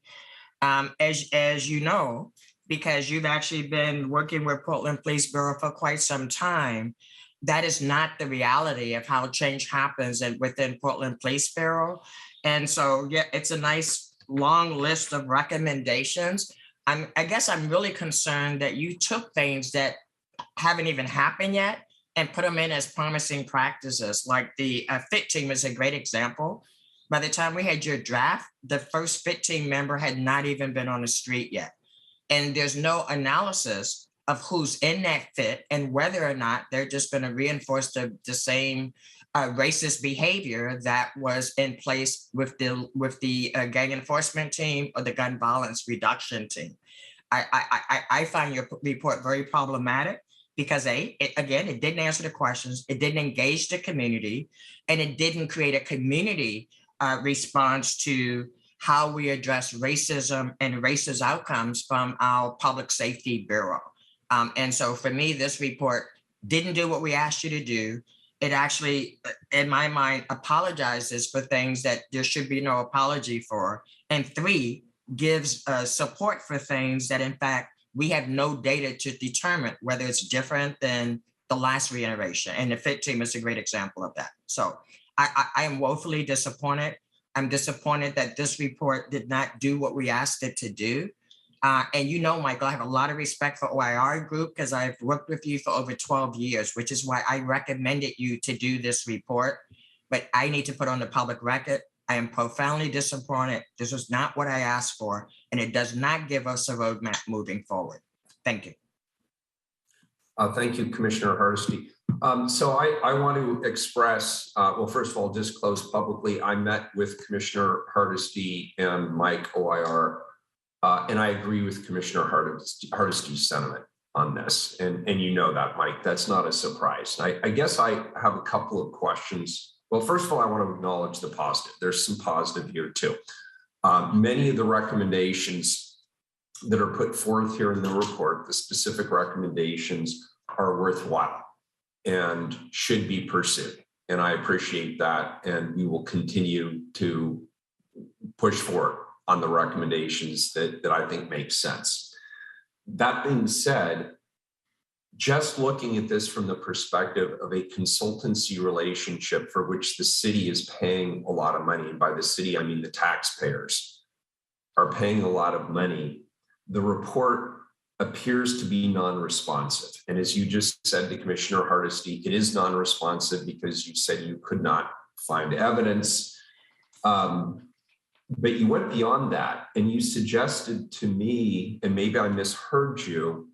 As you know, because you've actually been working with Portland Police Bureau for quite some time, that is not the reality of how change happens within Portland Police Bureau. And so, yeah, it's a nice long list of recommendations. I guess I'm really concerned that you took things that haven't even happened yet and put them in as promising practices. Like the FIT team is a great example. By the time we had your draft, the first FIT team member had not even been on the street yet. And there's no analysis of who's in that FIT and whether or not they're just going to reinforce the same racist behavior that was in place with the gang enforcement team or the gun violence reduction team. I find your report very problematic because it didn't answer the questions, it didn't engage the community, and it didn't create a community response to how we address racism and racist outcomes from our Public Safety Bureau. And so for me, this report didn't do what we asked you to do. It actually, in my mind, apologizes for things that there should be no apology for. And 3, gives support for things that, in fact, we have no data to determine whether it's different than the last reiteration. And the FIT team is a great example of that. So I am woefully disappointed. I'm disappointed that this report did not do what we asked it to do. And you know, Michael, I have a lot of respect for OIR Group because I've worked with you for over 12 years, which is why I recommended you to do this report. But I need to put on the public record, I am profoundly disappointed. This was not what I asked for, and it does not give us a roadmap moving forward. Thank you. Thank you, Commissioner Hardesty. So I want to express, well, first of all, disclose publicly, I met with Commissioner Hardesty and Mike OIR, and I agree with Commissioner Hardesty's sentiment on this. And you know that, Mike, that's not a surprise. I guess I have a couple of questions. Well, first of all, I want to acknowledge the positive. There's some positive here too. Many of the recommendations that are put forth here in the report, the specific recommendations, are worthwhile and should be pursued. And I appreciate that. And we will continue to push forward on the recommendations that I think make sense. That being said, just looking at this from the perspective of a consultancy relationship for which the city is paying a lot of money, and by the city, I mean the taxpayers are paying a lot of money, the report appears to be non-responsive. And as you just said to Commissioner Hardesty, it is non-responsive because you said you could not find evidence. But you went beyond that and you suggested to me, and maybe I misheard you,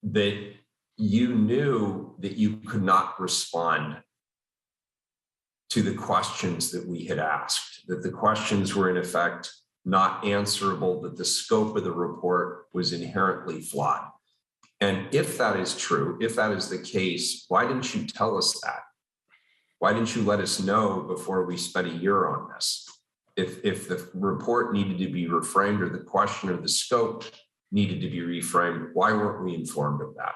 that you knew that you could not respond to the questions that we had asked, that the questions were in effect not answerable, that the scope of the report was inherently flawed. And if that is true, if that is the case, why didn't you tell us that? Why didn't you let us know before we spent a year on this? If the report needed to be reframed or the question or the scope needed to be reframed, why weren't we informed of that?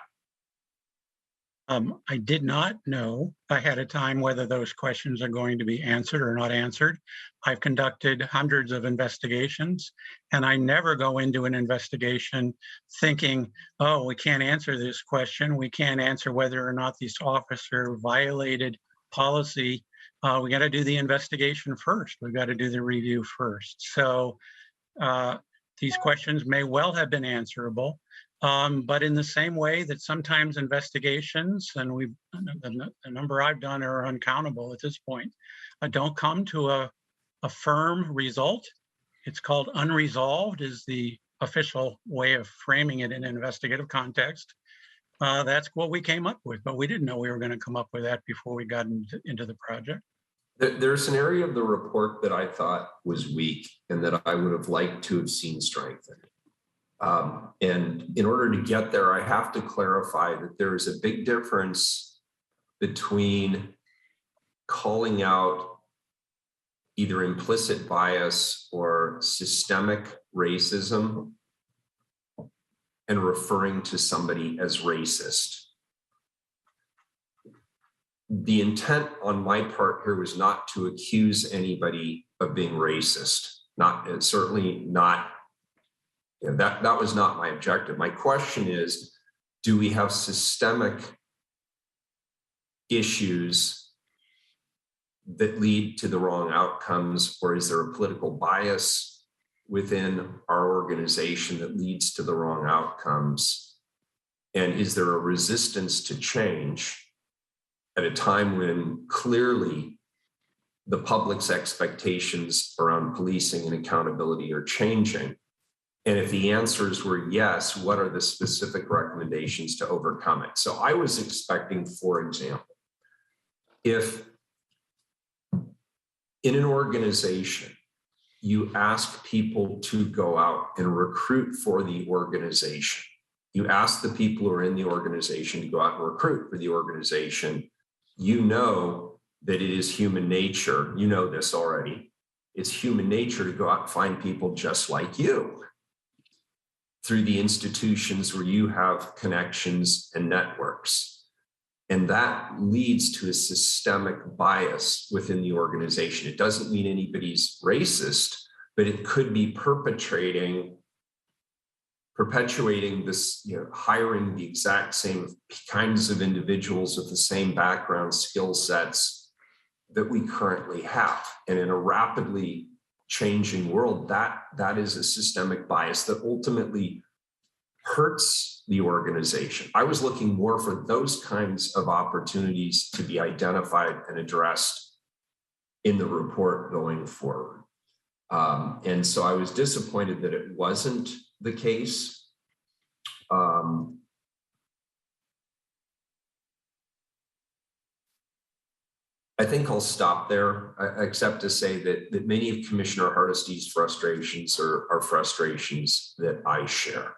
I did not know ahead of time whether those questions are going to be answered or not answered. I've conducted hundreds of investigations, and I never go into an investigation thinking, oh, we can't answer this question. We can't answer whether or not this officer violated policy. We got to do the investigation first. We've got to do the review first. So these questions may well have been answerable. But in the same way that sometimes investigations, and the number I've done are uncountable at this point, don't come to a firm result. It's called unresolved is the official way of framing it in an investigative context. That's what we came up with, but we didn't know we were going to come up with that before we got into the project. There's an area of the report that I thought was weak and that I would have liked to have seen strengthened. And in order to get there, I have to clarify that there is a big difference between calling out either implicit bias or systemic racism and referring to somebody as racist. The intent on my part here was not to accuse anybody of being racist, certainly not. That was not my objective. My question is, do we have systemic issues that lead to the wrong outcomes, or is there a political bias within our organization that leads to the wrong outcomes? And is there a resistance to change at a time when clearly the public's expectations around policing and accountability are changing? And if the answers were yes, what are the specific recommendations to overcome it? So I was expecting, for example, if in an organization, you ask people to go out and recruit for the organization, you ask the people who are in the organization to go out and recruit for the organization, you know that it is human nature, you know this already, it's human nature to go out and find people just like you through the institutions where you have connections and networks. And that leads to a systemic bias within the organization. It doesn't mean anybody's racist, but it could be perpetuating this, hiring the exact same kinds of individuals with the same background, skill sets that we currently have. And in a rapidly changing world, that is a systemic bias that ultimately hurts the organization. I was looking more for those kinds of opportunities to be identified and addressed in the report going forward. And so I was disappointed that it wasn't the case. I think I'll stop there, except to say that many of Commissioner Hardesty's frustrations are frustrations that I share.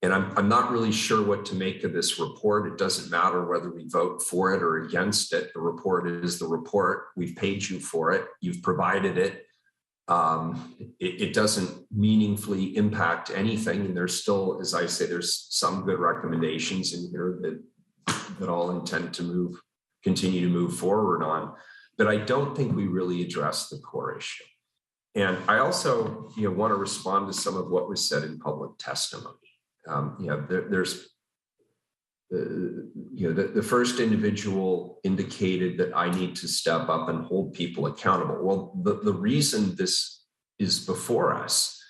And I'm not really sure what to make of this report. It doesn't matter whether we vote for it or against it. The report is the report. We've paid you for it. You've provided it. It doesn't meaningfully impact anything. And there's still, as I say, there's some good recommendations in here that I'll intend to continue to move forward on. But I don't think we really address the core issue. And I also want to respond to some of what was said in public testimony. There's the first individual indicated that I need to step up and hold people accountable. Well, the reason this is before us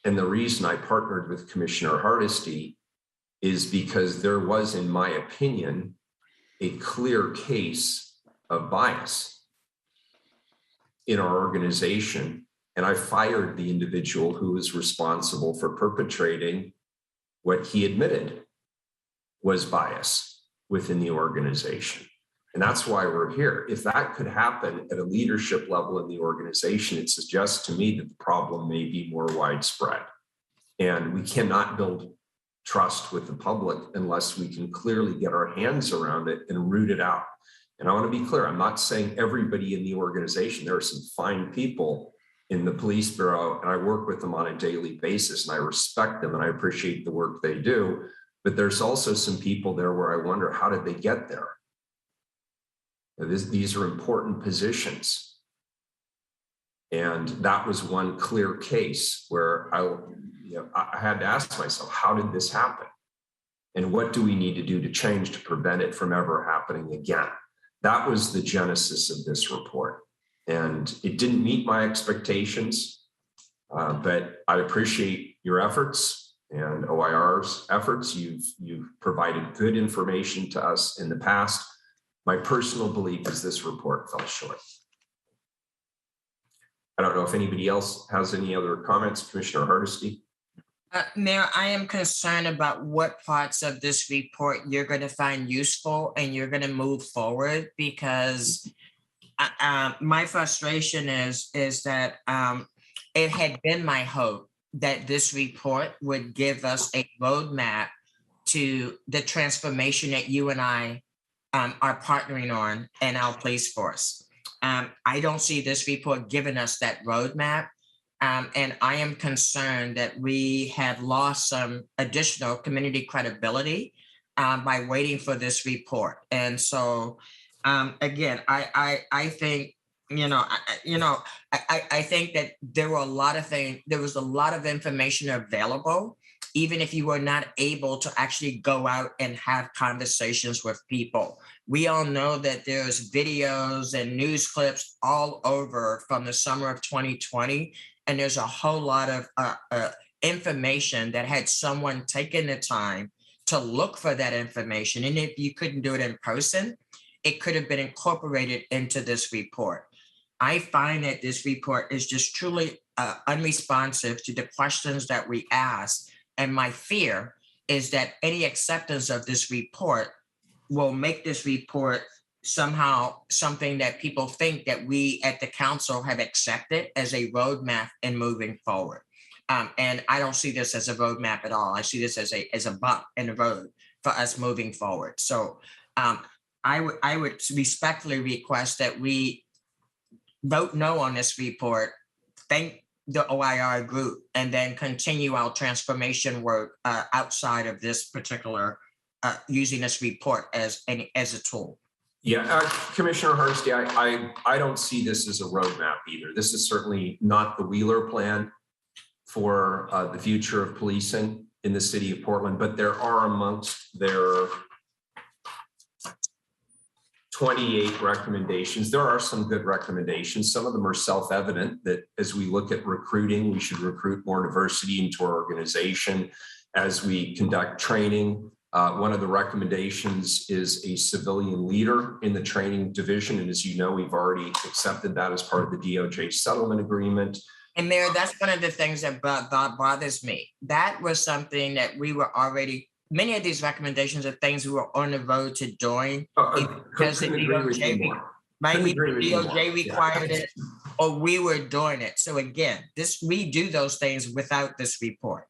and the reason I partnered with Commissioner Hardesty is because there was, in my opinion, a clear case of bias in our organization. And I fired the individual who was responsible for perpetrating what he admitted was bias within the organization. And that's why we're here. If that could happen at a leadership level in the organization, it suggests to me that the problem may be more widespread. And we cannot build trust with the public unless we can clearly get our hands around it and root it out. And I want to be clear, I'm not saying everybody in the organization. There are some fine people in the police bureau, and I work with them on a daily basis, and I respect them and I appreciate the work they do. But there's also some people there where I wonder, how did they get there? These are important positions. And that was one clear case where I had to ask myself, how did this happen? And what do we need to do to change to prevent it from ever happening again? That was the genesis of this report. And it didn't meet my expectations, but I appreciate your efforts and OIR's efforts. You've provided good information to us in the past. My personal belief is this report fell short. I don't know if anybody else has any other comments. Commissioner Hardesty. Mayor, I am concerned about what parts of this report you're going to find useful and you're going to move forward, because my frustration is that it had been my hope that this report would give us a roadmap to the transformation that you and I are partnering on in our police force. I don't see this report giving us that roadmap. And I am concerned that we have lost some additional community credibility by waiting for this report. And so, again, I think, I think that there were a lot of things, there was a lot of information available, even if you were not able to actually go out and have conversations with people. We all know that there's videos and news clips all over from the summer of 2020. And there's a whole lot of information that had someone taken the time to look for that information. And if you couldn't do it in person, it could have been incorporated into this report. I find that this report is just truly unresponsive to the questions that we asked. And my fear is that any acceptance of this report will make this report somehow something that people think that we at the council have accepted as a roadmap in moving forward. And I don't see this as a roadmap at all. I see this as a bump in the road for us moving forward. So I would respectfully request that we vote no on this report, thank the OIR group, and then continue our transformation work outside of this particular using this report as a tool. Yeah, Commissioner Hardesty, I don't see this as a roadmap either. This is certainly not the Wheeler plan for the future of policing in the city of Portland, but there are amongst their 28 recommendations. There are some good recommendations. Some of them are self-evident that as we look at recruiting, we should recruit more diversity into our organization. As we conduct training, one of the recommendations is a civilian leader in the training division. And as you know, we've already accepted that as part of the DOJ settlement agreement. And Mayor, that's one of the things that bothers me. That was something that we were already, many of these recommendations are things we were on the road to doing. Because the DOJ required it, or we were doing it. So again, we do those things without this report.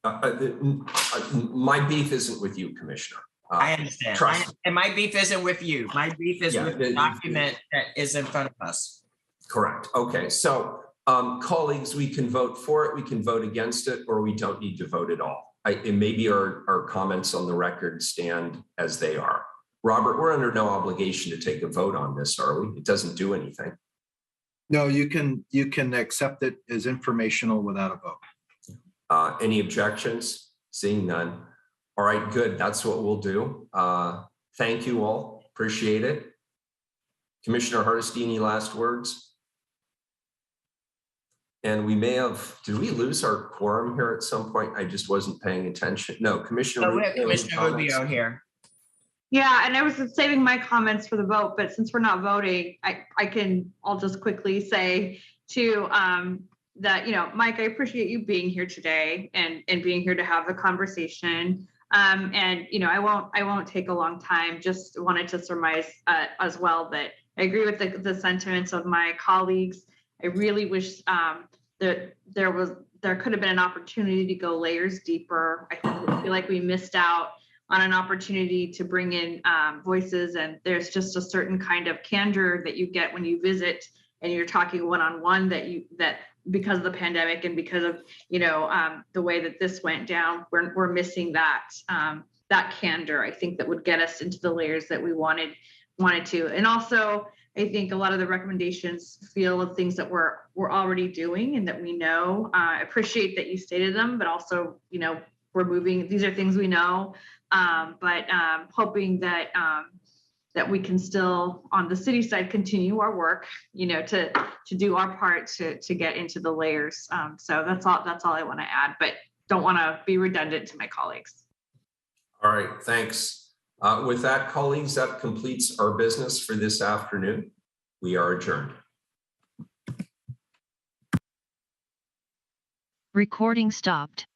My beef isn't with you, Commissioner. I understand. And my beef isn't with you. My beef is with the document that is in front of us. Correct. Okay. So colleagues, we can vote for it, we can vote against it, or we don't need to vote at all. And maybe our comments on the record stand as they are. Robert, we're under no obligation to take a vote on this, are we? It doesn't do anything. No, you can accept it as informational without a vote. Any objections? Seeing none. All right, good. That's what we'll do. Thank you all. Appreciate it. Commissioner Hardesty, any last words? And we may have, did we lose our quorum here at some point? I just wasn't paying attention. No, Commissioner. We have Commissioner Rubio here. Yeah, and I was saving my comments for the vote, but since we're not voting, I'll just quickly say to that, Mike, I appreciate you being here today and being here to have the conversation. And I won't take a long time. Just wanted to surmise as well that I agree with the sentiments of my colleagues. I really wish that there could have been an opportunity to go layers deeper. I feel like we missed out on an opportunity to bring in voices, and there's just a certain kind of candor that you get when you visit and you're talking one-on-one that because of the pandemic and because of the way that this went down, we're missing that candor. I think that would get us into the layers that we wanted to. And also, I think a lot of the recommendations feel of things that we're already doing and that we know. I appreciate that you stated them, but also, we're moving. These are things we know, but hoping that that we can still, on the city side, continue our work, to do our part to get into the layers. So that's all I want to add, but don't want to be redundant to my colleagues. All right, thanks. With that, colleagues, that completes our business for this afternoon. We are adjourned. Recording stopped.